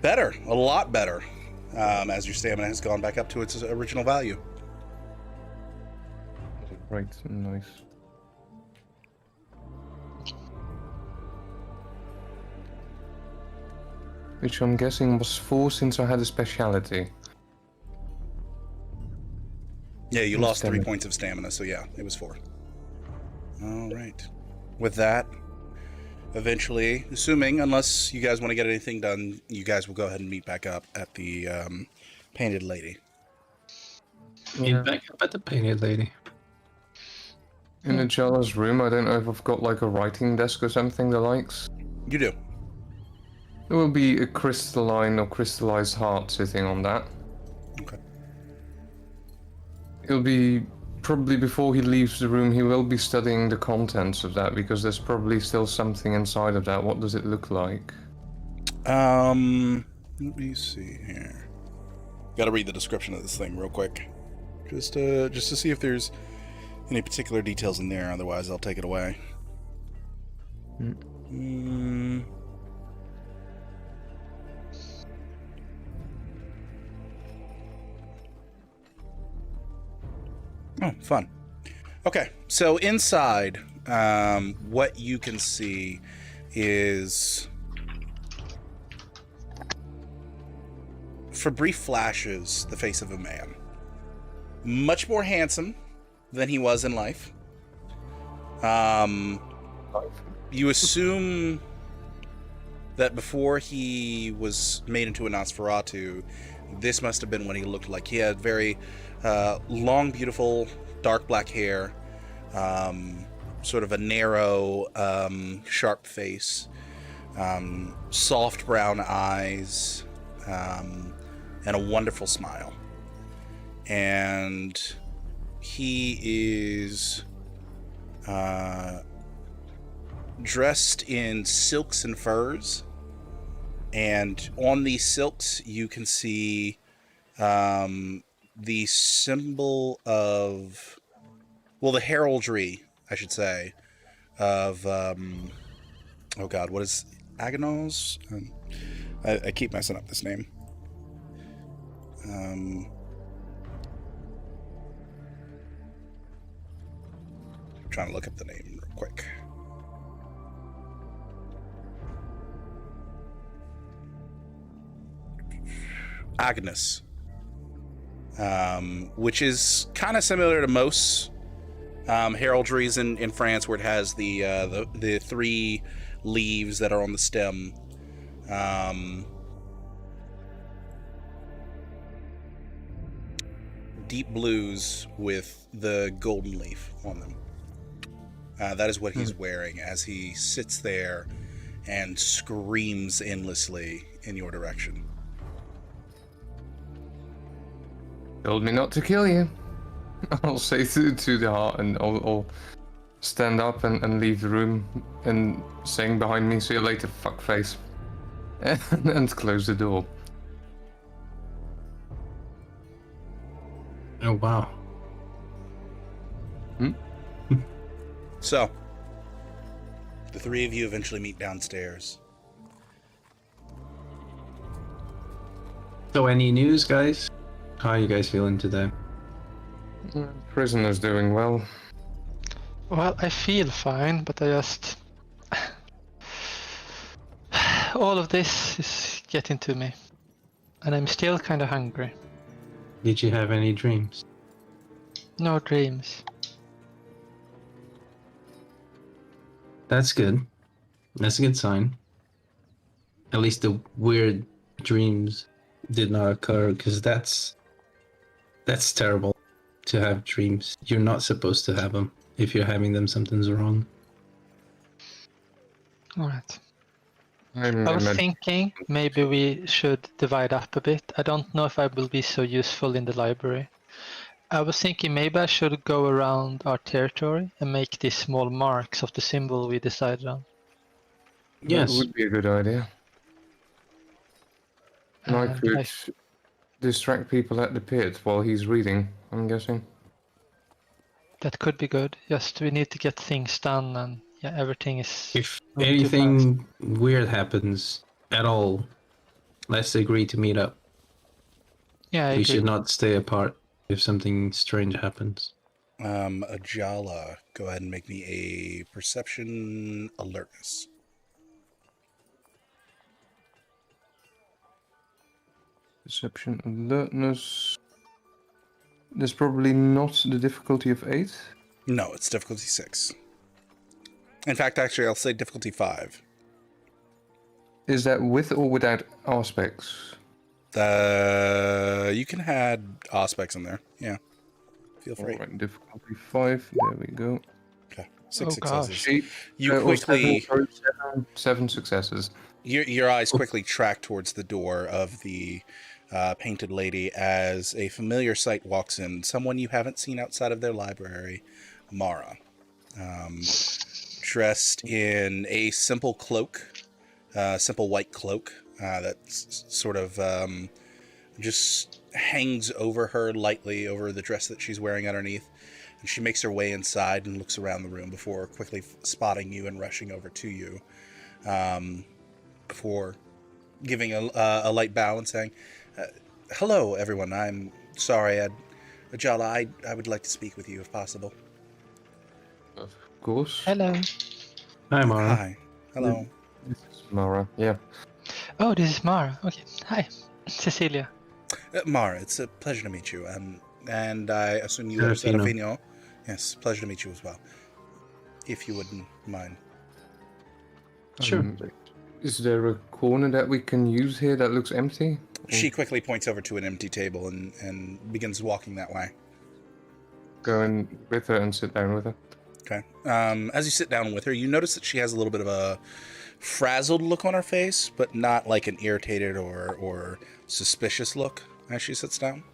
Better. A lot better. As your stamina has gone back up to its original value. Right, nice. Which I'm guessing was 4 since I had a speciality. Yeah, you And lost 3 stamina. points of stamina, so yeah, it was 4. All right. With that, eventually, assuming, unless you guys want to get anything done, you guys will go ahead and meet back up at the Painted Lady. Meet back up at the Painted Lady. In Ajala's room, I don't know if I've got like a writing desk or something the likes. You do. There will be a crystalline or crystallized heart sitting on that. Okay. It'll be probably before he leaves the room, he will be studying the contents of that because there's probably still something inside of that. What does it look like? Let me see here. Got to read the description of this thing real quick, just to see if there's any particular details in there. Otherwise, I'll take it away. Oh, fun. Okay, so inside, what you can see is, for brief flashes, the face of a man. Much more handsome than he was in life. You assume that before he was made into a Nosferatu, this must have been what he looked like. He had very long, beautiful, dark black hair, sort of a narrow, sharp face, soft brown eyes, and a wonderful smile. And he is dressed in silks and furs, and on these silks you can see the symbol of, well, the heraldry, I should say, of oh god, what is Aganos? I keep messing up this name. Trying to look up the name real quick. Agnes, which is kind of similar to most heraldries in France, where it has the 3 leaves that are on the stem. Deep blues with the golden leaf on them. That is what he's wearing as he sits there and screams endlessly in your direction. Told me not to kill you. I'll say to the heart, and I'll stand up and leave the room, and saying behind me, "See you later, fuckface," and close the door. Oh, wow. So, the 3 of you eventually meet downstairs. So, any news, guys? How are you guys feeling today? Prisoner's doing well. Well, I feel fine, but I just... all of this is getting to me. And I'm still kind of hungry. Did you have any dreams? No dreams. That's good. That's a good sign. At least the weird dreams did not occur, because that's terrible. to have dreams. You're not supposed to have them. If you're having them, something's wrong. Alright. I'm I was imag- thinking maybe we should divide up a bit. I don't know if I will be so useful in the library. I was thinking maybe I should go around our territory and make these small marks of the symbol we decided on. That Yes. would be a good idea. And I And could distract people at the pit while he's reading, I'm guessing. that could be good. Just we need to get things done, and yeah, everything is. If going too anything weird happens at all, let's agree to meet up. Yeah, I We agree. should not stay apart if something strange happens. Ajala, go ahead and make me a perception alertness. Perception, alertness. There's probably not the difficulty of 8. No, it's difficulty 6. In fact, actually, I'll say difficulty 5. Is that with or without aspects? You can add aspects in there. Yeah. Feel free. Alright, difficulty 5. There we go. Okay. 6 Oh, gosh. successes. 8. You or quickly, seven successes. your eyes quickly track towards the door of the painted lady as a familiar sight walks in. Someone you haven't seen outside of their library, Mara. Dressed in a simple cloak, simple white cloak that's sort of just hangs over her lightly over the dress that she's wearing underneath. And she makes her way inside and looks around the room before quickly spotting you and rushing over to you. Before giving a light bow and saying, hello, everyone. I'm sorry, Ajala, I would like to speak with you if possible. Of course. Hello. Hi, Mara. Hi. Hello. This is Mara. Yeah. Oh, this is Mara. Okay. Hi, Cecilia. Mara, it's a pleasure to meet you. And I assume you are Serafino. Serafino. Yes, pleasure to meet you as well. If you wouldn't mind. Sure. Is there a corner that we can use here that looks empty? She quickly points over to an empty table and begins walking that way. Go in with her and sit down with her. Okay. As you sit down with her, you notice that she has a little bit of a frazzled look on her face, but not like an irritated or suspicious look as she sits down.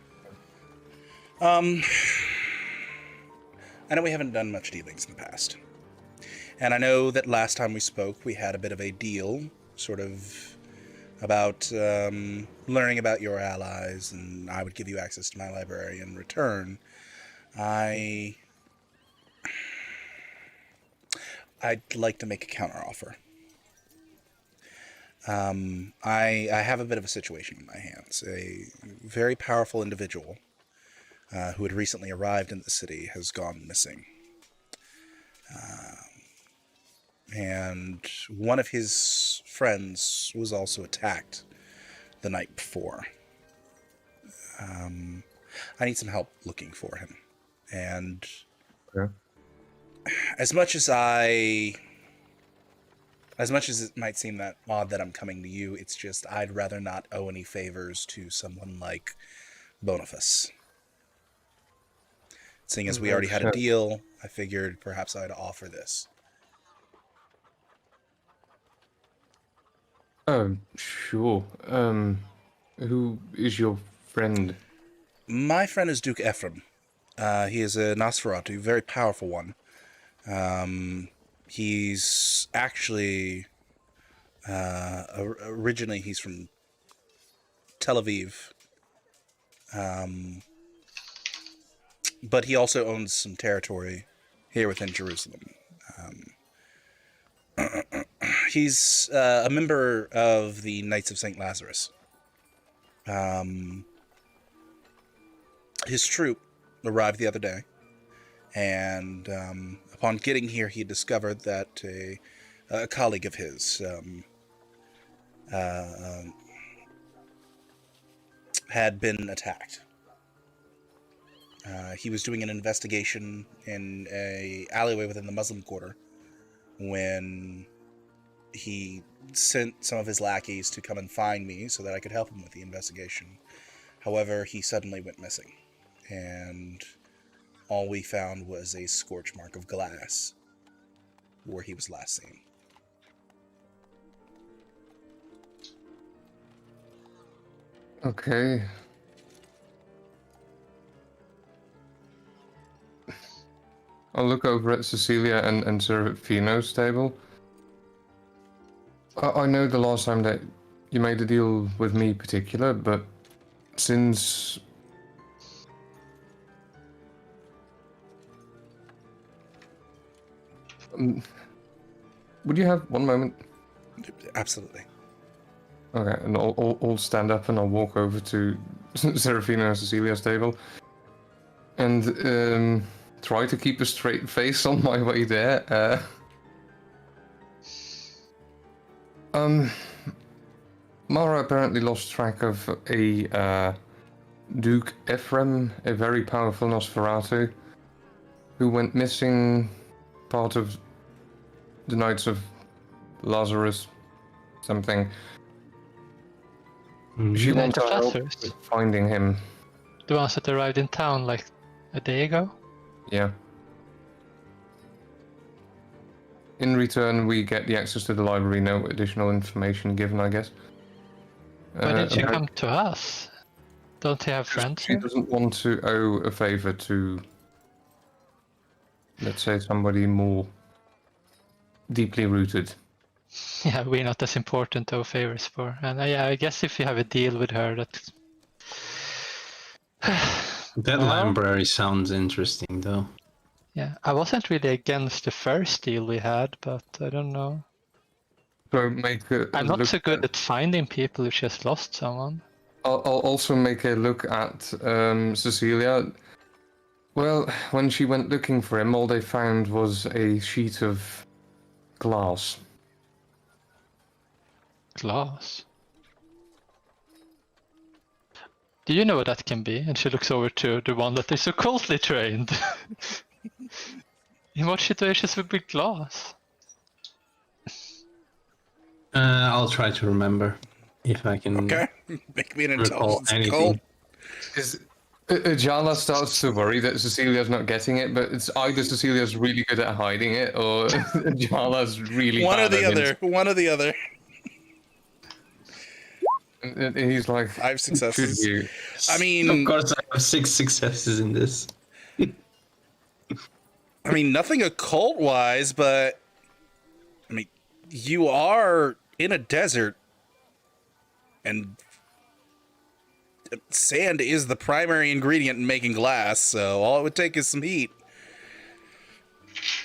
I know we haven't done much dealings in the past. And I know that last time we spoke, we had a bit of a deal, sort of, about learning about your allies, and I would give you access to my library in return. I'd like to make a counteroffer. I have a bit of a situation in my hands. A very powerful individual who had recently arrived in the city has gone missing. And one of his friends was also attacked the night before. I need some help looking for him. And Okay. as much as it might seem that odd that I'm coming to you, it's just I'd rather not owe any favors to someone like Boniface. Seeing as we already had a deal, I figured perhaps I'd offer this. Sure. Who is your friend? My friend is Duke Ephraim. He is a Nosferatu, a very powerful one. He's actually originally he's from Tel Aviv, but he also owns some territory here within Jerusalem. He's a member of the Knights of St. Lazarus. His troop arrived the other day, and upon getting here, he discovered that a colleague of his had been attacked. He was doing an investigation in a alleyway within the Muslim Quarter when he sent some of his lackeys to come and find me so that I could help him with the investigation. However, he suddenly went missing, and all we found was a scorch mark of glass where he was last seen. Okay. I'll look over at Cecilia and Serafino's table. I know the last time that you made a deal with me particular, but since... would you have one moment? Absolutely. Okay, and I'll stand up and I'll walk over to Serafino and Cecilia's table. And try to keep a straight face on my way there. Mara apparently lost track of a Duke Ephraim, a very powerful Nosferatu, who went missing part of the Knights of Lazarus something. She Knights wants of our help Lazarus? with finding him. The ones that arrived in town like a day ago? Yeah. In return, we get the access to the library, no additional information given, I guess. Why didn't you and come to us? Don't you have friends She here? doesn't want to owe a favor to, let's say, somebody more deeply rooted. Yeah, we're not as important to owe favors for. And yeah, I guess if you have a deal with her, that... That Well- library sounds interesting, though. Yeah, I wasn't really against the first deal we had, but I don't know. So make a I'm not look so good at finding people who just lost someone. I'll also make a look at Cecilia. Well, when she went looking for him, all they found was a sheet of glass. Glass. Do you know what that can be? And she looks over to the one that is occultly trained. In what situations would be glass? I'll try to remember if I can Okay. Make me an recall intelligence anything. call. Is Jala starts to worry that Cecilia's not getting it, but it's either Cecilia's really good at hiding it or Jala's really One or bad the at other. One or the other. And he's like, 5 successes. should you? I mean, Of course, I have 6 successes in this. I mean, nothing occult wise, but I mean, you are in a desert, and sand is the primary ingredient in making glass. So all it would take is some heat.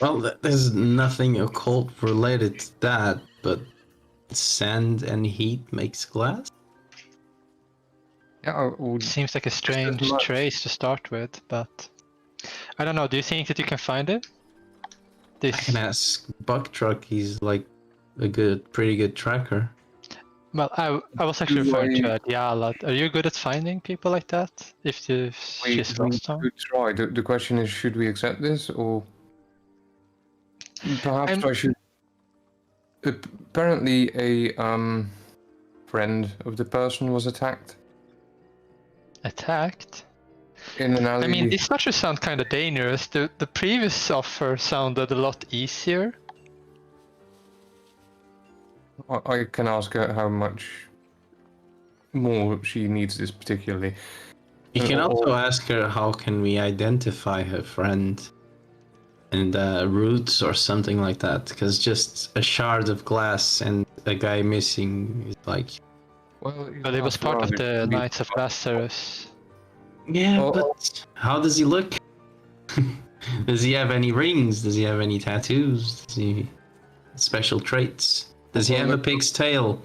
Well, there's nothing occult related to that, but sand and heat makes glass? Yeah, I would Seems like a strange much. trace to start with, but I don't know. Do you think that you can find it? I can ask Bucktruck, he's like a pretty good tracker. Well, I was actually Do referring to I- Adiala. Are you good at finding people like that? If she's lost someone? could try. The question is, should we accept this, or perhaps I'm- I should? Apparently, a friend of the person was attacked Attacked? in an alley. I mean, this actually sounds kind of dangerous. The previous offer sounded a lot easier. I can ask her how much more she needs this particularly. You can Or- also ask her how can we identify her friend and roots or something like that, because just a shard of glass and a guy missing is like, Well, But it was part of the rather- Knights of Lazarus. yeah, Oh, but how does he look? Does he have any rings? Does he have any tattoos? Does he special traits? Does he have a pig's tail?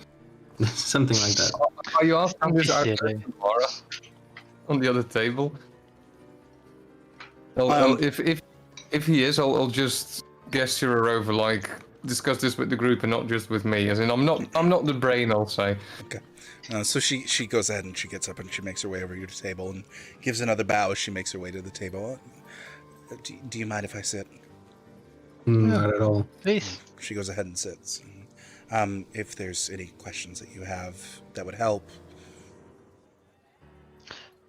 Something like that. Are you asking this out Silly. to Mara on the other table? If he is, I'll just gesture her over, like discuss this with the group and not just with me. As in, I'm not the brain. I'll say. Okay. So she goes ahead and she gets up and she makes her way over to your table and gives another bow as she makes her way to the table. Do you mind if I sit? Not at all. Please. She goes ahead and sits. If there's any questions that you have that would help.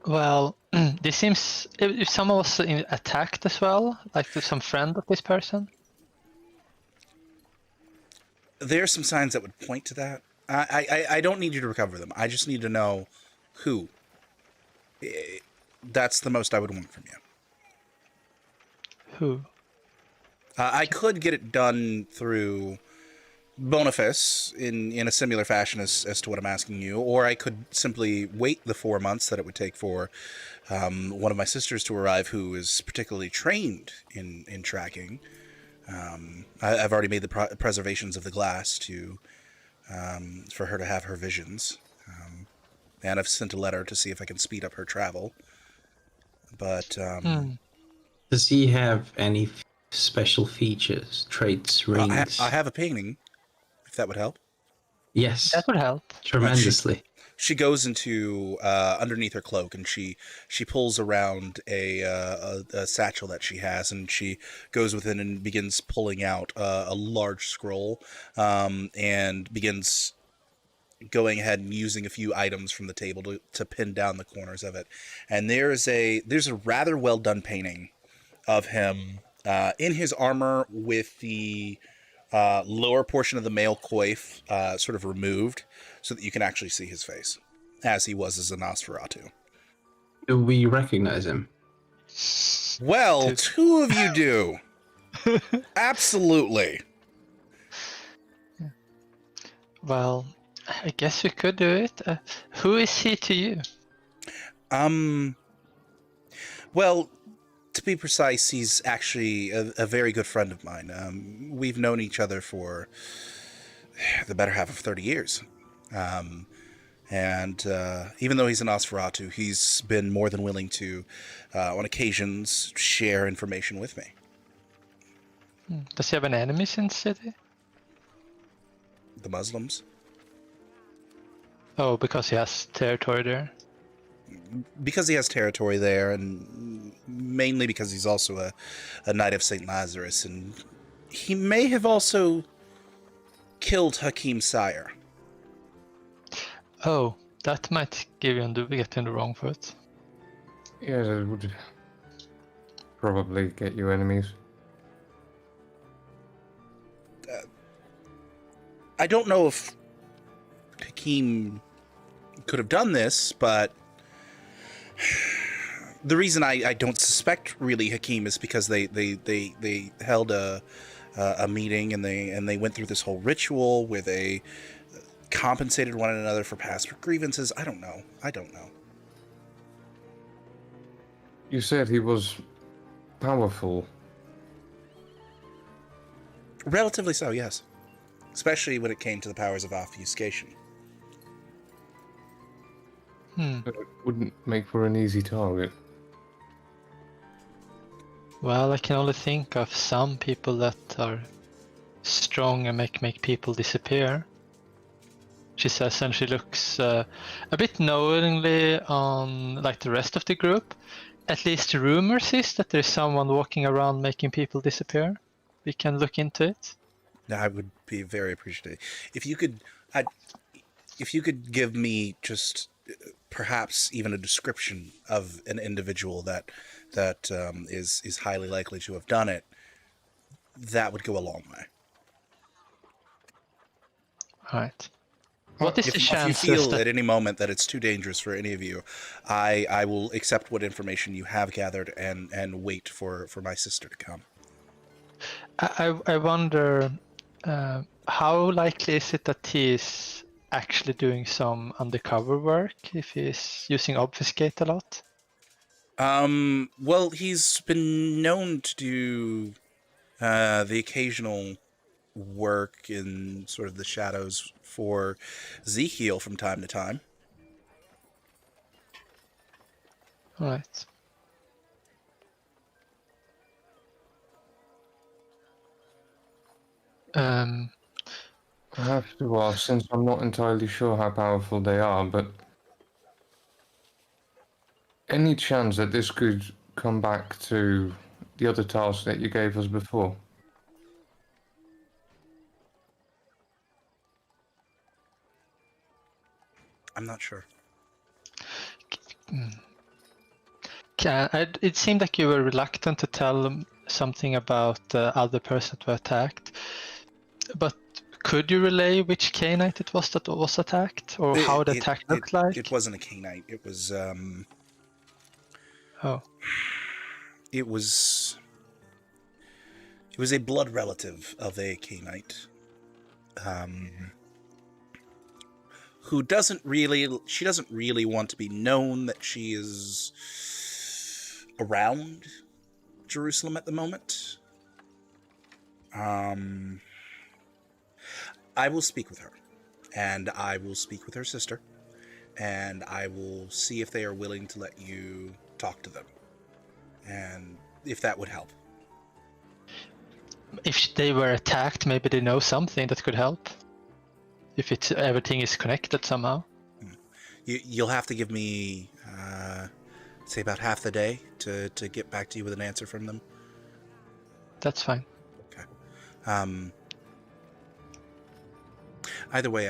Well, This seems. If someone was attacked as well, like some friend of this person. There are some signs that would point to that. I don't need you to recover them. I just need to know who. That's the most I would want from you. Who? I could get it done through Boniface in a similar fashion as to what I'm asking you, or I could simply wait the 4 months that it would take for one of my sisters to arrive who is particularly trained in tracking. I've already made the preservations of the glass for her to have her visions. And I've sent a letter to see if I can speed up her travel. But Does he have any special features, traits, rings? I have a painting, if that would help. Yes, That would help. tremendously. She goes into underneath her cloak, and she pulls around a satchel that she has, and she goes within and begins pulling out a large scroll, and begins going ahead and using a few items from the table to pin down the corners of it. And there's a rather well done painting of him in his armor with the lower portion of the male coif sort of removed so that you can actually see his face as he was as a Nosferatu. Do we recognize him? Well, two of you do. Absolutely. Well, I guess we could do it. Who is he to you? Well, to be precise, he's actually a very good friend of mine. We've known each other for the better half of 30 years. And even though he's an Nosferatu, he's been more than willing to, on occasions, share information with me. Does he have an enemies in the city? The Muslims. Oh, because he has territory there. Because he has territory there, and mainly because he's also a Knight of St. Lazarus, and he may have also killed Hakim's sire. Oh, that might get you on the wrong foot. Yeah, that would probably get you enemies. I don't know if Hakim could have done this, but the reason I don't suspect really Hakim is because they held a meeting and they went through this whole ritual where they compensated one another for past grievances. I don't know. You said he was powerful. Relatively so, yes. Especially when it came to the powers of obfuscation. But it wouldn't make for an easy target. Well, I can only think of some people that are strong and make people disappear. She says, and she looks a bit knowingly on like the rest of the group. At least rumors is that there's someone walking around making people disappear. We can look into it. I would be very appreciative if you could. If you could give me just perhaps even a description of an individual that is highly likely to have done it, that would go a long way. All right. What is the If you chances feel that at any moment that it's too dangerous for any of you, I will accept what information you have gathered and wait for my sister to come. I wonder how likely is it that he is actually doing some undercover work if he's using obfuscate a lot? Well, he's been known to do the occasional work in sort of the shadows for Ezekiel from time to time. All right. I have to ask, since I'm not entirely sure how powerful they are, but any chance that this could come back to the other task that you gave us before? I'm not sure. It seemed like you were reluctant to tell them something about the other person who attacked. But could you relay which Knight it was that was attacked, or how the attack looked like? It wasn't a Knight. It was Oh, It was a blood relative of a Knight, who doesn't really want to be known that she is around Jerusalem at the moment. I will speak with her, and I will speak with her sister, and I will see if they are willing to let you talk to them, and if that would help. if they were attacked, maybe they know something that could help. If everything is connected somehow. You'll have to give me, say, about half the day to get back to you with an answer from them. That's fine. Okay. Either way,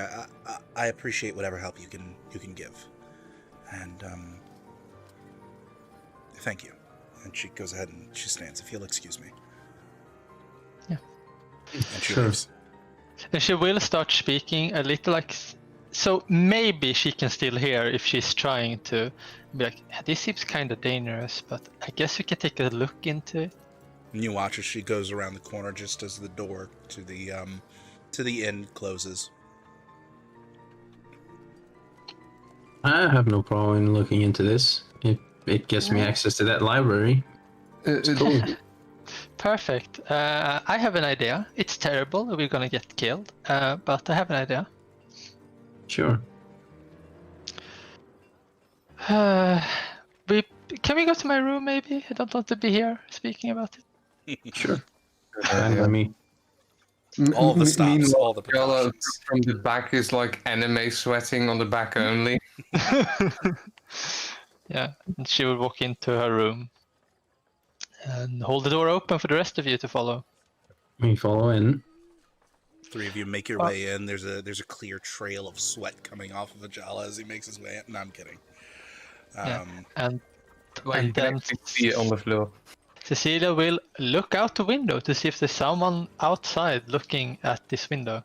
I appreciate whatever help you can give, and thank you. And she goes ahead and she stands. If you'll excuse me. Yeah. And she Sure. leaves. And she will start speaking a little like, so maybe she can still hear if she's trying to be like, this seems kind of dangerous, but I guess we can take a look into it. And you watch as she goes around the corner just as the door to the inn closes. I have no problem in looking into this. It gets me access to that library. Cool. Perfect. I have an idea. It's terrible. We're gonna get killed. But I have an idea. Sure. Can we go to my room maybe? I don't want to be here speaking about it. Sure. Fine by me. All the stops, Meanwhile, all the Jala precautions. from the back is like anime sweating on the back only. Yeah, and she will walk into her room and hold the door open for the rest of you to follow. We follow in. Three of you make your way in. There's a clear trail of sweat coming off of Ajala as he makes his way in. No, I'm kidding. Yeah. And Like you can then actually see it on the floor. Cecilia will look out the window to see if there's someone outside looking at this window.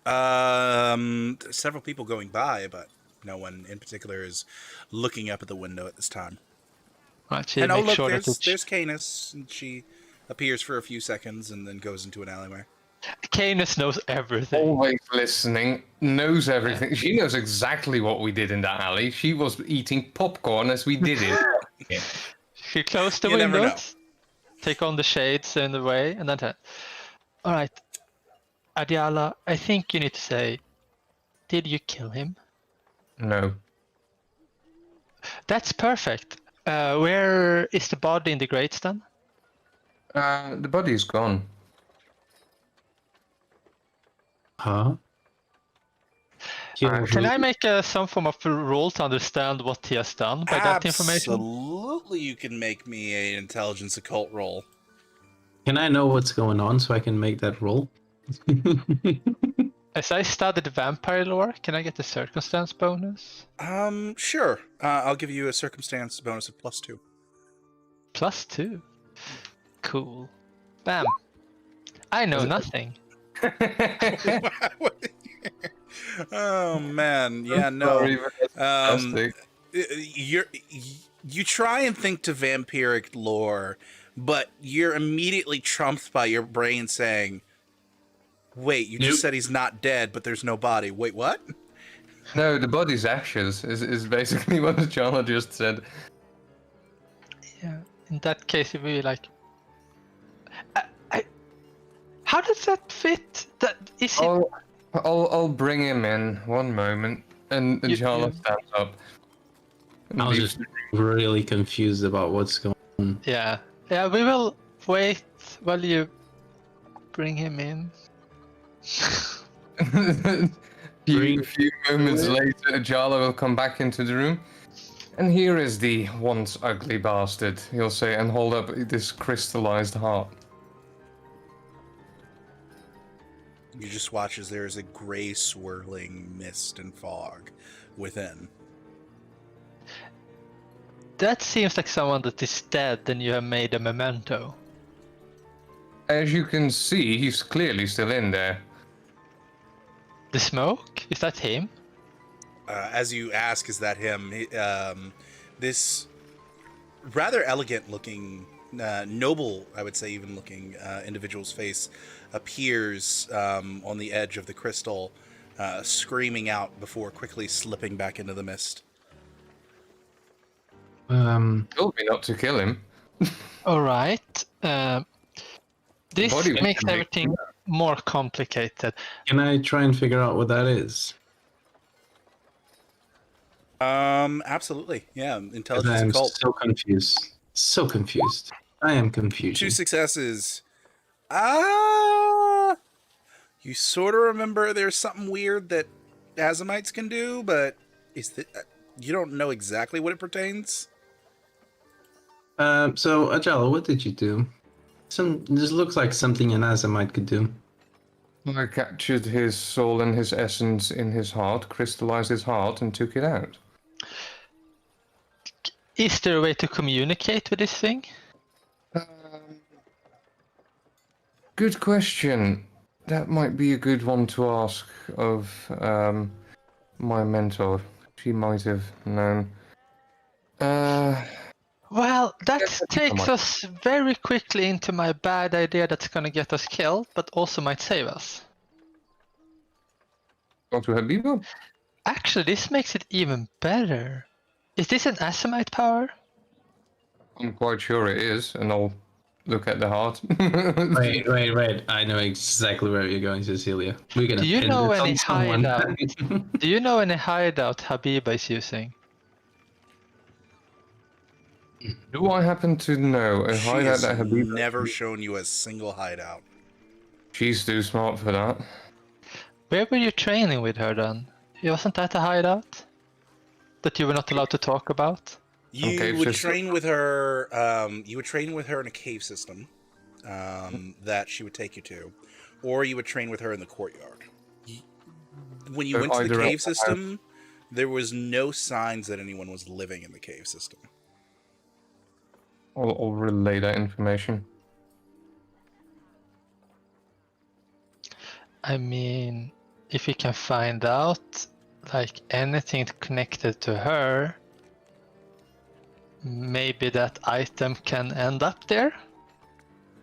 Several people going by, but no one in particular is looking up at the window at this time. Right, she And oh, makes look, sure there's Canis, and she appears for a few seconds and then goes into an alleyway. Canis knows everything. Always listening, knows everything. She knows exactly what we did in that alley. She was eating popcorn as we did it. She closed the You never know. windows, take on the shades in the way, and then all right, Adiala, I think you need to say, did you kill him? No. That's perfect. Where is the body in the grates then? The body is gone. Huh? Can I make some form of roll to understand what he has done by that information? Absolutely, you can make me an intelligence occult roll. Can I know what's going on so I can make that roll? As I studied vampire lore, can I get a circumstance bonus? Sure. I'll give you a circumstance bonus of +2. +2. Cool. Bam. I know nothing. Oh man, yeah, no. Sorry, but that's fantastic. You try and think to vampiric lore, but you're immediately trumped by your brain saying, "Wait, you just said he's not dead, but there's no body." Wait, what? No, the body's ashes is basically what Jala just said. Yeah. In that case, it would be like, how does that fit? That is it? I'll bring him in. One moment. And Jala stands up. I was just really confused about what's going on. Yeah. Yeah. We will wait while you bring him in. few moments later, Jala will come back into the room. And here is the once ugly bastard, he'll say, and hold up this crystallized heart. You just watch as there is a gray swirling mist and fog within. That seems like someone that is dead and you have made a memento. As you can see, he's clearly still in there. The smoke? Is that him? As you ask, is that him? This rather elegant-looking, noble, I would say, even looking individual's face appears on the edge of the crystal, screaming out before quickly slipping back into the mist. Told me not to kill him. Alright. This Body was makes big. everything more complicated. Can I try and figure out what that is? Absolutely. Yeah, 'Cause intelligence I'm occult. so confused. So confused. I am confused. 2 successes. You sort of remember there's something weird that Azamites can do, but is that you don't know exactly what it pertains? So Ajala, what did you do? This looks like something an Azamite could do. I captured his soul and his essence in his heart, crystallized his heart, and took it out. Is there a way to communicate with this thing? Good question. That might be a good one to ask of my mentor. She might have known. Well, that Yeah, takes come on. us very quickly into my bad idea that's gonna get us killed, but also might save us. Talk to Habiba? Actually, this makes it even better. Is this an Asimite power? I'm quite sure it is, and I'll look at the heart. Wait. I know exactly where you're going, Cecilia. We're gonna Do you pin know this any on someone. hideout? Do you know any hideout Habiba is using? Do I happen to know a She hideout has that Habiba? never shown you a single hideout. She's too smart for that. Where were you training with her then? Wasn't that a hideout? That you were not allowed to talk about? You cave would system. train with her. You would train with her in a cave system that she would take you to, or you would train with her in the courtyard. When you So went to the either cave of- system, there was no signs that anyone was living in the cave system. I'll relay that information. I mean, if we can find out like anything connected to her, maybe that item can end up there,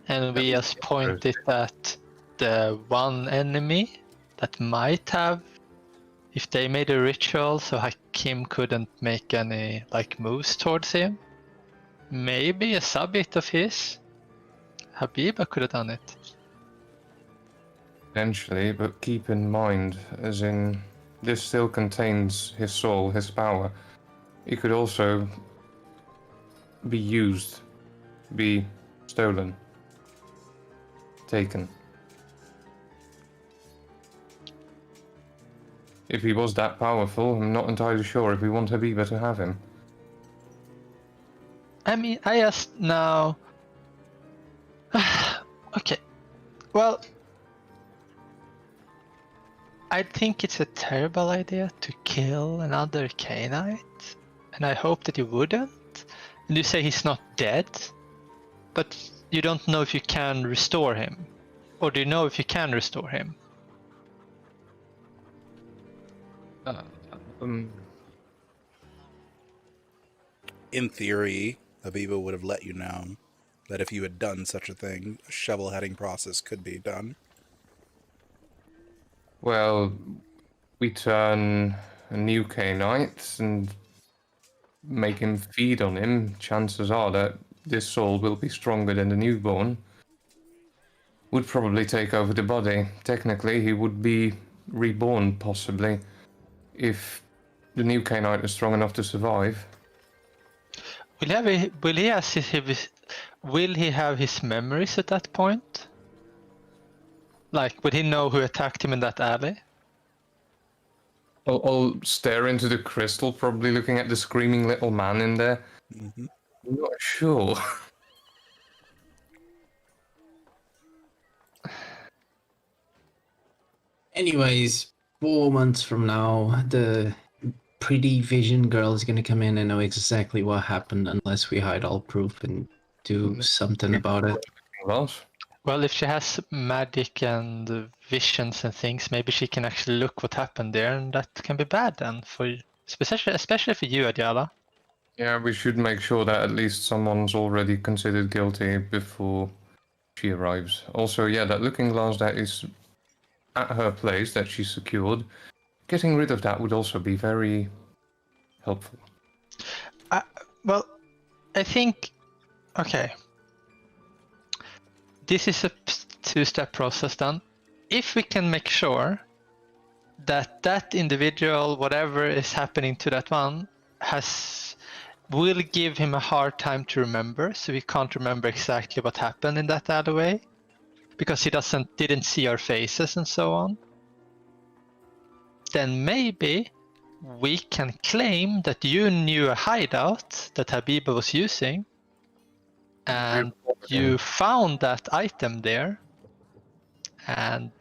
and we just point it at the one enemy that might have, if they made a ritual so Hakim couldn't make any like moves towards him. Maybe a sub-hit of his. Habiba could have done it. Potentially, but keep in mind, as in, this still contains his soul, his power. It could also be used, be stolen, taken. If he was that powerful, I'm not entirely sure if we want Habiba to have him. I mean, I just now. Okay. Well, I think it's a terrible idea to kill another Cainite, and I hope that you wouldn't. And you say he's not dead, but you don't know if you can restore him. Or do you know if you can restore him? In theory, Habiba would have let you know that if you had done such a thing, a shovel heading process could be done. Well, we turn a new Cainite and make him feed on him. Chances are that this soul will be stronger than the newborn. Would probably take over the body. Technically, he would be reborn, possibly, if the new Cainite is strong enough to survive. Will he have his memories at that point? Like, would he know who attacked him in that alley? I'll stare into the crystal, probably looking at the screaming little man in there. Mm-hmm. I'm not sure. Anyways, 4 months from now, the pretty vision girl is gonna come in and know exactly what happened unless we hide all proof and do something about it. Glass. Well, if she has magic and visions and things, maybe she can actually look what happened there, and that can be bad then for especially for you, Adiala. Yeah, we should make sure that at least someone's already considered guilty before she arrives. Also, yeah, that looking glass that is at her place that she secured, getting rid of that would also be very helpful. Well, I think, okay. This is a two-step process then. If we can make sure that that individual, whatever is happening to that one, will give him a hard time to remember, so he can't remember exactly what happened in that alleyway, because he didn't see our faces and so on, then maybe we can claim that you knew a hideout that Habiba was using, and you found that item there, and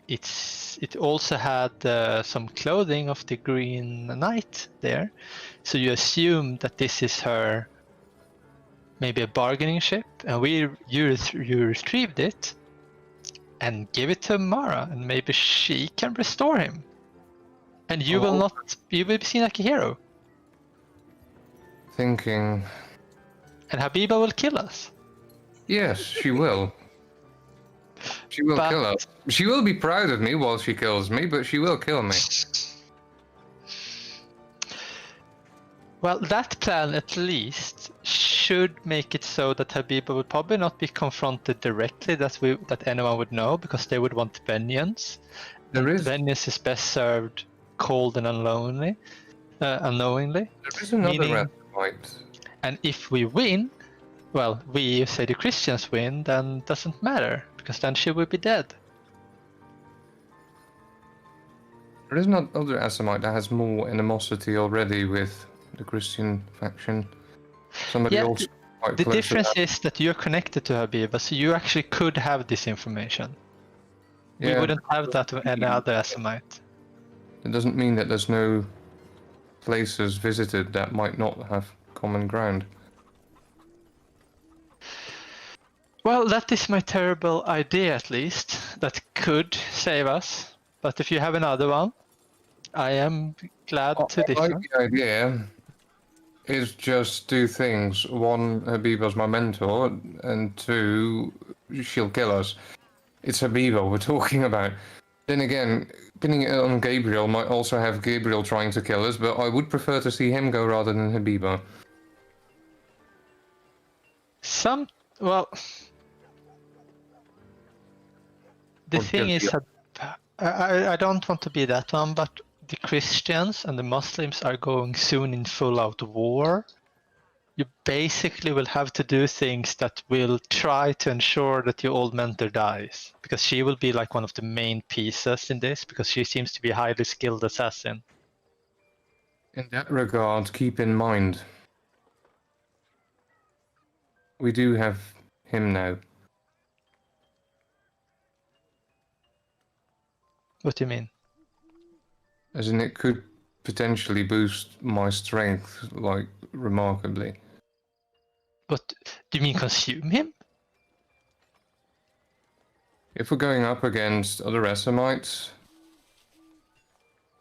it also had some clothing of the Green Knight there, so you assume that this is her, maybe a bargaining ship, and you retrieved it and give it to Mara, and maybe she can restore him, and you will be seen like a hero, Thinking, and Habiba will kill us. yes, she will. She will kill us. She will be proud of me while she kills me, but she will kill me. Well, that plan at least should make it so that Habiba would probably not be confronted directly, that anyone would know, because they would want vengeance. Vengeance is best served cold and unknowingly. There is another red fight. And if we win, well, we say the Christians win, then it doesn't matter, because then she will be dead. There is another Assamite that has more animosity already with the Christian faction. Somebody else. The difference is that you're connected to Habiba, so you actually could have this information. Yeah, we wouldn't have that with any other Assamite. It doesn't mean that there's no places visited that might not have common ground. Well, that is my terrible idea, at least, that could save us. But if you have another one, I am glad to I listen. like the idea is just two things. One, Habiba's my mentor, and two, she'll kill us. It's Habiba we're talking about. Then again, pinning it on Gabriel might also have Gabriel trying to kill us, but I would prefer to see him go rather than Habiba. Well, the thing is, I don't want to be that one, but the Christians and the Muslims are going soon in full-out war. You basically will have to do things that will try to ensure that your old mentor dies, because she will be like one of the main pieces in this, because she seems to be a highly skilled assassin. In that regard, keep in mind, we do have him now. What do you mean? As in, it could potentially boost my strength, like, remarkably. But do you mean consume him? If we're going up against other Assamites,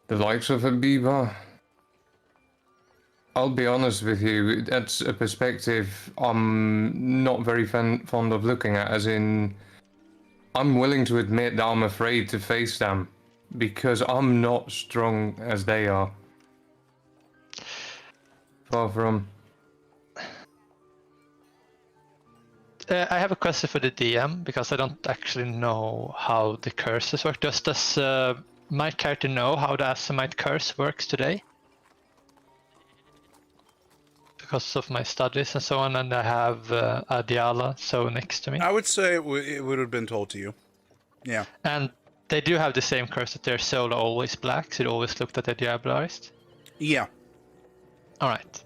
the likes of Habiba, I'll be honest with you, that's a perspective I'm not very fond of looking at, as in, I'm willing to admit that I'm afraid to face them, because I'm not strong as they are. Far from. I have a question for the DM, because I don't actually know how the curses work. Does my character know how the Assamite curse works today? Because of my studies and so on, and I have Adiala so next to me. I would say it would have been told to you. Yeah. And they do have the same curse, that their soul are always black, so it always looked at the diabolized. Yeah. Alright.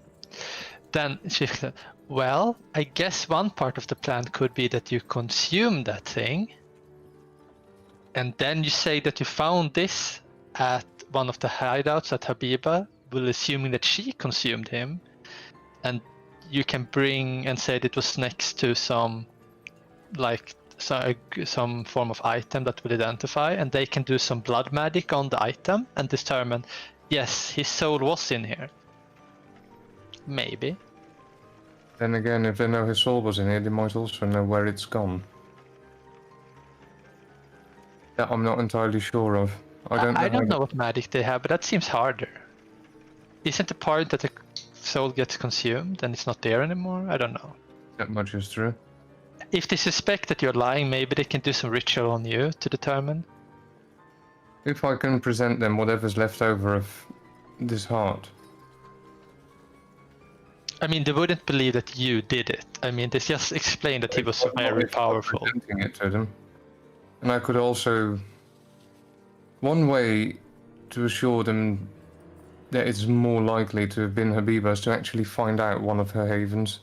Then she said, well, I guess one part of the plan could be that you consume that thing, and then you say that you found this at one of the hideouts at Habiba, will assuming that she consumed him, and you can bring and say that it was next to some form of item that will identify, and they can do some blood magic on the item and determine, yes, his soul was in here. Maybe. Then again, if they know his soul was in here, they might also know where it's gone. That I'm not entirely sure of. I don't know what magic they have, but that seems harder. Isn't the part that the soul gets consumed and it's not there anymore? I don't know. That much is true. If they suspect that you're lying, maybe they can do some ritual on you to determine. If I can present them whatever's left over of this heart. I mean, they wouldn't believe that you did it. I mean, they just explained that he was very powerful. Presenting it to them. And I could also... One way to assure them that it's more likely to have been Habiba is to actually find out one of her havens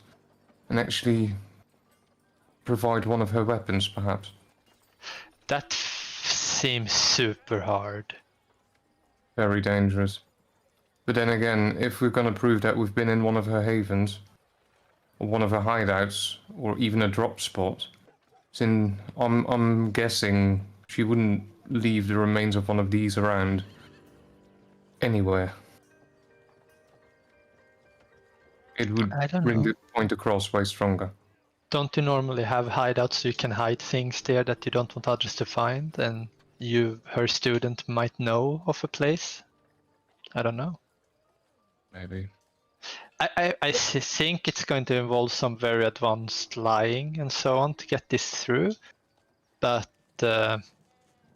and actually provide one of her weapons, perhaps. That seems super hard. Very dangerous. But then again, if we're going to prove that we've been in one of her havens, or one of her hideouts, or even a drop spot, then I'm guessing she wouldn't leave the remains of one of these around anywhere. It would bring the point across way stronger. Don't you normally have hideouts so you can hide things there that you don't want others to find, and her student might know of a place? I don't know. Maybe. I think it's going to involve some very advanced lying and so on to get this through, but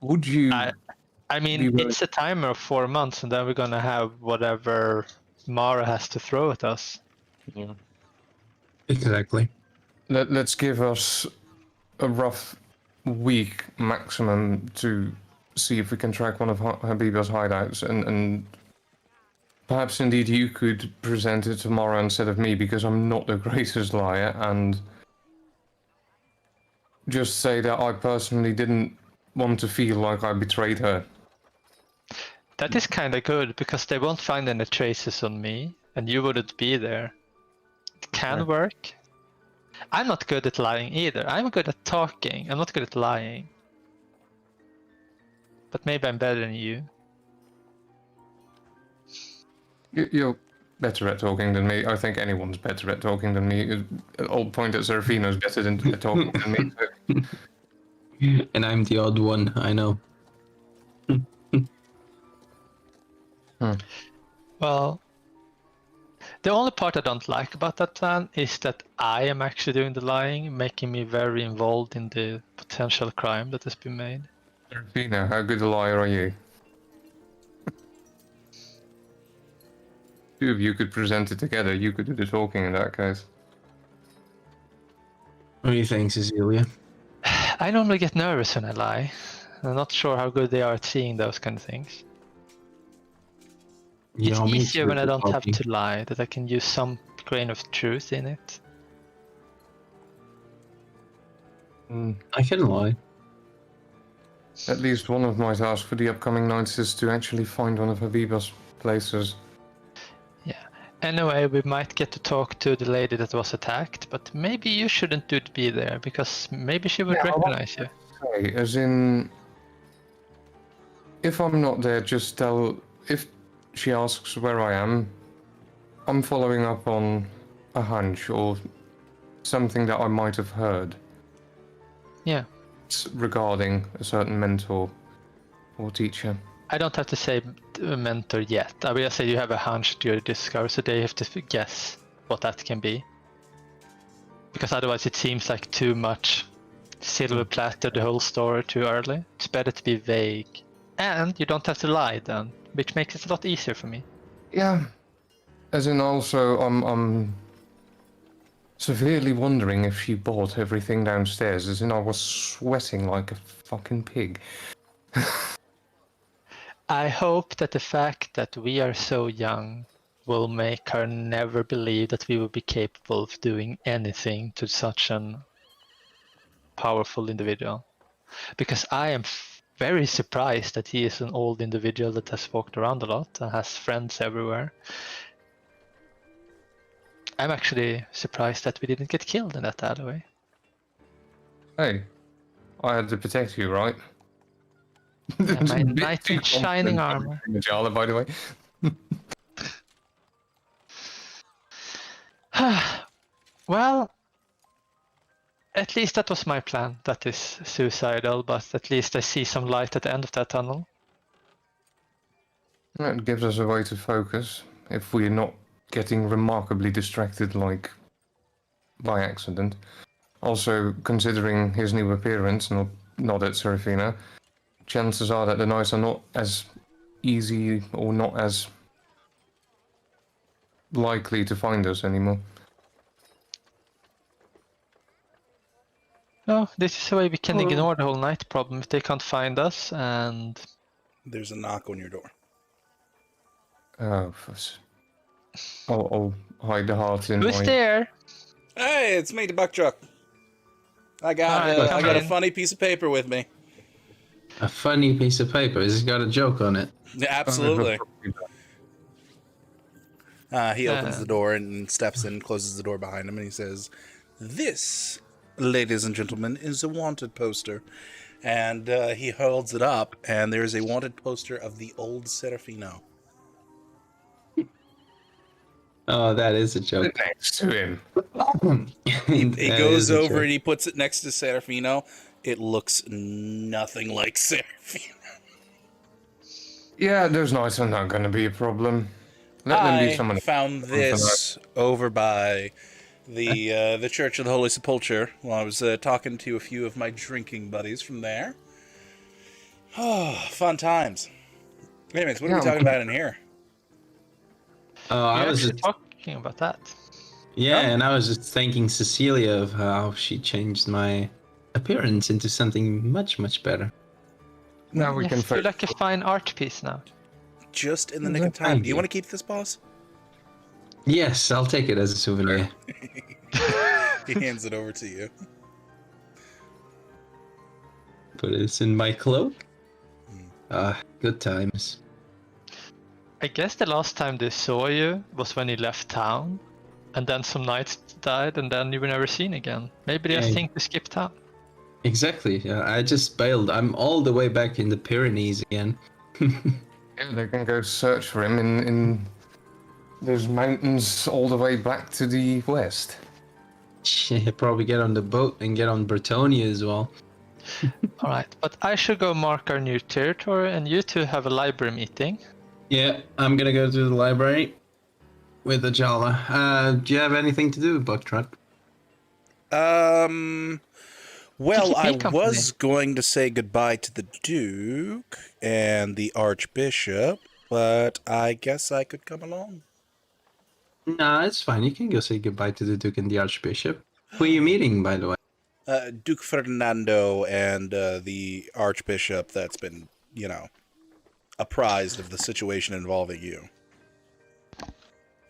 would you? I mean, it's a timer of 4 months, and then we're gonna have whatever Mara has to throw at us. Yeah. Exactly. Let's give us a rough week maximum to see if we can track one of Habiba's hideouts, and perhaps indeed you could present it tomorrow instead of me, because I'm not the greatest liar, and just say that I personally didn't want to feel like I betrayed her. That is kind of good, because they won't find any traces on me, and you wouldn't be there. It can work. I'm not good at lying either. I'm good at talking. I'm not good at lying. But maybe I'm better than you. You're better at talking than me. I think anyone's better at talking than me. Old point at Serafino's better at talking than me. And I'm the odd one, I know. Well, the only part I don't like about that plan is that I am actually doing the lying, making me very involved in the potential crime that has been made. Serafino, how good a liar are you? Two of you could present it together. You could do the talking in that case. What do you think, Cecilia? I normally get nervous when I lie. I'm not sure how good they are at seeing those kind of things. Yeah, it's me easier too, when I don't have probably. to lie, that I can use some grain of truth in it. I can lie. At least one of my tasks for the upcoming nights is to actually find one of Habiba's places. Yeah. Anyway, we might get to talk to the lady that was attacked, but maybe you shouldn't be there, because maybe she would recognize you. Okay, as in, if I'm not there, just tell. If she asks where I am, I'm following up on a hunch or something that I might have heard. Yeah. Regarding a certain mentor or teacher. I don't have to say mentor yet. I will say you have a hunch that you discover, so they have to guess what that can be. Because otherwise it seems like too much silver platter, the whole story too early. It's better to be vague. And you don't have to lie then, which makes it a lot easier for me. Yeah. As in also, I'm severely wondering if she bought everything downstairs, as in I was sweating like a fucking pig. I hope that the fact that we are so young will make her never believe that we will be capable of doing anything to such an powerful individual. Because I am very surprised that he is an old individual that has walked around a lot and has friends everywhere. I'm actually surprised that we didn't get killed in that alleyway. Hey, I had to protect you, right? Yeah, my A bit knight too in shining confident armor. Jala, by the way. Well, at least that was my plan. That is suicidal, but at least I see some light at the end of that tunnel. That gives us a way to focus if we're not getting remarkably distracted, like by accident. Also, considering his new appearance, not at Serafina, chances are that the knights are not as easy or not as likely to find us anymore. No, this is a way we can ignore the whole night problem if they can't find us, and There's a knock on your door. Oh, I'll hide the heart in who's my... there? Hey, it's me, the Buck Truck. I got Alright, I come got a in. funny piece of paper with me. A funny piece of paper. Has it got a joke on it? Yeah, absolutely. He opens the door and steps in, closes the door behind him, and he says, "This, ladies and gentlemen, is a wanted poster." And he holds it up, and there's a wanted poster of the old Serafino. Oh, that is a joke. Next to him. He That goes is a over joke. and he puts it next to Serafino. It looks nothing like Serafino. Yeah, those knights are not going to be a problem. Let them be someone. I found this over by the Church of the Holy Sepulchre while I was talking to a few of my drinking buddies from there. Oh, fun times. Anyways, what are we talking about in here? Oh, I We're was actually just, talking about that. yeah, Oh. and I was just thanking Cecilia of how she changed my appearance into something much, much better. Now we Yes, can you're focus. like a fine art piece now. Just in the nick of time. Thank Do you you. want to keep this, boss? Yes, I'll take it as a souvenir. He hands it over to you. Put it in my cloak. Good times. I guess the last time they saw you was when you left town, and then some knights died, and then you were never seen again. Maybe they just Yeah. think to skip town. Exactly. Yeah, I just bailed. I'm all the way back in the Pyrenees again. Yeah, they can go search for him in those mountains all the way back to the west. Probably get on the boat and get on Bretonia as well. Alright, but I should go mark our new territory, and you two have a library meeting. Yeah, I'm gonna go to the library with the Jala. Do you have anything to do, Buck Truck? Well, I TTP was going to say goodbye to the Duke and the Archbishop, but I guess I could come along. Nah, it's fine. You can go say goodbye to the Duke and the Archbishop. Who are you meeting, by the way? Duke Ferdinando and the Archbishop that's been, apprised of the situation involving you.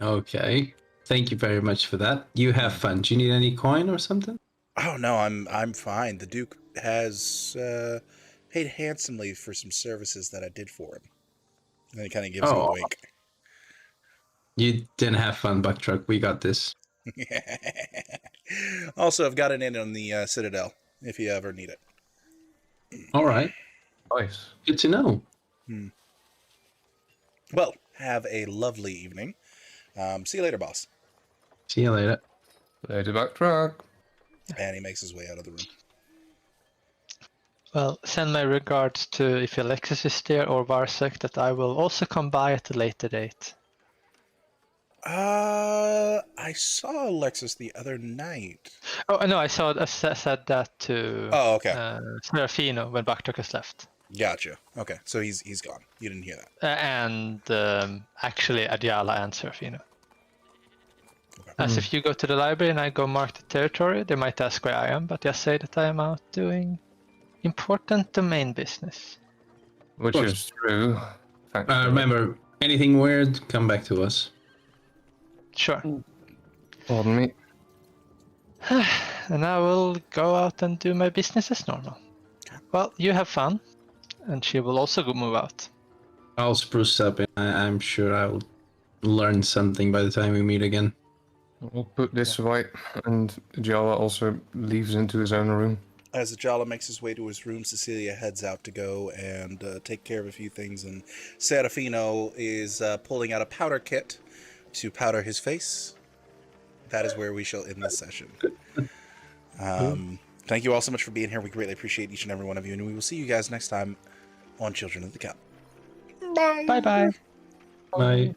Okay. Thank you very much for that. You have fun. Do you need any coin or something? Oh no, I'm fine. The Duke has paid handsomely for some services that I did for him. And he kind of gives you a Oh. wink. You didn't have fun, Buck Truck. We got this. Also, I've got an in on the Citadel if you ever need it. All right. Nice. Good to know. Well, have a lovely evening. See you later, boss. See you later. Later, back truck. And he makes his way out of the room. Well, send my regards to if Alexis is there or Varsek, that I will also come by at a later date. I saw Alexis the other night. Oh, no, I said that to Oh, okay. Serafino when Baktakas left. Gotcha. Okay, so he's gone. You didn't hear that. And actually Adiala and Serafino. Okay. As if you go to the library and I go mark the territory, they might ask where I am, but just say that I am out doing important domain business. Which course. is true. Remember, anything weird, come back to us. Sure. Pardon me. And I will go out and do my business as normal. Well, you have fun. and she will also move out. I'll spruce up, and I'm sure I'll learn something by the time we meet again. We'll put this right, and Jala also leaves into his own room. As Ajala makes his way to his room, Cecilia heads out to go and take care of a few things, and Serafino is pulling out a powder kit to powder his face. That is where we shall end this session. Thank you all so much for being here. We greatly appreciate each and every one of you, and we will see you guys next time on Children of the Cup. Bye bye. Bye.